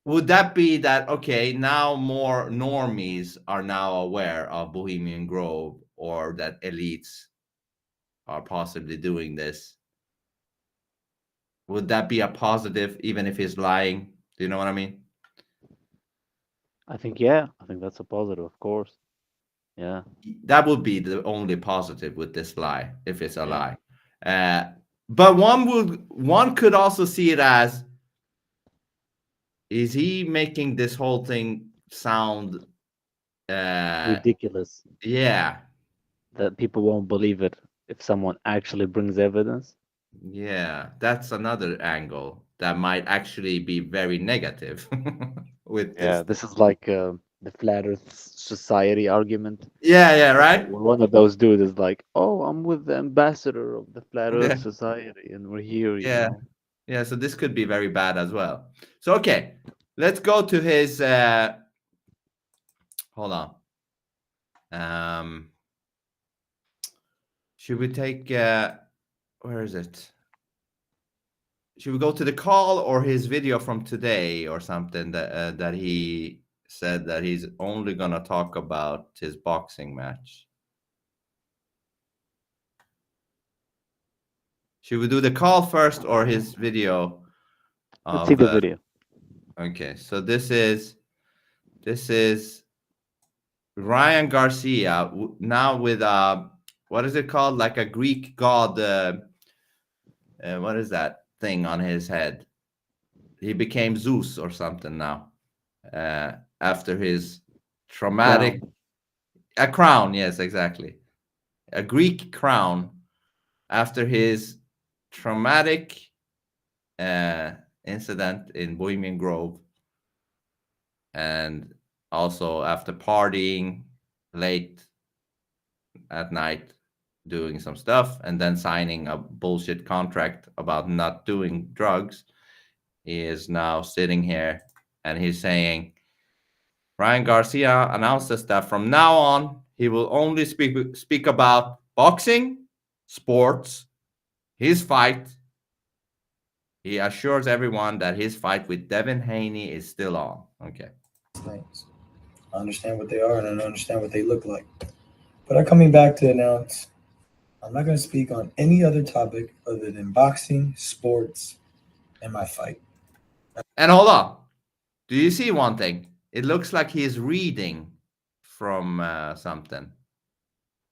would that be that, okay, now more normies are now aware of Bohemian Grove, or that elites are possibly doing this? Would that be a positive, even if he's lying? Do you know what I mean? I think that's a positive, of course. Yeah. That would be the only positive with this lie, if it's a lie. But one could also see it as, is he making this whole thing sound ridiculous? Yeah. That people won't believe it if someone actually brings evidence. Yeah, that's another angle that might actually be very negative with this. Yeah, this is like the flat Earth society argument. Yeah, right. Where one of those dudes is like, "Oh, I'm with the ambassador of the flat Yeah. Earth society, and we're here." You Yeah. know. Yeah, so this could be very bad as well. So okay, let's go to his hold on. Should we take where is it? Should we go to the call or his video from today or something that he said that he's only gonna talk about his boxing match? Should we do the call first or his video? Let's see the video. Okay, so this is Ryan Garcia now with what is it called? Like a Greek god. What is that thing on his head? He became Zeus or something now. After his traumatic a crown, yes, exactly. A Greek crown after his traumatic incident in Bohemian Grove, and also after partying late at night doing some stuff and then signing a bullshit contract about not doing drugs. He is now sitting here and he's saying Ryan Garcia announces that from now on he will only speak about boxing, sports, his fight. He assures everyone that his fight with Devin Haney is still on. Okay. Things. I understand what they are and I understand what they look like. But I'm coming back to announce I'm not going to speak on any other topic other than boxing, sports, and my fight. And hold on. Do you see one thing? It looks like he is reading from something.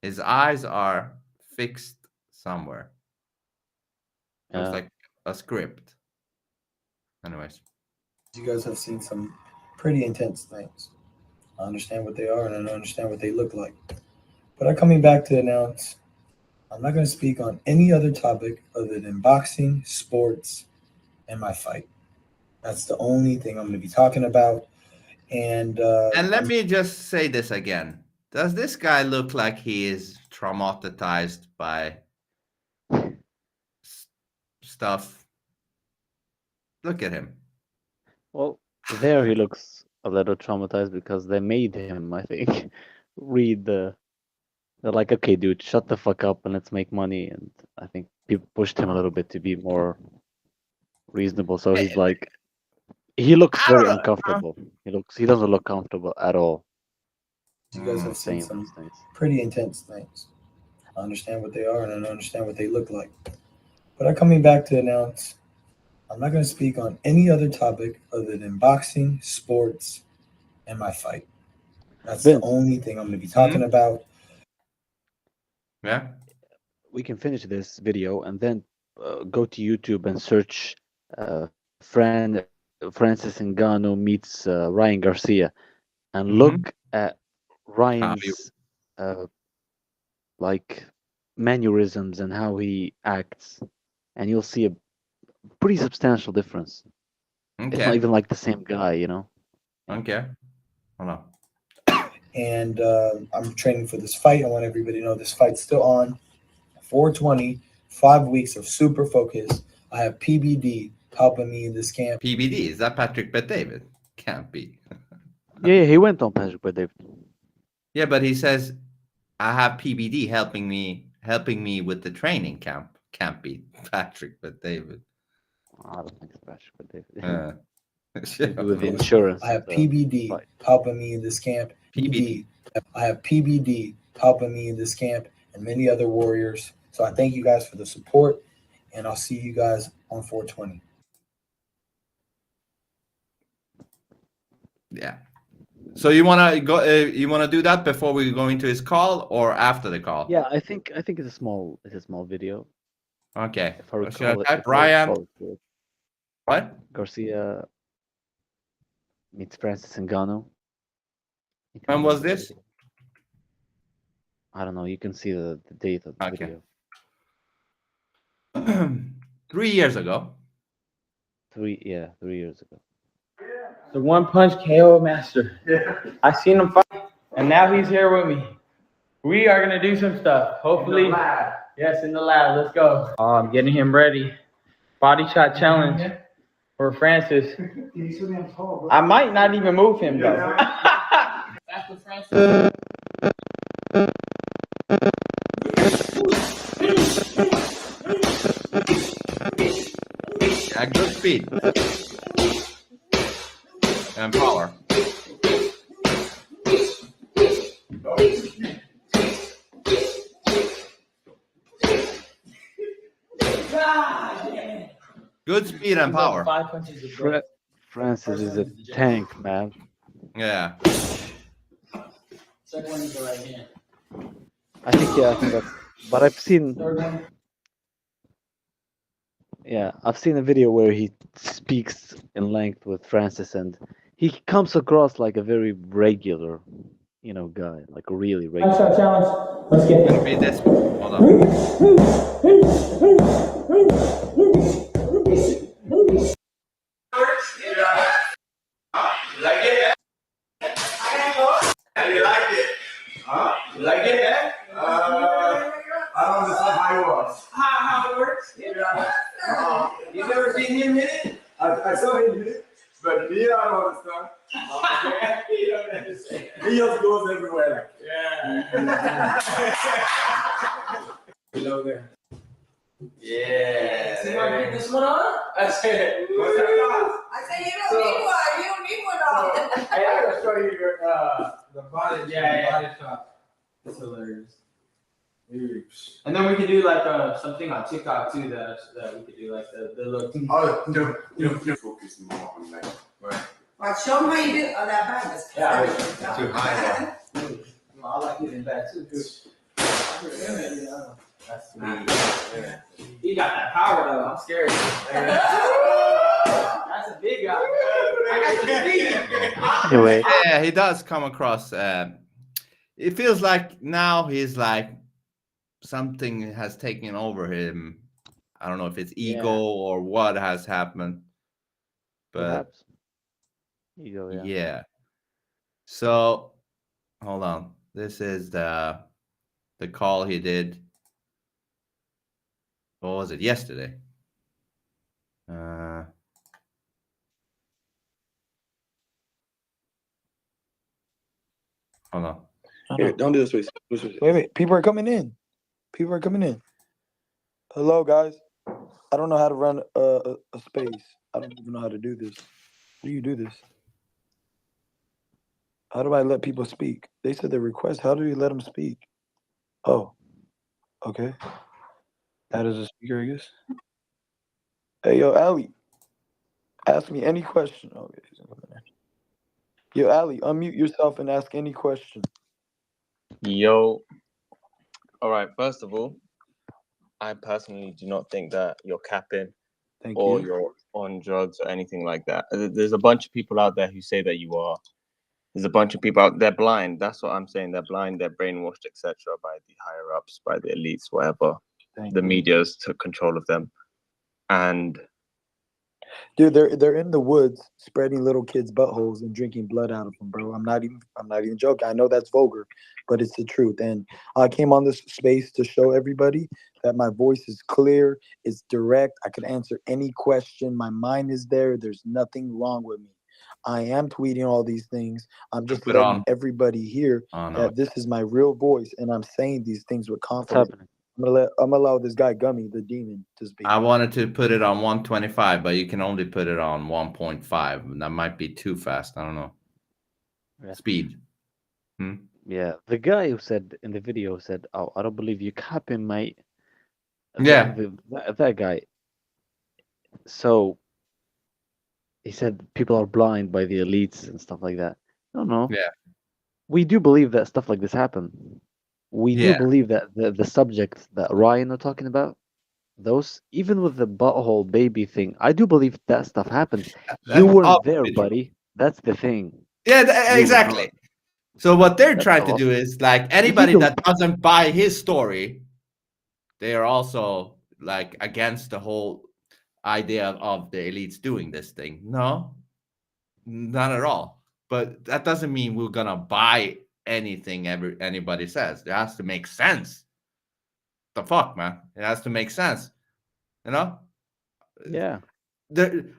His eyes are fixed somewhere. Looks like a script. Anyways. You guys have seen some pretty intense things. I understand what they are and I understand what they look like. But I'm coming back to announce I'm not going to speak on any other topic other than boxing, sports, and my fight. That's the only thing I'm going to be talking about. And let me just say this again. Does this guy look like he is traumatized by stuff? Look at him. Well, there he looks a little traumatized because they made him, I think, read they're like, okay, dude, shut the fuck up and let's make money. And I think people pushed him a little bit to be more reasonable. So he's like, he looks very uncomfortable. He doesn't look comfortable at all. You guys have seen some pretty intense things. I understand what they are and I understand what they look like. But I'm coming back to announce I'm not going to speak on any other topic other than boxing, sports, and my fight. That's the only thing I'm going to be talking about. Yeah. We can finish this video and then go to YouTube and search Francis Ngannou meets Ryan Garcia and look at Ryan's like mannerisms and how he acts, and you'll see a pretty substantial difference. It's not even like the same guy, you know. Okay. Hold on. And I'm training for this fight. I want everybody to know this fight's still on. 420, 5 weeks of super focus. I have PBD helping me in this camp. PBD, is that Patrick Bet-David? Can't be. Yeah, he went on Patrick Bet-David. Yeah, but he says I have PBD helping me with the training camp. Can't be Patrick Bet-David. I don't think it's Patrick Bet-David. With the insurance. I have PBD helping me in this camp. PBD. I have PBD helping me in this camp and many other warriors. So I thank you guys for the support, and I'll see you guys on 420. Yeah. So you wanna go? You wanna do that before we go into his call or after the call? Yeah, I think it's a small video. Okay. If I recall Should I it, type Ryan? What? Garcia meets Francis Ngannou. When was this? I don't know. You can see the date of the video. 3 years ago. 3 years ago. The one punch KO master. I seen him fight, and now he's here with me. We are gonna do some stuff. Hopefully, yes, in the lab. Let's go. I'm getting him ready. Body shot challenge for Francis. I might not even move him though. After Francis. Yeah, good speed and power. Good speed and power. Francis is a tank, man. Yeah. Second one is the right hand. I think that's. But I've seen. Yeah, I've seen a video where he speaks in length with Francis, and he comes across like a very regular, guy, like a really regular. Shot challenge. Let's get Gonna be this one. Hold on. You like it? Huh? You like it, eh? I don't understand how it works. How it works? Yeah. You never seen him hit it? I saw him hit it, but me, I don't understand. He don't understand. He just goes everywhere. Yeah. Below there. Yeah. You want to get this one on? I said, what's that? I said, you don't need one. You don't need one on. Hey, I gotta show you your, the body. Yeah. Body shot. It's hilarious. And then we could do like something on TikTok too that we could do like the little. Oh no, focus more on that. Right. Well, show them how you do. Oh, that bag is Too high. No, I like getting back too. That's yeah. He got that power though. I'm scared. That's a big guy. I got the speed. Anyway. Yeah, he does come across. It feels like now he's like something has taken over him. I don't know if it's ego or what has happened, but Perhaps. Ego, yeah. yeah. So hold on. This is the call he did. What was it? Yesterday. Hold on. Here, don't do this, please. Wait. People are coming in. Hello, guys. I don't know how to run a space. I don't even know how to do this. How do you do this? How do I let people speak? They said they request. How do you let them speak? Oh, okay. That is a speaker, I guess. Hey, yo, Ali. Ask me any question. Okay. Yo, Ali, unmute yourself and ask any question. Yo. All right. First of all, I personally do not think that you're capping or you're on drugs or anything like that. There's a bunch of people out there who say that you are. There's a bunch of people out there blind. That's what I'm saying. They're blind. They're brainwashed, etc. by the higher ups, by the elites, whatever. The media's took control of them, and dude, they're in the woods spreading little kids' buttholes and drinking blood out of them, bro. I'm not even joking. I know that's vulgar, but it's the truth. And I came on this space to show everybody that my voice is clear, it's direct. I can answer any question. My mind is there. There's nothing wrong with me. I am tweeting all these things. I'm just letting everybody hear that this is my real voice, and I'm saying these things with confidence. I'm gonna allow this guy Gummy, the demon, to speak. I wanted to put it on 125, but you can only put it on 1.5. That might be too fast. I don't know. Yeah. Speed. Yeah, the guy who said in the video said, "Oh, I don't believe you capping, mate." Yeah, that guy. So he said people are blind by the elites and stuff like that. No. Yeah. We do believe that stuff like this happen. We do believe that the subjects that Ryan are talking about, those, even with the butthole baby thing, I do believe that stuff happens. You weren't there, buddy. That's the thing. Yeah, exactly. So what they're trying to do is like anybody that doesn't buy his story, they are also like against the whole idea of the elites doing this thing. No, Not at all. But that doesn't mean we're gonna buy anything anybody says. It has to make sense. The fuck, man! It has to make sense. You know? Yeah.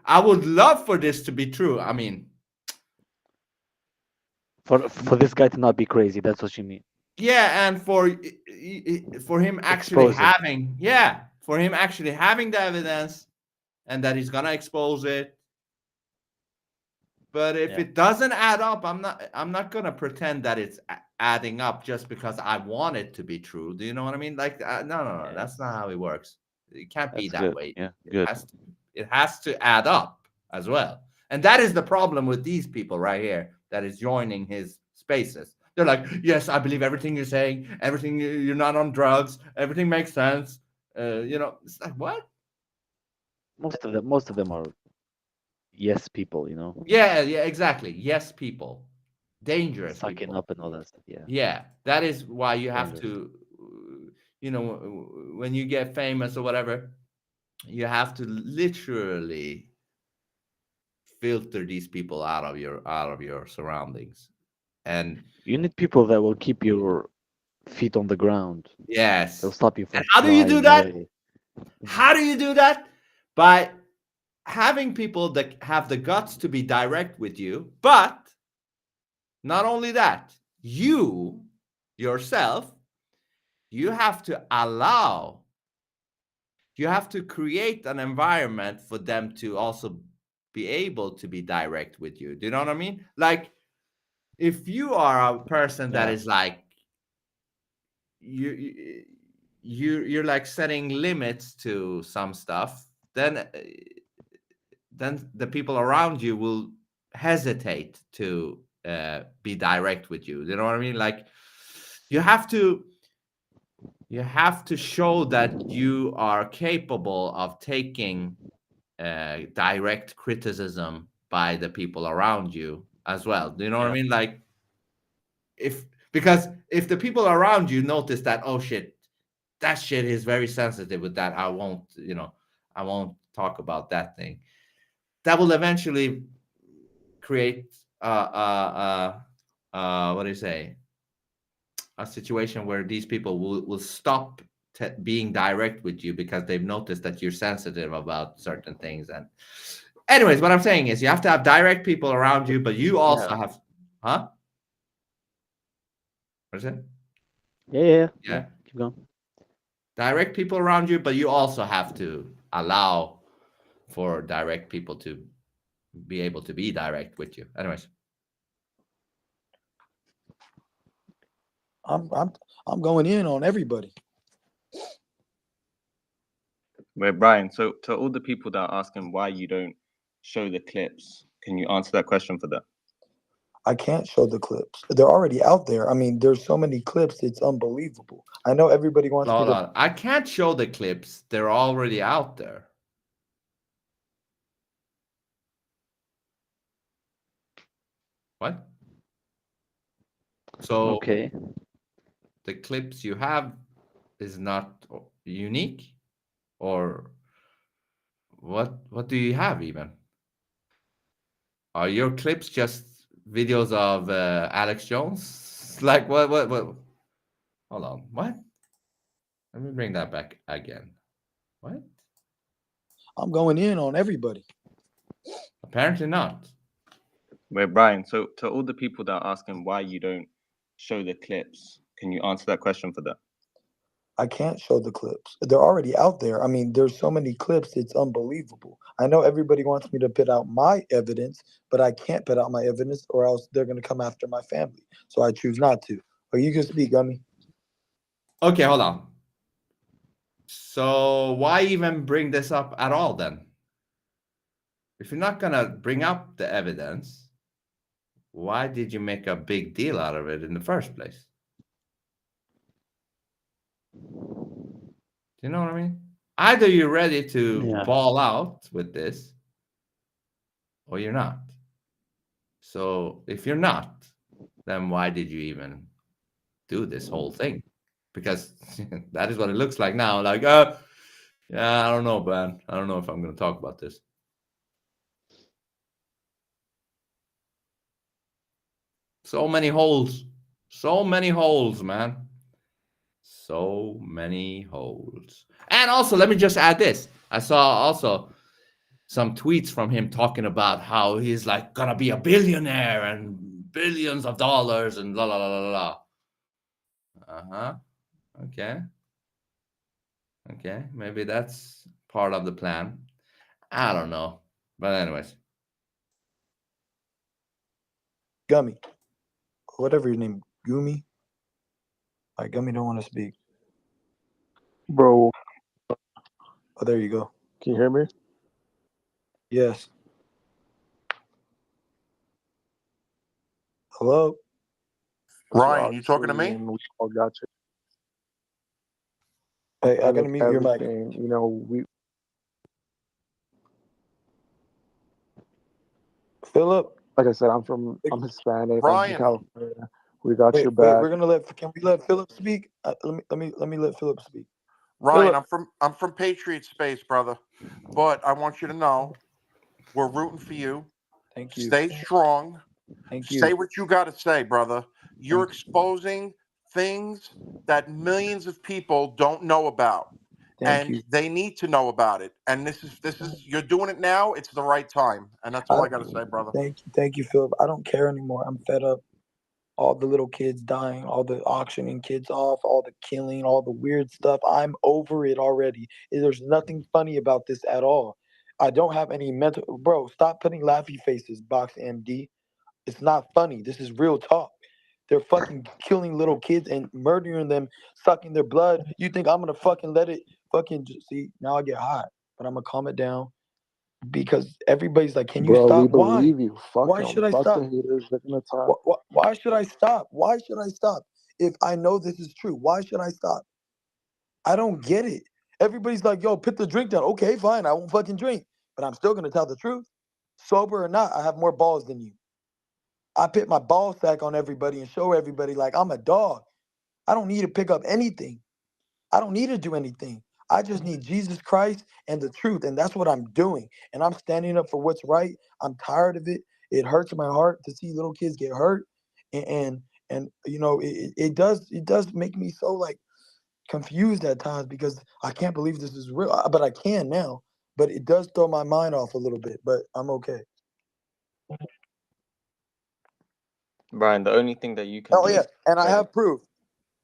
I would love for this to be true. I mean, For this guy to not be crazy, that's what you mean. yeah, and for him actually having the evidence, and that he's gonna expose it. But if it doesn't add up, I'm not gonna pretend that it's adding up just because I want it to be true. Do you know what I mean? Like, no, that's not how it works. It can't be that way. Yeah, good. It has to add up as well, and that is the problem with these people right here that is joining his spaces. They're like, yes, I believe everything you're saying. Everything, you're not on drugs. Everything makes sense. It's like, what? Most of them are yes people, you know. Yeah, exactly. Yes, people. Dangerous Sucking people. up and all that stuff. Yeah. Yeah, that is why you have Dangerous. to, when you get famous or whatever, you have to literally filter these people out of your surroundings. And you need people that will keep your feet on the ground. Yes. They'll stop you from. And how do you do that? away. How do you do that? By having people that have the guts to be direct with you, but not only that, you yourself, you have to create an environment for them to also be able to be direct with you. Do you know what I mean? Like, if you are a person that is like, you're like setting limits to some stuff, then the people around you will hesitate to be direct with you. You know what I mean? Like, you have to show that you are capable of taking direct criticism by the people around you as well. Do you know what I mean? Like, because if the people around you notice that, oh shit, that shit is very sensitive with that, I won't talk about that thing. That will eventually create what do you say? A situation where these people will stop being direct with you because they've noticed that you're sensitive about certain things. And anyways, what I'm saying is you have to have direct people around you, but you also have, huh? What is it? Yeah. Keep going. Direct people around you, but you also have to allow for direct people to be able to be direct with you. Anyways. I'm going in on everybody. Wait, Brian, so to all the people that are asking why you don't show the clips, can you answer that question for them? I can't show the clips. They're already out there. I mean, there's so many clips, it's unbelievable. I know everybody wants Hold me on. I can't show the clips. They're already out there. What? So okay. The clips you have is not unique, or what do you have even? Are your clips just videos of Alex Jones? Like what? Hold on. What? Let me bring that back again. What? I'm going in on everybody. Apparently not. Wait, Brian, so to all the people that are asking why you don't show the clips, can you answer that question for them? I can't show the clips. They're already out there. I mean, there's so many clips, it's unbelievable. I know everybody wants me to put out my evidence, but I can't put out my evidence or else they're going to come after my family. So I choose not to. Or you can speak, Gummy. Okay, hold on. So why even bring this up at all then? If you're not going to bring up the evidence, why did you make a big deal out of it in the first place? Do you know what I mean? Either you're ready to ball out with this, or you're not. So if you're not, then why did you even do this whole thing? Because that is what it looks like now. Like, yeah, I don't know, man. I don't know if I'm going to talk about this. So many holes. So many holes, man. So many holes. And also, let me just add this. I saw also some tweets from him talking about how he's like gonna be a billionaire and billions of dollars and la la la la la. Uh-huh. Okay. Okay. Maybe that's part of the plan. I don't know. But anyways. Gummy, whatever your name, Gumi. Like Gummy don't want to speak. Bro, Oh, there you go. can you hear me? Yes. Hello. Ryan, you talking to me? And we all got you. Hey, I gotta mute your mic. Everything, you know, we Philip. like I said, I'm Hispanic. I'm from Ryan. California. We got Wait, your wait. back. We're gonna can we let Philip speak? Let me let Philip speak. Ryan, Philip. I'm from Patriot Space, brother. But I want you to know we're rooting for you. Thank you. Stay strong. Thank you. Say what you got to say, brother. You're exposing things that millions of people don't know about. Thank you. They need to know about it. And this is you're doing it now. It's the right time. And that's all I got to say, brother. Thank you, Philip. I don't care anymore. I'm fed up. All the little kids dying, all the auctioning kids off, all the killing, all the weird stuff. I'm over it already. There's nothing funny about this at all. I don't have any mental. Bro, stop putting laughy faces, Box MD. It's not funny. This is real talk. They're fucking killing little kids and murdering them, sucking their blood. You think I'm gonna fucking let it fucking see? Now I get hot, but I'm gonna calm it down because everybody's like, "Can you Bro, we stop?" Why? believe you. Fuck Why them. should I Fuck stop? the haters. They're gonna talk. Why should I stop? Why should I stop? If I know this is true, why should I stop? I don't get it. Everybody's like, yo, put the drink down. Okay, fine. I won't fucking drink. But I'm still gonna tell the truth. Sober or not, I have more balls than you. I put my ball sack on everybody and show everybody like I'm a dog. I don't need to pick up anything. I don't need to do anything. I just need Jesus Christ and the truth. And that's what I'm doing. And I'm standing up for what's right. I'm tired of it. It hurts my heart to see little kids get hurt. And you know, it does make me so like confused at times because I can't believe this is real. But I can now. But it does throw my mind off a little bit. But I'm okay. Brian, the only thing that you can Oh do yeah, is and I pray. have proof.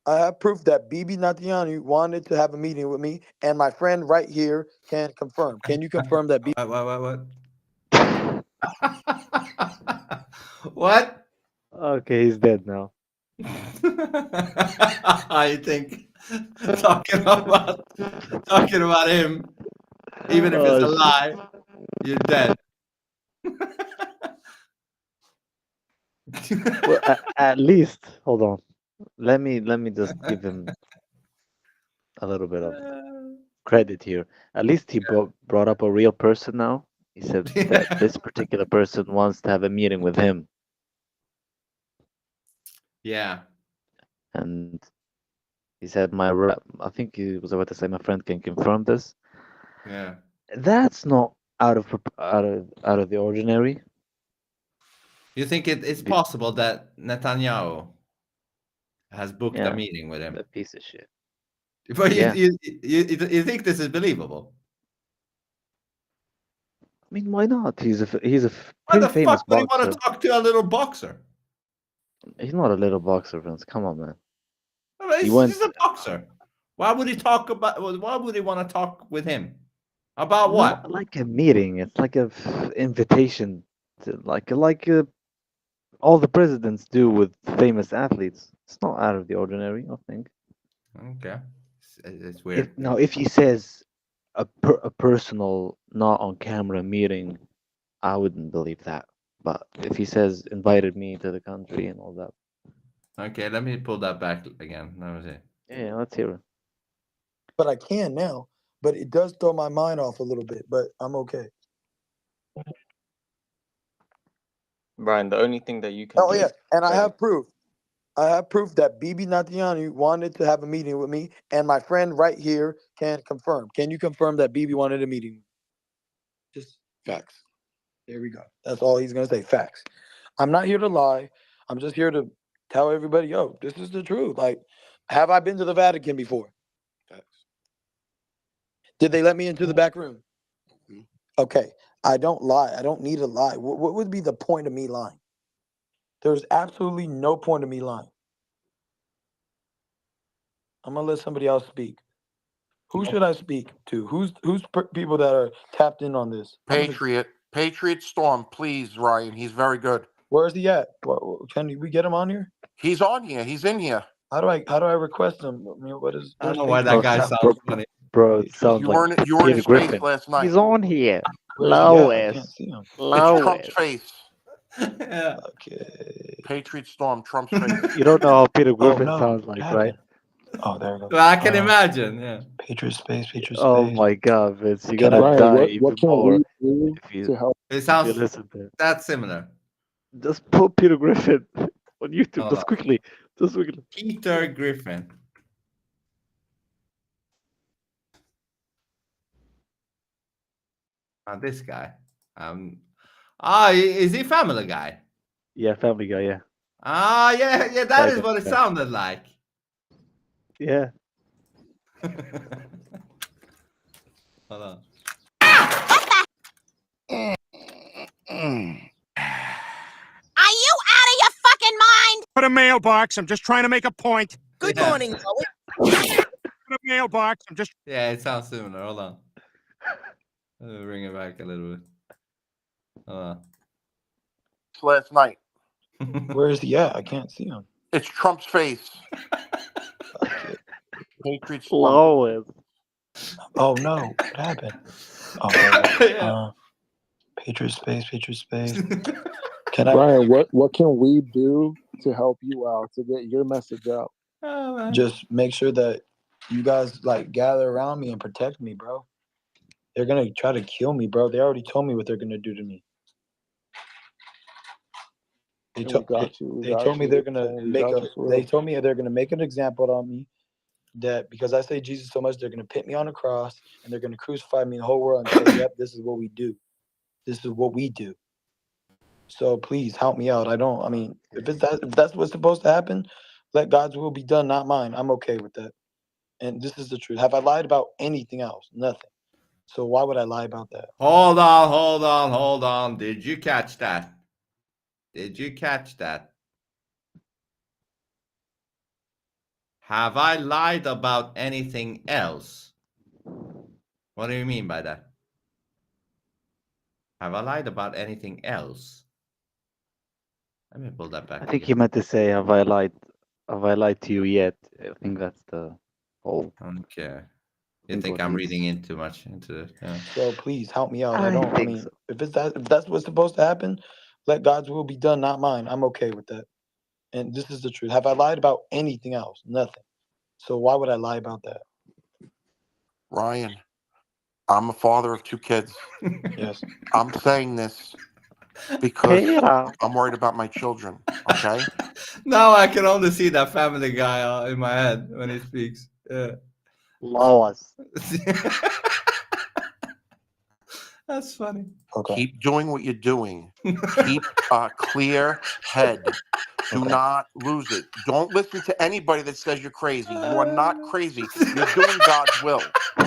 I have proof that Bibi Natiani wanted to have a meeting with me, and my friend right here can confirm. Can you confirm that Bibi? What? What? Okay, he's dead now. I think talking about him, even if it's a lie, you're dead. Well, at least, hold on. Let me just give him a little bit of credit here. At least he brought up a real person now. He said that this particular person wants to have a meeting with him. Yeah. And he said, I think he was about to say, my friend can confirm this. Yeah. That's not out of the ordinary. You think it's possible that Netanyahu has booked a meeting with him? A piece of shit. But Yeah. you think this is believable? I mean, why not? He's a Why pretty the famous fuck would he boxer. want to talk to a little boxer? He's not a little boxer, Vince. Come on, man. He's a boxer. Why would he talk about? Why would he want to talk with him? About what? Not like a meeting. It's like a invitation to like all the presidents do with famous athletes. It's not out of the ordinary, I think. Okay, it's weird. If he says a personal, not on camera meeting, I wouldn't believe that. But if he says invited me to the country and all that. Okay, let me pull that back again. Let me see. Yeah, let's hear it. But I can now. But it does throw my mind off a little bit. But I'm okay. Brian, the only thing that you can Oh do yeah, is and I pray. have proof. I have proof that Bibi Natiani wanted to have a meeting with me, and my friend right here can confirm. Can you confirm that Bibi wanted a meeting? Just facts. There we go. That's all he's gonna say. Facts. I'm not here to lie. I'm just here to tell everybody, yo, this is the truth. Like, have I been to the Vatican before? Did they let me into the back room? Okay, I don't lie. I don't need to lie. What would be the point of me lying? There's absolutely no point of me lying. I'm gonna let somebody else speak. Who should I speak to? Who's people that are tapped in on this? Patriot Storm, please, Ryan. He's very good. Where's he at? Can we get him on here? He's on here. He's in here. How do I request him? I mean, what is? I don't know why that guy sounds funny. Bro, it sounds You like were in Peter his Griffin. face last night. He's on here. Where's he at? I Lois. can't see him. It's Trump's face. Yeah. Okay. Patriot Storm, Trump's face. You don't know how Peter Griffin no. sounds like, right? Oh, there we go. Well, I can imagine. Yeah. Patriot space. Oh my God, Vince, you're Can gonna I- die Ryan, even what can more we do if you, to help? It if sounds you listen to it. that's similar. Just put Peter Griffin on YouTube, Hold just on. quickly. Just quickly. Peter Griffin. This guy. Is he Family Guy? Yeah, Family Guy, yeah. Yeah. That is what it sounded like. Yeah. Hold on. Are you out of your fucking mind? Put a mailbox. I'm just trying to make a point. Good Yeah. morning, Lois. Put a mailbox. I'm just. Yeah, it sounds similar. Hold on. Let me bring it back a little bit. Hold Last night. on. Where is he at? I can't see him. It's Trump's face. Patriot Storm. Lois. Oh no, what happened? Oh, there we go. Patriot space. Can I Ryan, what can we do to help you out to get your message out? Oh, man. just make sure that you guys like gather around me and protect me, bro? They're gonna try to kill me, bro. They already told me what they're gonna do to me. They told me they're gonna they told me they're gonna make an example on me, that because I say Jesus so much, they're gonna put me on a cross and they're gonna crucify me in the whole world and say, yep, this is what we do. This is what we do. So please help me out. I mean, if that's what's supposed to happen, let God's will be done, not mine. I'm okay with that. And this is the truth. Have I lied about anything else? Nothing. So why would I lie about that? Hold on. Did you catch that? Have I lied about anything else? What do you mean by that? Have I lied about anything else? Let me pull that back. I think he meant to say, have I lied to you yet? I think that's the whole. Okay. You think I'm reading in too much into it? Yeah. So please help me out. I think mean, so. if that's what's supposed to happen, let God's will be done, not mine. I'm okay with that. And this is the truth. Have I lied about anything else? Nothing. So why would I lie about that? Ryan, I'm a father of 2 kids. Yes. I'm saying this because I'm worried about my children. Okay. Now I can only see that Family Guy in my head when he speaks. Yeah. Lois. That's funny. Okay. Keep doing what you're doing. Keep a clear head. Do not lose it. Don't listen to anybody that says you're crazy. You are not crazy. You're doing God's will.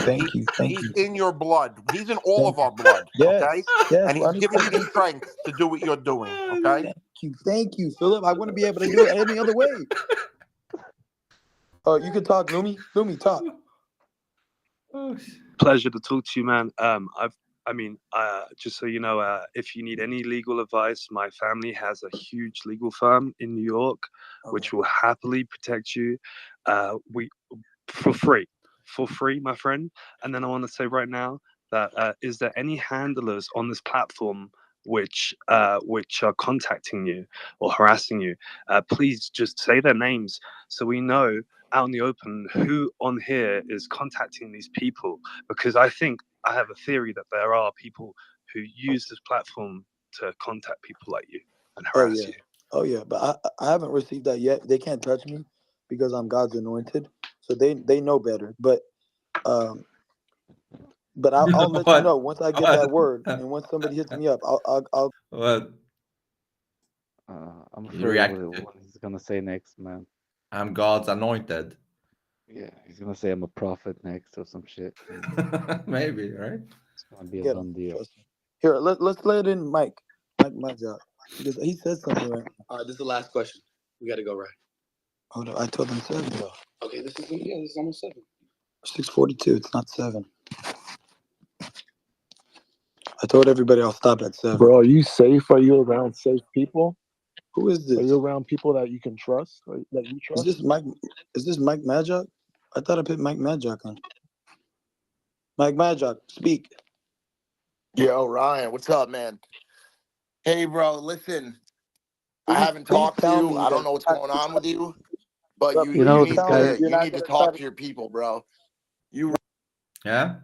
Thank you. He's in your blood. He's in all of our blood. Yes, Okay? yes, And he's giving you the strength to do what you're doing. Okay? Thank you, Philip. I wouldn't be able to do it any other way. You can talk, Lumi. Lumi, talk. Pleasure to talk to you, man. Just so you know, if you need any legal advice, my family has a huge legal firm in New York, which will happily protect you. For free, my friend. And then I want to say right now that is there any handlers on this platform which are contacting you or harassing you? Please just say their names so we know out in the open who on here is contacting these people, because I have a theory that there are people who use this platform to contact people like you and harass you. Oh yeah, but I haven't received that yet. They can't touch me because I'm God's anointed, so they know better. But I'll let you know once I get that word, and once somebody hits me up, I'll. What? I'm He afraid reacted. what he's gonna say next, man. I'm God's anointed. Yeah, he's gonna say I'm a prophet next or some shit. Maybe, right? It's gonna be a Get done him. deal. Trust me. Here, let's let in Mike. My job. Because he said something right. All right, this is the last question. We got to go right. Hold on, I told him 7 though. Okay, this is almost 7. 6:42. It's not 7. I told everybody I'll stop at 7. Bro, are you safe? Are you around safe people? Who is this? Are you around people that you can trust? That you Is trust? this Mike? Is this Mike Majok? I thought I put Mike Majok on. Mike Majok, speak. Yo, Ryan, what's up, man? Hey, bro, listen, I haven't Please talked to tell you. me I don't that. know what's going on with you, but Bro, you You please know you this need tell me guy. to you're you not need to gonna try talk to. to your people, bro. You Yeah.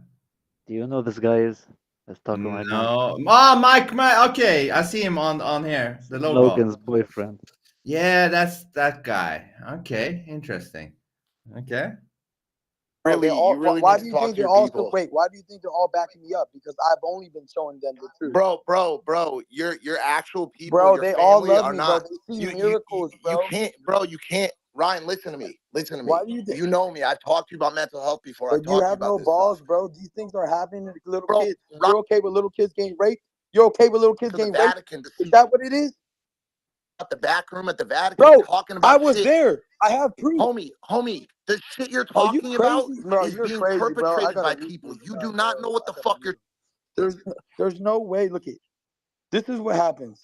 Do you know this guy is that's talking right now? No. Oh, Mike. Okay, I see him on here. The logo. Logan's boyfriend. Yeah, that's that guy. Okay, interesting. Okay. Bro, they all. you really Why need do to you talk think to they're your all people. wait? Why do you think they're all backing me up? Because I've only been showing them the truth. Bro, your actual people, Bro, your they all family love are me, bro. not. They see You miracles, bro. can't, bro. You can't. Ryan, listen to me. Listen to me. Why do you think? You know me. I've talked to you about mental health before. I've But you talked to you have about no this balls, stuff, bro. These things are happening to little bro. kids. You're okay with little kids getting raped? You're okay with little kids To the getting raped? Vatican, Is that what it is? at the back room at the Vatican, Bro, talking I about was shit. there. I have proof. Homie, the shit you're Are you talking about crazy? Bro, is you're being crazy, bro. I perpetrated by gotta mute people. this You guy, do not bro. know what I the gotta fuck mute you're. him. There's no way. Look it. This is what happens.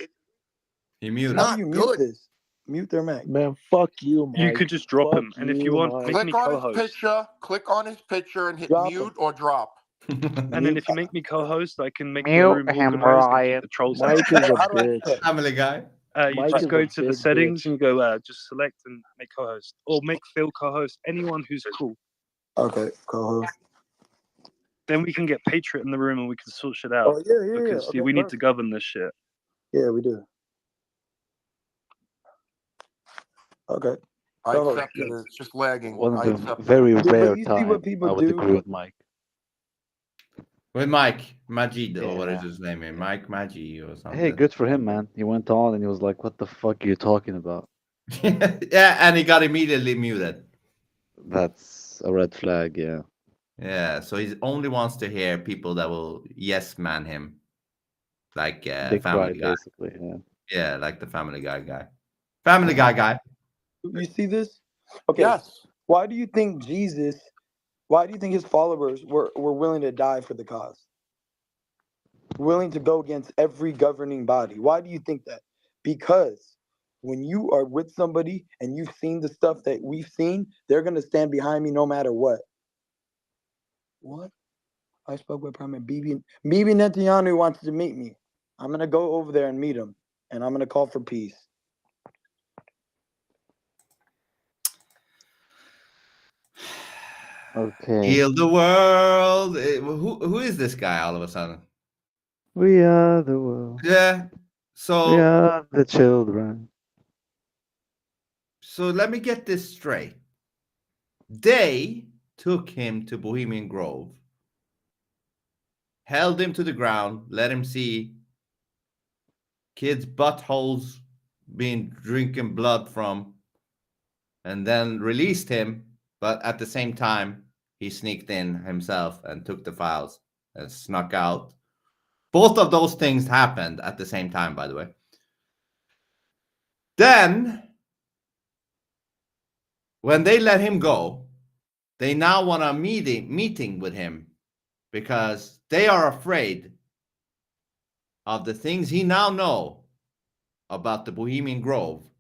He It's muted. How do not you mute good. this? Mute their mic. Man, fuck you, Mike. You could just drop Fuck him, and if you you, want, Mike. make me Click on his co-host. picture. Click on his picture and hit Drop mute him. or drop. And then if you make me co-host, I can make the Mute room him, organized and keep Ryan. the trolls out. Mike is a How do I do bitch. that? Family guy. You Mike just is go a to the big settings bitch. and you go just select and make co-host, or make Phil co-host. Anyone who's cool. Okay, co-host. Then we can get Patriot in the room and we can sort shit out. Oh yeah. Because Okay, we need to perfect. govern this shit. Yeah, we do. Okay. I Co-host. accept it. It's just lagging. One I of the accept it. very Yeah, but rare you see what time people I would do. agree with Mike. With Mike Majid, or what is Yeah. his name? Mike Magi or something. Hey, good for him, man. He went on and he was like, "What the fuck are you talking about?" Yeah, and he got immediately muted. That's a red flag. Yeah. Yeah, so he only wants to hear people that will yes man him, like Dick Family ride, Guy. basically. Yeah. Yeah, like the Family Guy. Family Guy. You see this? Okay. Yes. Why do you think his followers were willing to die for the cause? Willing to go against every governing body. Why do you think that? Because when you are with somebody and you've seen the stuff that we've seen, they're gonna stand behind me no matter what. What? I spoke with Prime Bibi Netanyahu wants to meet me. I'm gonna go over there and meet him, and I'm gonna call for peace. Okay. Heal the world. Who is this guy all of a sudden? We are the world. Yeah. We So are the children. let me get this straight. They took him to Bohemian Grove, held him to the ground, let him see kids' buttholes being drinking blood from, and then released him. But at the same time, he sneaked in himself and took the files and snuck out. Both of those things happened at the same time, by the way. Then, when they let him go, they now want a meeting with him because they are afraid of the things he now know about the Bohemian Grove,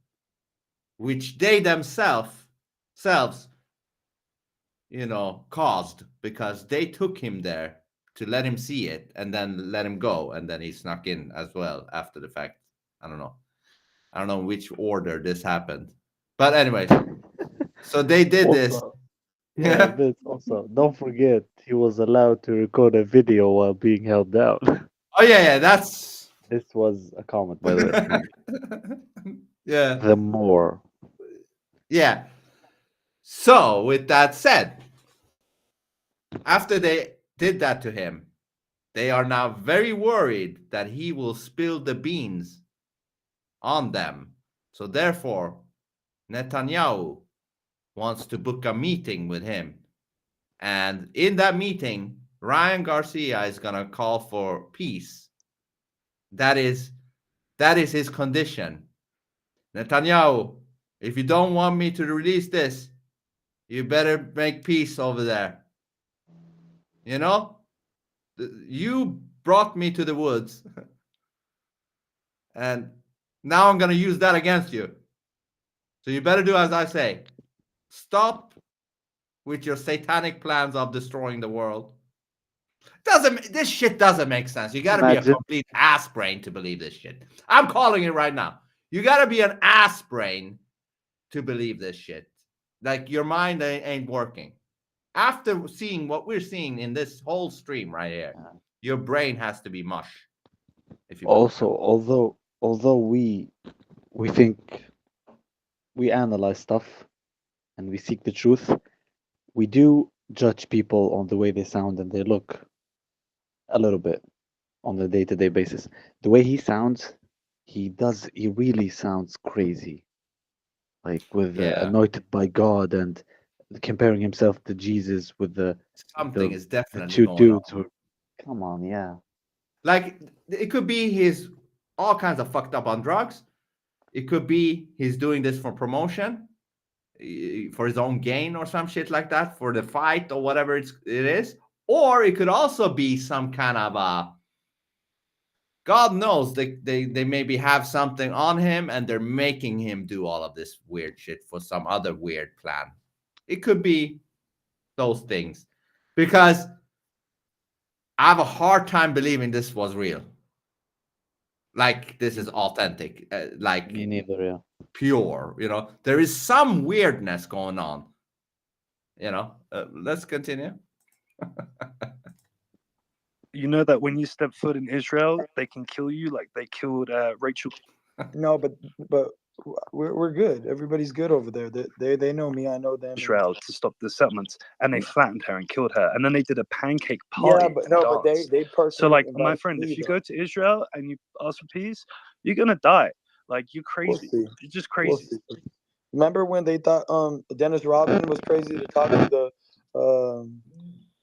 which they themselves, caused because they took him there to let him see it and then let him go, and then he snuck in as well after the fact. I don't know which order this happened, but anyways, so they did this. Also, yeah, but also, don't forget he was allowed to record a video while being held down. Oh yeah, that's This was a comment, by the way. yeah. The more. Yeah. So with that said, after they did that to him, they are now very worried that he will spill the beans on them. So therefore, Netanyahu wants to book a meeting with him. And in that meeting, Ryan Garcia is going to call for peace. That is his condition. Netanyahu, if you don't want me to release this, you better make peace over there. You know? You brought me to the woods. And now I'm going to use that against you. So you better do as I say. Stop with your satanic plans of destroying the world. This shit doesn't make sense. You got to be a complete ass brain to believe this shit. I'm calling it right now. You got to be an ass brain to believe this shit. Like your mind ain't working. After seeing what we're seeing in this whole stream right here, your brain has to be mush. If you Also, although we think we analyze stuff and we seek the truth, we do judge people on the way they sound and they look a little bit on a day-to-day basis. The way he sounds, he really sounds crazy. Like with anointed by God and comparing himself to Jesus with something is definitely two going dudes on. Come on, yeah. Like it could be he's all kinds of fucked up on drugs. It could be he's doing this for promotion, for his own gain or some shit like that, for the fight or whatever it is. Or it could also be some kind of God knows they maybe have something on him and they're making him do all of this weird shit for some other weird plan. It could be those things. Because I have a hard time believing this was real. Like this is authentic. Like me neither, yeah. Pure, there is some weirdness going on. Let's continue. You know that when you step foot in Israel, they can kill you like they killed Rachel. No, but we're good. Everybody's good over there. They know me. I know them. Israel to stop the settlements, and they flattened her and killed her. And then they did a pancake party. Yeah, but no, but they personally. So like, my invited friend, me, if you though. go to Israel and you ask for peace, you're gonna die. Like you're crazy. We'll see. You're just We'll crazy. see. Remember when they thought Dennis Rodman was crazy to talk to the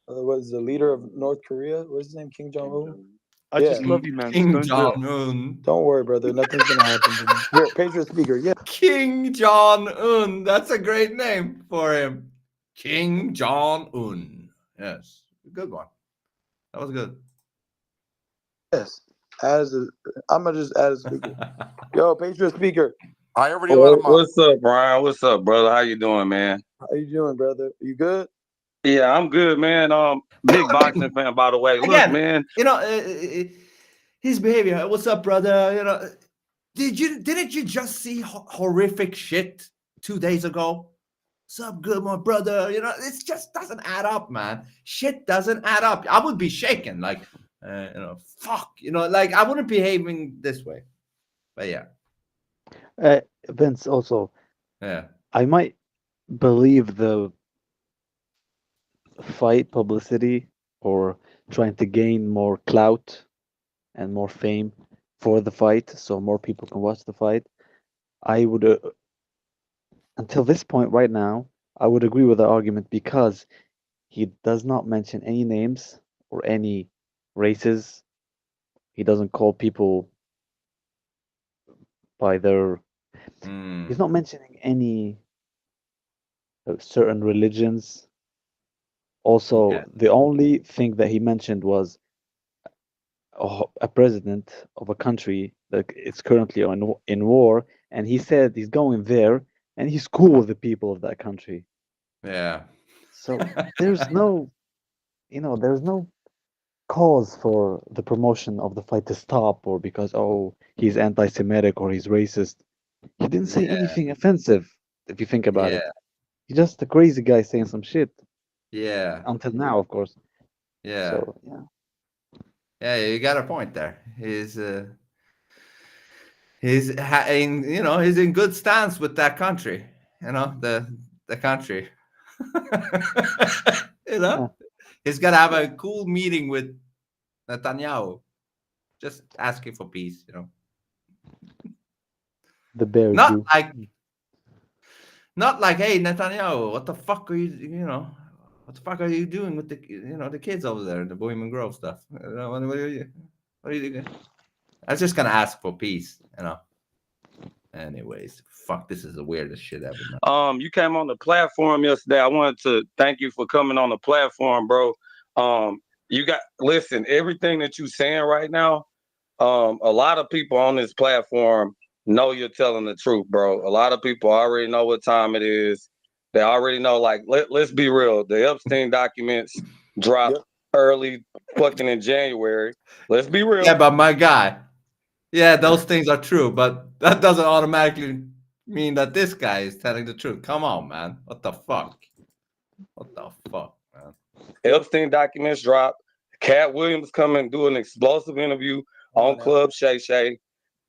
was the leader of North Korea? What's his name? Kim Jong-un? I just love you, man. King Jong-un. Don't worry, brother. Nothing's gonna happen to me. Here, Patriot speaker. Yeah. King Jong-un. That's a great name for him. King Jong-un. Yes. Good one. That was good. Yes. I'm gonna just add a speaker. Yo, Patriot speaker. I already let him up. What's up, Brian? What's up, brother? How you doing, man? How you doing, brother? You good? Yeah, I'm good, man. Big boxing fan, by the way. Again, Look, man. His behavior. What's up, brother? Didn't you just see horrific shit 2 days ago? What's up, good, my brother? It just doesn't add up, man. Shit doesn't add up. I would be shaken, like, fuck, like I wouldn't be behaving this way. But yeah. Vince, also, yeah, I might believe the fight publicity or trying to gain more clout and more fame for the fight so more people can watch the fight. I would, until this point right now, I would agree with the argument because he does not mention any names or any races. He doesn't call people by their. He's not mentioning any certain religions. Also, the only thing that he mentioned was a president of a country that is currently in war, and he said he's going there and he's cool with the people of that country. Yeah. So there's no, there's no cause for the promotion of the fight to stop, or because he's anti-Semitic or he's racist. He didn't say anything offensive. If you think about it, he's just a crazy guy saying some shit. Yeah. Until now, of course. Yeah. So yeah. Yeah, you got a point there. He's in good stance with that country. The country. He's gonna have a cool meeting with Netanyahu, just asking for peace. The bear Not Jew. like, hey Netanyahu, what the fuck are you know? What the fuck are you doing with the kids over there, the Bohemian Grove stuff? What are you doing? I was just gonna ask for peace, Anyways, fuck, this is the weirdest shit ever, man. You came on the platform yesterday. I wanted to thank you for coming on the platform, bro. Listen, everything that you're saying right now, a lot of people on this platform know you're telling the truth, bro. A lot of people already know what time it is. They already know, like, let's be real. The Epstein documents dropped early fucking in January. Let's be real. Yeah, but my guy, those things are true, but that doesn't automatically mean that this guy is telling the truth. Come on, man. What the fuck? Man? Epstein documents dropped. Cat Williams come and do an explosive interview on Club Shay Shay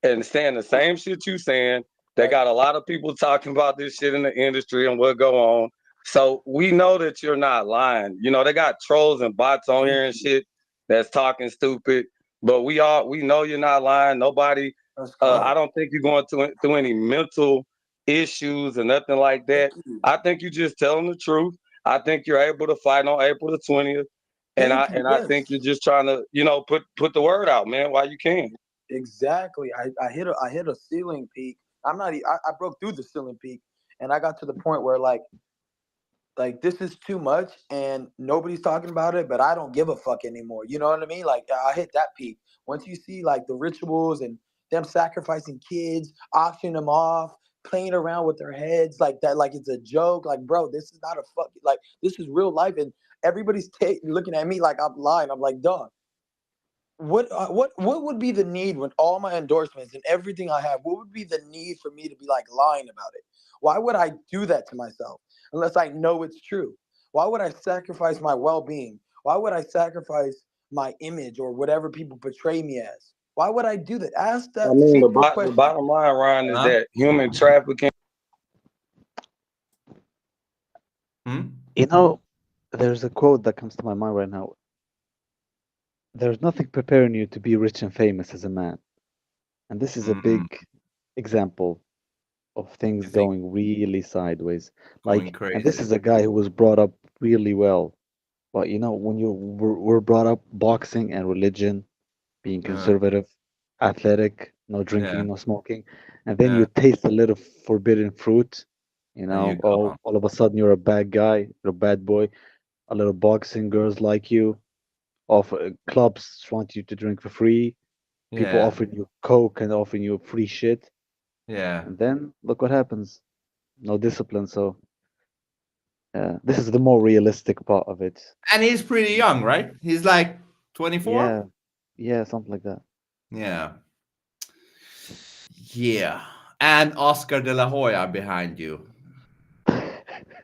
and saying the same shit you saying. They got a lot of people talking about this shit in the industry and what go on. So we know that you're not lying. They got trolls and bots on here and shit that's talking stupid. But we know you're not lying. Nobody. I don't think you're going through any mental issues or nothing like that. I think you're just telling the truth. I think you're able to fight on April the 20th. And I think you're just trying to, put the word out, man, while you can. Exactly. I hit a ceiling peak. I broke through the ceiling peak, and I got to the point where like this is too much and nobody's talking about it, but I don't give a fuck anymore. You know what I mean? Like I hit that peak. Once you see like the rituals and them sacrificing kids, auctioning them off, playing around with their heads like that, like it's a joke. Like, bro, this is not a fucking, like, this is real life, and everybody's looking at me like I'm lying. I'm like, dog. What would be the need when all my endorsements and everything I have? What would be the need for me to be like lying about it? Why would I do that to myself unless I know it's true? Why would I sacrifice my well-being? Why would I sacrifice my image or whatever people portray me as? Why would I do that? Ask that simple question. The bottom line, Ryan, is that human trafficking. There's a quote that comes to my mind right now. There's nothing preparing you to be rich and famous as a man. And this is a big example of things going really sideways. And this is a guy who was brought up really well. But when we're brought up boxing and religion, being conservative, athletic, no drinking, no smoking, and then you taste a little forbidden fruit, all of a sudden you're a bad guy, you're a bad boy. A little boxing, girls like you. Clubs want you to drink for free. People offering you coke and offering you free shit. Yeah. And then look what happens. No discipline. So this is the more realistic part of it. And he's pretty young, right? He's like 24? Yeah, something like that. Yeah. And Oscar de la Hoya behind you.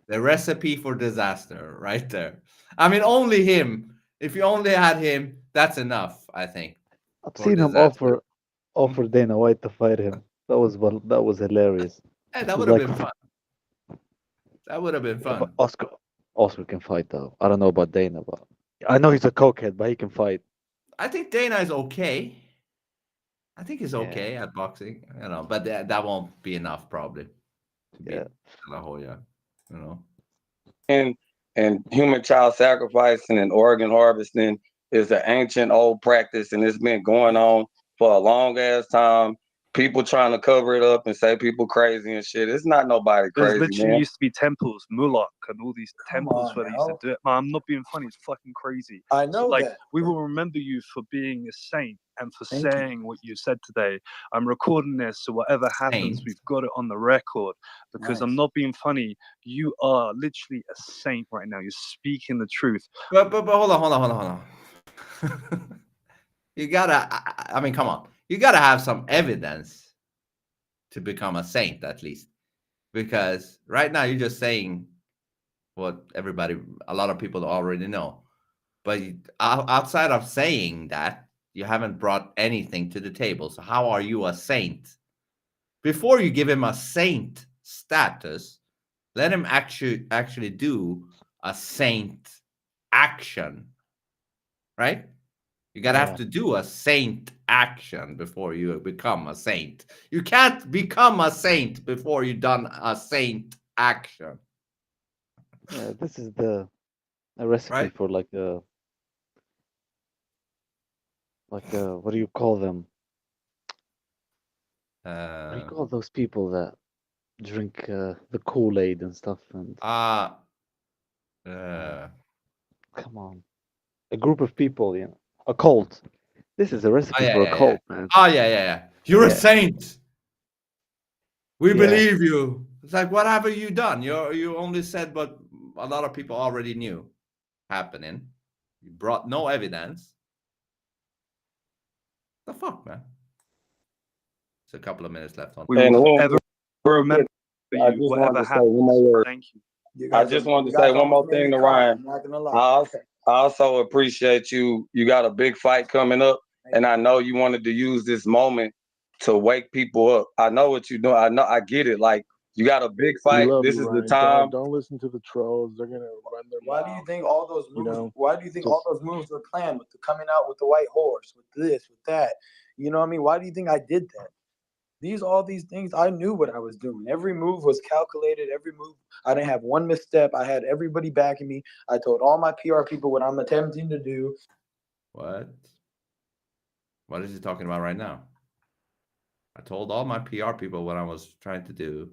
The recipe for disaster right there. I mean, only him. If you only had him, that's enough, I think. I've seen him offer Dana White to fight him. That was hilarious. Hey, that would have been fun. That would have been fun. Oscar can fight though. I don't know about Dana, but I know he's a cokehead, but he can fight. I think Dana is okay. I think he's okay at boxing, but that won't be enough probably to beat La Hoya, And human child sacrificing and organ harvesting is an ancient old practice, and it's been going on for a long ass time. People trying to cover it up and say people crazy and shit. It's not nobody crazy. There's literally man. used to be temples, Moloch, and all these temples where they used to do it. Man, I'm not being funny. It's fucking crazy. I know that. We will remember you for being a saint and for saying what you said today. I'm recording this, so whatever happens, we've got it on the record. Because I'm not being funny. You are literally a saint right now. You're speaking the truth. But hold on. You gotta. I mean, come on. You gotta have some evidence to become a saint, at least. Because right now you're just saying what a lot of people already know. But outside of saying that, you haven't brought anything to the table. So how are you a saint? Before you give him a saint status, let him actually do a saint action, right? You gotta have to do a saint action before you become a saint. You can't become a saint before you've done a saint action. Yeah, this is a recipe Right. for like a what do you call them? What do you call those people that drink the Kool-Aid and stuff? And come on, a group of people, you know, a cult. This is a recipe for a cult, man. Oh yeah. You're a Yeah. saint. We Yeah. believe you. It's like, what have you done? You only said what a lot of people already knew happening. You brought no evidence. The fuck, man. It's a couple of minutes left on. We will ever remember I you, just whatever wanted to say happens. one more word. Thank you. I just wanted to say one more thing to Ryan. I also appreciate you. You got a big fight coming up, and I know you wanted to use this moment to wake people up. I know what you're doing. I get it. Like, you got a big We fight. love This you, is the Ryan. time. Don't listen to the trolls. They're gonna run their Why mouth. do you think all those moves? You know, Why do you think all those moves were planned with the coming out with the white horse, with this, with that? You know what I mean? Why do you think I did that? All these things, I knew what I was doing. Every move was calculated. Every move, I didn't have one misstep. I had everybody backing me. I told all my PR people what I'm attempting to do. What? What is he talking about right now? I told all my PR people what I was trying to do.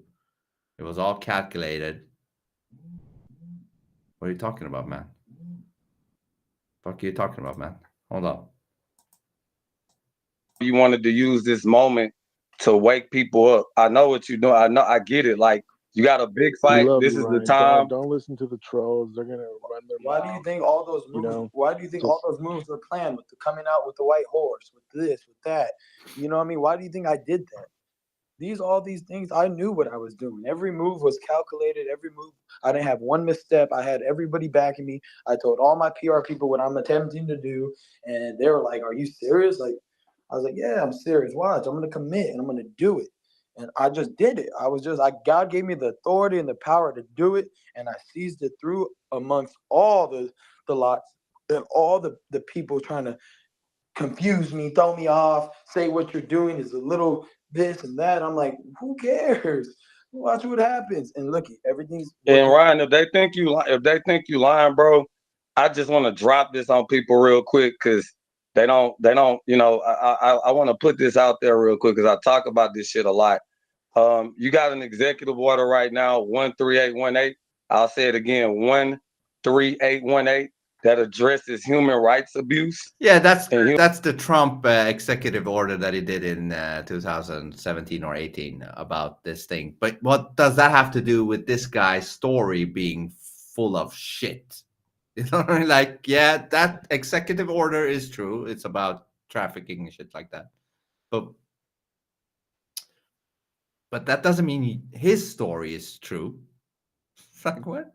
It was all calculated. What are you talking about, man? Fuck are you talking about, man? Hold on. You wanted to use this moment to wake people up. I know what you're doing. I get it. Like, you got a big We fight. love This you, is the Ryan. time. Don't listen to the trolls. They're gonna run their Why mouth. do you think all those moves? You know, Why do you think all those moves were planned with the coming out with the white horse, with this, with that? You know what I mean? Why do you think I did that? All these things, I knew what I was doing. Every move was calculated. Every move, I didn't have one misstep. I had everybody backing me. I told all my PR people what I'm attempting to do, and they were like, "Are you serious?" Like, I was like, "Yeah, I'm serious. Watch, I'm gonna commit and I'm gonna do it." And I just did it. God gave me the authority and the power to do it, and I seized it through amongst all the lots and all the people trying to confuse me, throw me off, say what you're doing is a little this and that. I'm like, who cares? Watch what happens. And look, everything's And Ryan, if they think you lying, bro, I just want to drop this on people real quick because they don't. You know, I want to put this out there real quick because I talk about this shit a lot. You got an executive order right now, 13818. I'll say it again, 13818, that addresses human rights abuse. Yeah, that's the Trump executive order that he did in 2017 or 18 about this thing. But what does that have to do with this guy's story being full of shit? You know what I mean? Like, yeah, that executive order is true. It's about trafficking and shit like that. But that doesn't mean his story is true. It's like, what?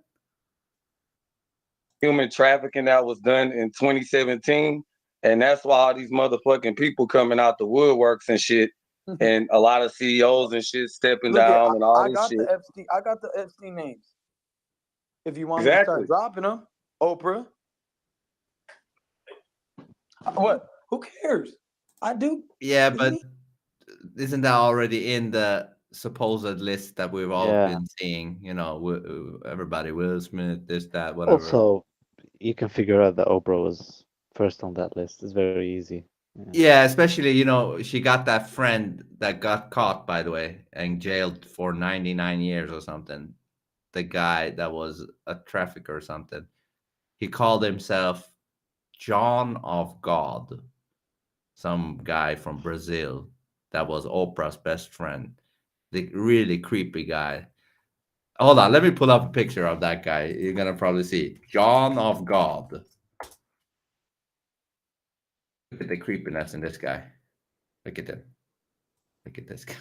Human trafficking that was done in 2017. And that's why all these motherfucking people coming out the woodworks and shit. And a lot of CEOs and shit stepping down and all this shit. I got the Epstein names. If you want me Exactly. to start dropping them, Oprah. What? Who cares? I do. Yeah, but isn't that already in the supposed list that we've all been seeing? You know, everybody, Will Smith, this, that, whatever. Also, you can figure out that Oprah was first on that list. It's very easy. Yeah, especially, you know, she got that friend that got caught, by the way, and jailed for 99 years or something. The guy that was a trafficker or something. He called himself John of God. Some guy from Brazil that was Oprah's best friend. The really creepy guy. Hold on, let me pull up a picture of that guy. You're going to probably see John of God. Look at the creepiness in this guy. Look at him. Look at this guy.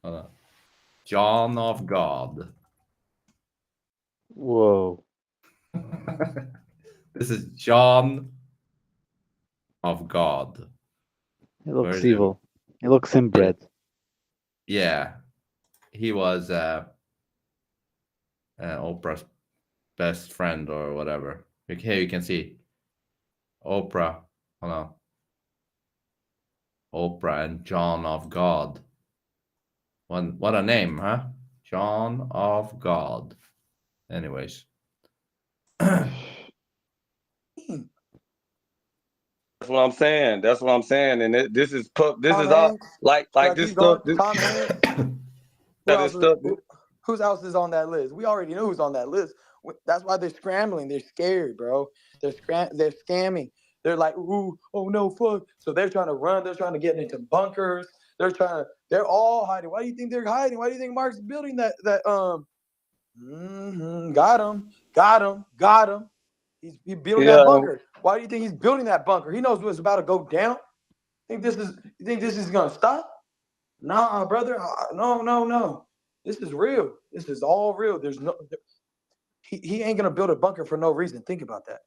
Hold on. John of God. Whoa. This is John of God. He looks evil. He looks inbred. Yeah. He was Oprah's best friend or whatever. Here you can see Oprah. Hold on. Oprah and John of God. What a name, huh? John of God. Anyways. That's what I'm saying. That's what I'm saying. And this is Tom all Hanks. like this Keep going. stuff. This, Tom Hanks. this stuff. Whose else is on that list? We already know who's on that list. That's why they're scrambling. They're scared, bro. They're scamming. They're like, ooh, oh no, fuck. So they're trying to run. They're trying to get into bunkers. They're all hiding. Why do you think they're hiding? Why do you think Mark's building that? Got him. He's building that bunker. Why do you think he's building that bunker? He knows what's about to go down. You think this is gonna stop? Nah, brother. No. This is real. This is all real. There's no. He ain't gonna build a bunker for no reason. Think about that.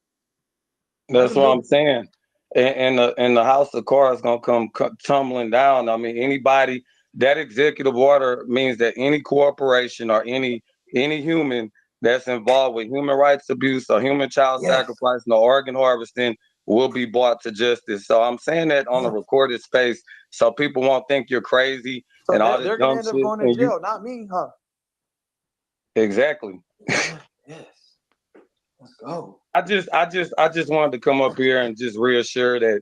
That's what I'm saying. And the house of cards gonna come tumbling down. I mean, anybody that executive order means that any corporation or any human that's involved with human rights abuse or human child sacrifice or organ harvesting will be brought to justice. So I'm saying that on a recorded space, so people won't think you're crazy and all this they're dumb gonna end up shit. going to jail, not me, huh? Exactly. Yes. Let's go. I just wanted to come up here and just reassure that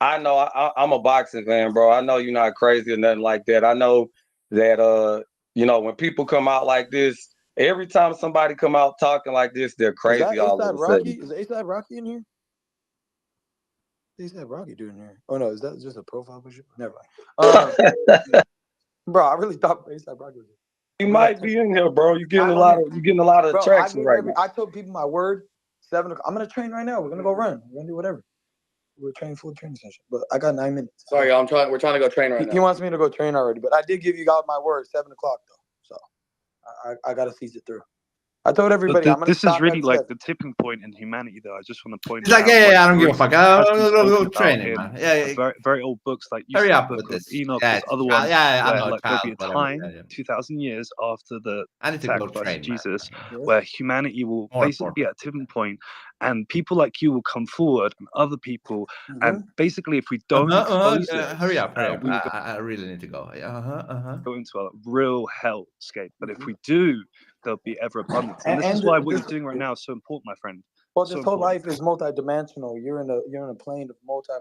I know I'm a boxing fan, bro. I know you're not crazy or nothing like that. I know that when people come out like this, every time somebody come out talking like this, they're crazy all of a sudden. Is A$AP Rocky in here? A$AP Rocky doing here? Oh no, is that just a profile picture? Never mind. Bro, I really thought A$AP Rocky was here. He might be in here, bro. You're getting a lot of attraction right now. I told people my word. 7 o'clock. I'm gonna train right now. We're gonna go run. We're gonna do whatever. We're training full training session, but I got 9 minutes. Sorry, y'all. We're trying to go train right now. He wants me to go train already, but I did give you guys my word. 7 o'clock though, so I gotta seize it through. I told everybody I'm gonna. This is really like the tipping point in humanity, though. I just want to point. He's like, out, I don't give a fuck. I'll go training, man. Very, very old books like hurry up book with of this. Enoch, Yeah, this other child. one. I where, know, like, child, there'll be a whatever. time, 2,000 years after the I need to go sacrifice train, of Jesus, man. where humanity will More basically be at a tipping point, and people like you will come forward, and other people, and basically, if we don't expose this, hurry up. we will I really need to go. go into a real hellscape. But if we do, there'll be ever abundance, and this is why what you're doing right now is so important, my friend. Well, this whole life is multidimensional. You're in a plane of multi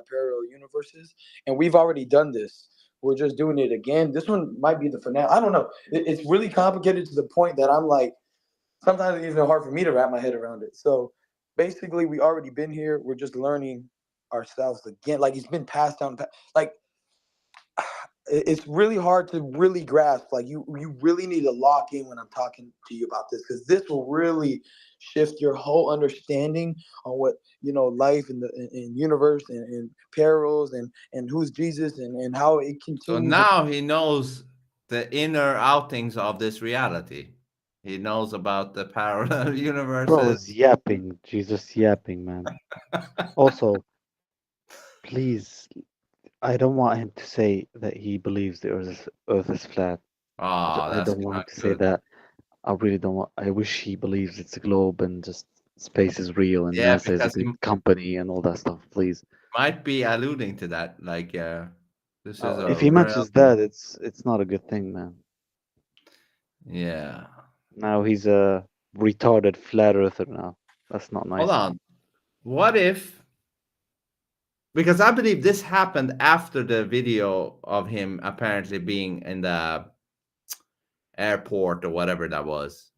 parallel universes, and we've already done this. We're just doing it again. This one might be the finale. I don't know. It's really complicated to the point that I'm like, sometimes it's even hard for me to wrap my head around it. So basically, we already been here. We're just learning ourselves again. Like, it's been passed down. Like, it's really hard to really grasp. Like, you really need to lock in when I'm talking to you about this, because this will really shift your whole understanding on what life in the universe and perils and who's Jesus and how it continues. So now he knows the inner outings of this reality. He knows about the parallel universes. Bro is yapping. Jesus yapping, man. Also, please, I don't want him to say that he believes the Earth is flat. I don't want him to say that. I really don't want. I wish he believes it's a globe and just space is real and NASA is a good company and all that stuff. Please. Might be alluding to that, like this is. If he mentions that, it's not a good thing, man. Yeah. Now he's a retarded flat earther. Now that's not nice. Hold on. What if? Because I believe this happened after the video of him apparently being in the airport or whatever that was.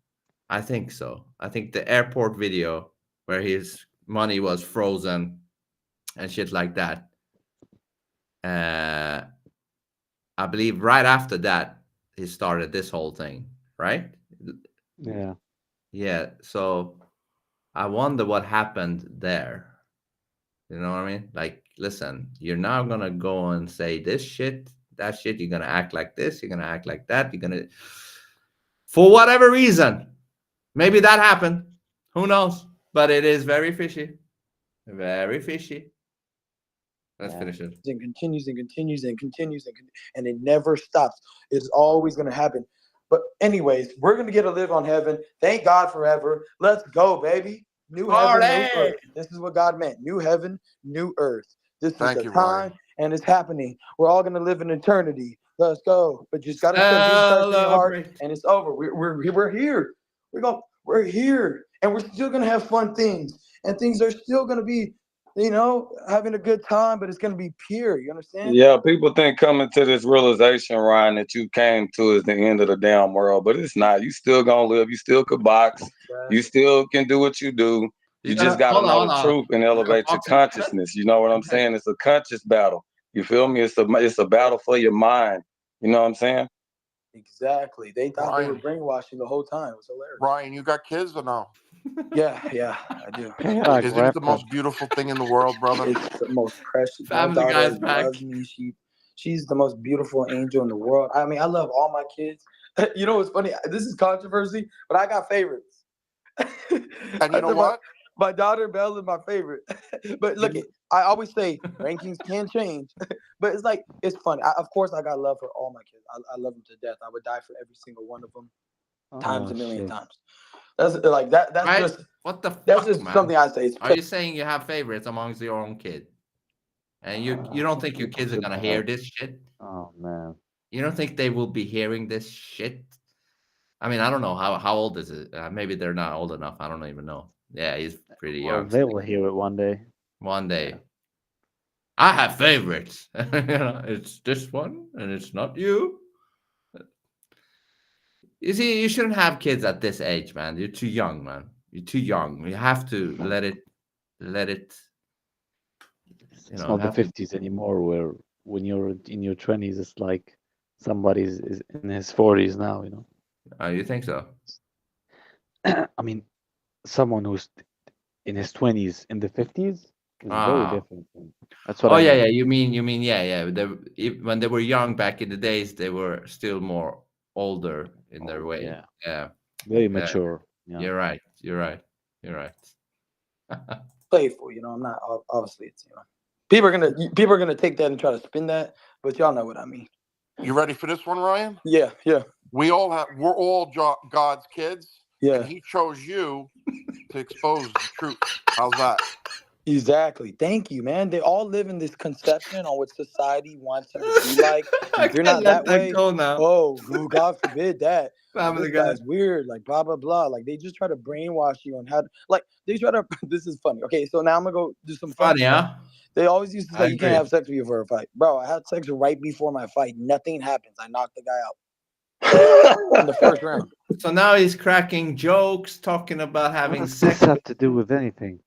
I think so. I think the airport video where his money was frozen and shit like that. I believe right after that he started this whole thing, right? Yeah. Yeah. So I wonder what happened there. You know what I mean? Like, listen, you're now gonna go and say this shit, that shit. You're gonna act like this. You're gonna act like that. You're gonna, for whatever reason, maybe that happened. Who knows? But it is very fishy. Very fishy. Let's finish it. And continues and continues and continues and it never stops. It's always gonna happen. But anyways, we're gonna get to live on heaven. Thank God forever. Let's go, baby. New heaven, new earth. This is what God meant. New heaven, new earth. This is the time, and it's happening. We're all gonna live in eternity. Let's go. But you just gotta show Jesus Christ in your heart, and it's over. We're here. We're here, and we're still gonna have fun things, and things are still gonna be, having a good time, but it's gonna be pure. You understand? Yeah, people think coming to this realization, Ryan, that you came to is the end of the damn world, but it's not. You still gonna live. You still could box. You still can do what you do. You just gotta know the truth and elevate your consciousness. You know what I'm saying? It's a conscious battle. You feel me? It's a battle for your mind. You know what I'm saying? Exactly. They thought they were brainwashing the whole time. It was hilarious. Ryan, you got kids or no? Yeah, I do. Isn't it the most beautiful thing in the world, brother? It's the most precious. Family My Guy's daughter back. loves me. She's the most beautiful angel in the world. I mean, I love all my kids. You know what's funny? This is controversy, but I got favorites. And you know what? My daughter Belle is my favorite. But look, I always say rankings can change. But it's funny. Of course, I got love for all my kids. I love them to death. I would die for every single one of them, times a million times. That's like that. That's Right? just What the fuck, that's just man? something I say. Are you saying you have favorites amongst your own kid? And you don't think your kids are gonna hear this shit? Oh man. You don't think they will be hearing this shit? I mean, I don't know how old is it. Maybe they're not old enough. I don't even know. Yeah, he's pretty Well, young. they will hear it one day. One day. I have favorites. It's this one, and it's not you. You see, you shouldn't have kids at this age, man. You're too young, man. You're too young. You have to let it. It's not the 50s anymore, where when you're in your 20s, it's like somebody's is in his 40s now. You think so? I mean, someone who's in his 20s in the 50s is very different. That's what I yeah, mean. You mean, yeah. When they were young back in the days, they were still more older in their way. Yeah. Very mature. Yeah. You're right. Playful, I'm not obviously it's people are gonna take that and try to spin that, but y'all know what I mean. You ready for this one, Ryan? Yeah. We're all God's kids. Yeah. And he chose you to expose the truth. How's that? Exactly. Thank you, man. They all live in this conception on what society wants them to be like. If you're not that way, God forbid that. This guy's weird, like blah blah blah. Like they just try to brainwash you on how. They try to. This is funny. Okay, so now I'm gonna go do some funny stuff. They always used to say you can't have sex before a fight, bro. I had sex right before my fight. Nothing happens. I knocked the guy out in the first round. So now he's cracking jokes, talking about having sex. What does this have to do with anything?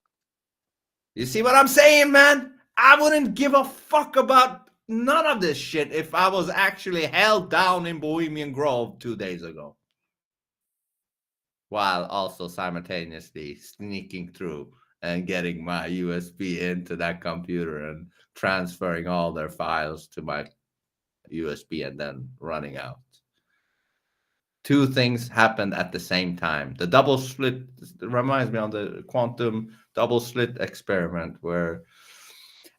You see what I'm saying, man? I wouldn't give a fuck about none of this shit if I was actually held down in Bohemian Grove 2 days ago. While also simultaneously sneaking through and getting my USB into that computer and transferring all their files to my USB and then running out. Two things happened at the same time. The double slit reminds me of the quantum double slit experiment where,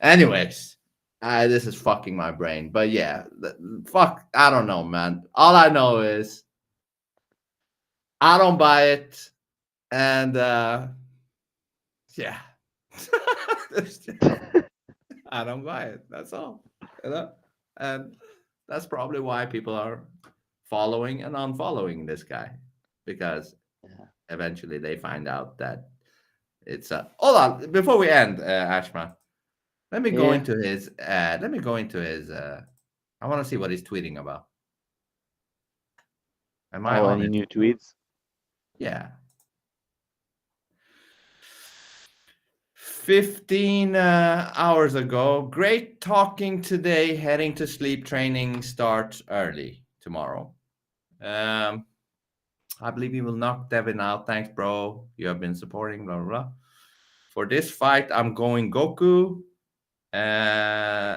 anyways, this is fucking my brain. But yeah, fuck, I don't know, man. All I know is I don't buy it. And yeah, I don't buy it. That's all. And that's probably why people are following and unfollowing this guy, because eventually they find out that it's a. Hold on, before we end, Ashma, let me go into his. I want to see what he's tweeting about. Am I on any new tweets? Yeah. 15 hours ago. Great talking today. Heading to sleep. Training starts early tomorrow. I believe you will knock Devin out. Thanks, bro. You have been supporting, blah, blah, blah. For this fight, I'm going Goku.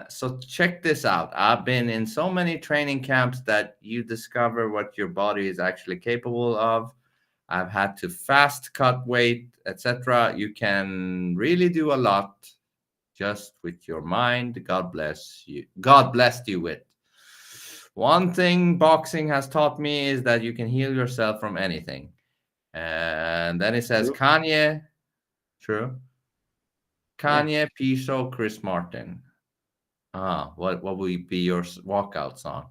So check this out. I've been in so many training camps that you discover what your body is actually capable of. I've had to fast cut weight, etc. You can really do a lot just with your mind. God bless you. God blessed you with. One thing boxing has taught me is that you can heal yourself from anything. And then it says, Kanye, True. Kanye, Piso, Chris Martin. What will be your walkout song?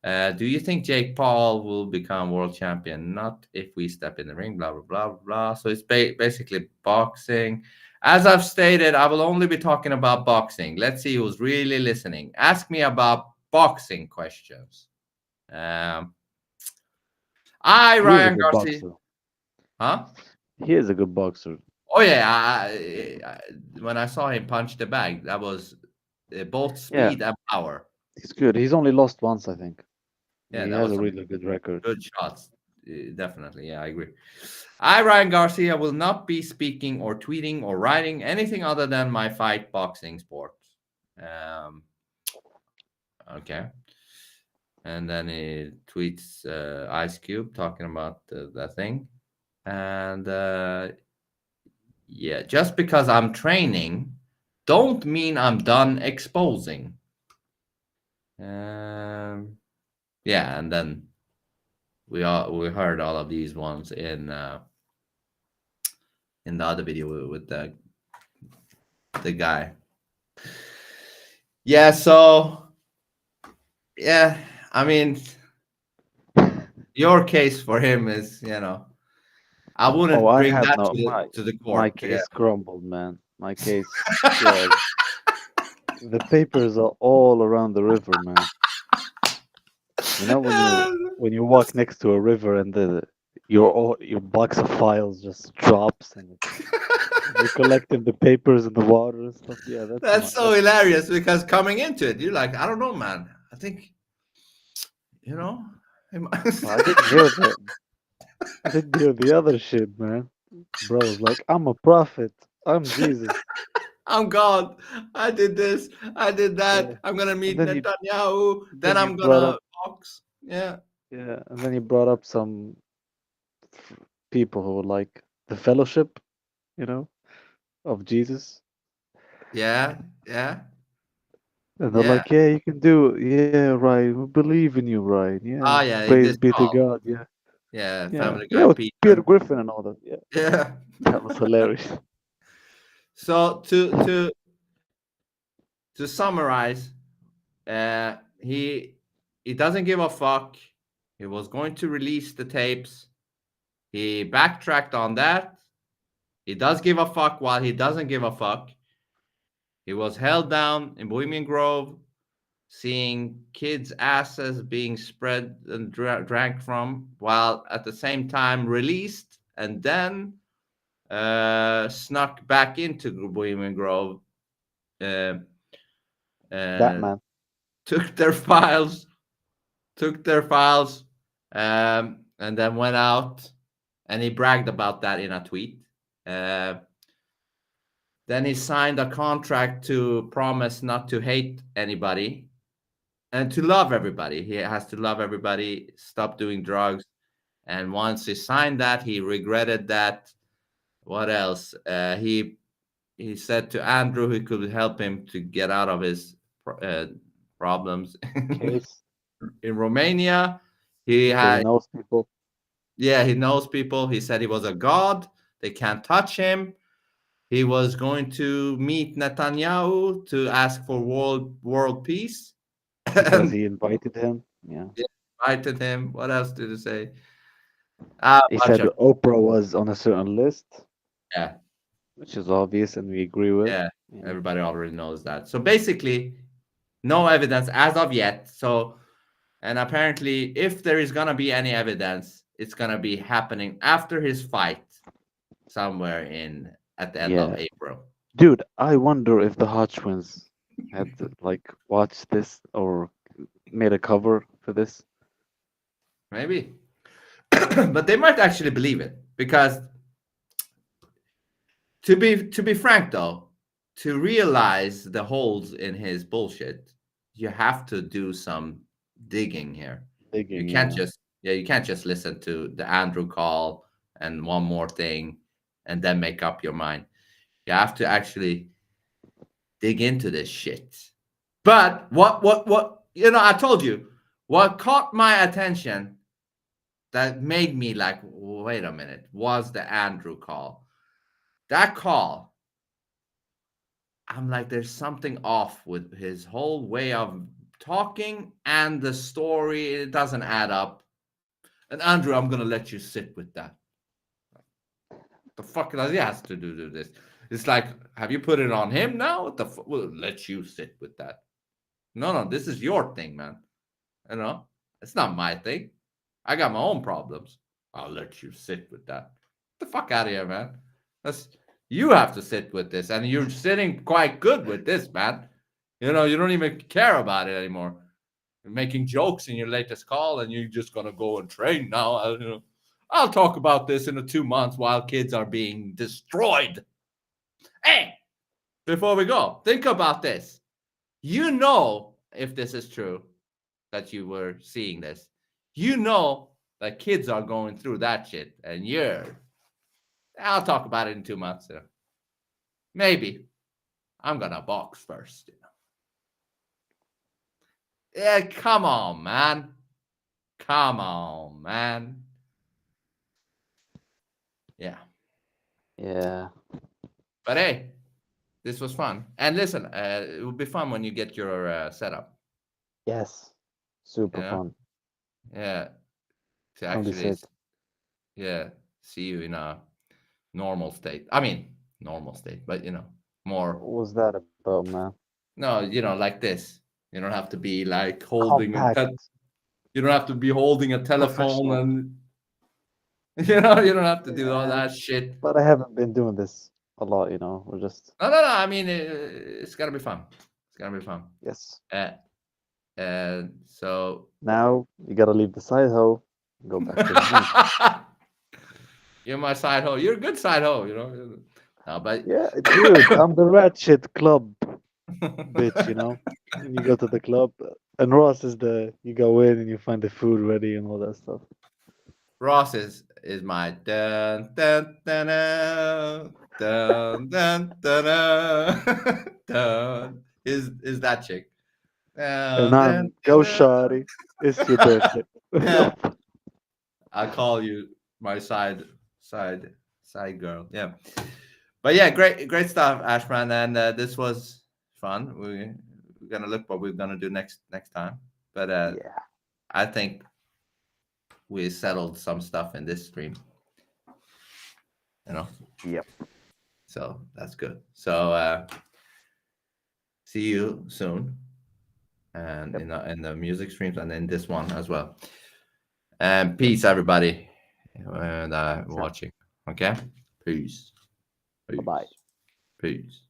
Do you think Jake Paul will become world champion? Not if we step in the ring, blah, blah, blah, blah. So it's basically boxing. As I've stated, I will only be talking about boxing. Let's see who's really listening. Ask me about boxing questions. Ryan Garcia. Huh? He is a good boxer. Oh, yeah. When I saw him punch the bag, that was both speed and power. He's good. He's only lost once, I think. Yeah, he that has was a really good record. Good shots. Definitely. Yeah, I agree. Ryan Garcia will not be speaking or tweeting or writing anything other than my fight boxing sport. Okay. And then he tweets Ice Cube talking about that thing. And yeah, just because I'm training don't mean I'm done exposing. Yeah, and then we heard all of these ones in the other video with the guy. Yeah, so yeah, I mean, your case for him is, I wouldn't bring that to the court. My case crumbled, man. My case. The papers are all around the river, man. You know when you walk next to a river and your box of files just drops and you're collecting the papers in the water and stuff. Yeah, that's so hilarious because coming into it, you're like, I don't know, man. I think, I didn't hear that. I didn't hear the other shit, man. Bro was like, I'm a prophet. I'm Jesus. I'm God. I did this. I did that. Yeah. I'm gonna meet Netanyahu. Then I'm gonna box. Yeah. Yeah, and then he brought up some people who were like the fellowship, of Jesus. Yeah, yeah. And they're like, yeah, you can do it. Yeah, right. We believe in you, right? Yeah. Yeah. Praise be to God. Yeah. Yeah. Yeah. Family Guy Peter Griffin and all that. Yeah. Yeah. That was hilarious. So to summarize, he doesn't give a fuck. He was going to release the tapes. He backtracked on that. He does give a fuck while he doesn't give a fuck. He was held down in Bohemian Grove, seeing kids' asses being spread and drank from, while at the same time released and then snuck back into Bohemian Grove. Batman took their files, and then went out, and he bragged about that in a tweet. Then he signed a contract to promise not to hate anybody and to love everybody. He has to love everybody, stop doing drugs. And once he signed that, he regretted that. What else? He said to Andrew he could help him to get out of his problems in Romania. He knows people. Yeah, he knows people. He said he was a god. They can't touch him. He was going to meet Netanyahu to ask for world peace. Because he invited him. Yeah. Invited him. What else did he say? He said Oprah was on a certain list. Yeah. Which is obvious and we agree with. Yeah. Everybody already knows that. So basically, no evidence as of yet. So, and apparently, if there is going to be any evidence, it's going to be happening after his fight somewhere at the end of April. Dude, I wonder if the Hodgkins had watched this or made a cover for this. Maybe. But they might actually believe it because to be frank though, to realize the holes in his bullshit, you have to do some digging here. You can't just listen to the Andrew call and one more thing and then make up your mind. You have to actually dig into this shit. But what I told you, what caught my attention that made me like, wait a minute, was the Andrew call. that call, I'm like, there's something off with his whole way of talking and the story. It doesn't add up. And Andrew, I'm gonna let you sit with that. The fuck does he has to do this? It's like, have you put it on him now? What the fuck? We'll let you sit with that. No, this is your thing, man. You know, it's not my thing. I got my own problems. I'll let you sit with that. Get the fuck out of here, man. You have to sit with this, and you're sitting quite good with this, man. You know, you don't even care about it anymore. You're making jokes in your latest call, and you're just gonna go and train now. I'll talk about this in 2 months while kids are being destroyed. Hey, before we go, think about this. You know, if this is true, that you were seeing this, you know that kids are going through that shit, and I'll talk about it in 2 months. Maybe I'm gonna box first. Yeah, come on, man. Come on, man. Yeah. Yeah. But hey, this was fun. And listen, it will be fun when you get your setup. Yes. Super Yeah. fun. Yeah. To Gonna be actually, sick. yeah, see you in a normal state. I mean, normal state, but more. What was that about, man? No, like this. You don't have to be like holding Compact. you don't have to be holding a telephone, Professional. and you don't have to do all that shit. But I haven't been doing this a lot, We're just No. I mean, it's gonna be fun. It's gonna be fun. yes. And so Now you gotta leave the side hoe, go back to the gym. you're my side hoe. You're a good side hoe, No, but Yeah, dude, I'm the ratchet club bitch, And you go to the club, and Ross is you go in and you find the food ready and all that stuff. Ross is my dun dun dun dun dun dun dun is that chick. And I'm go shawty. It's your birthday. I'll call you my side girl. Yeah. But yeah, great stuff, Ashman. And this was fun. We're gonna look what we're gonna do next time. But yeah, I think we settled some stuff in this stream. Yep. So that's good. So see you soon, and in the music streams, and in this one as well. And peace, everybody, and watching. Okay, peace. Bye. Peace.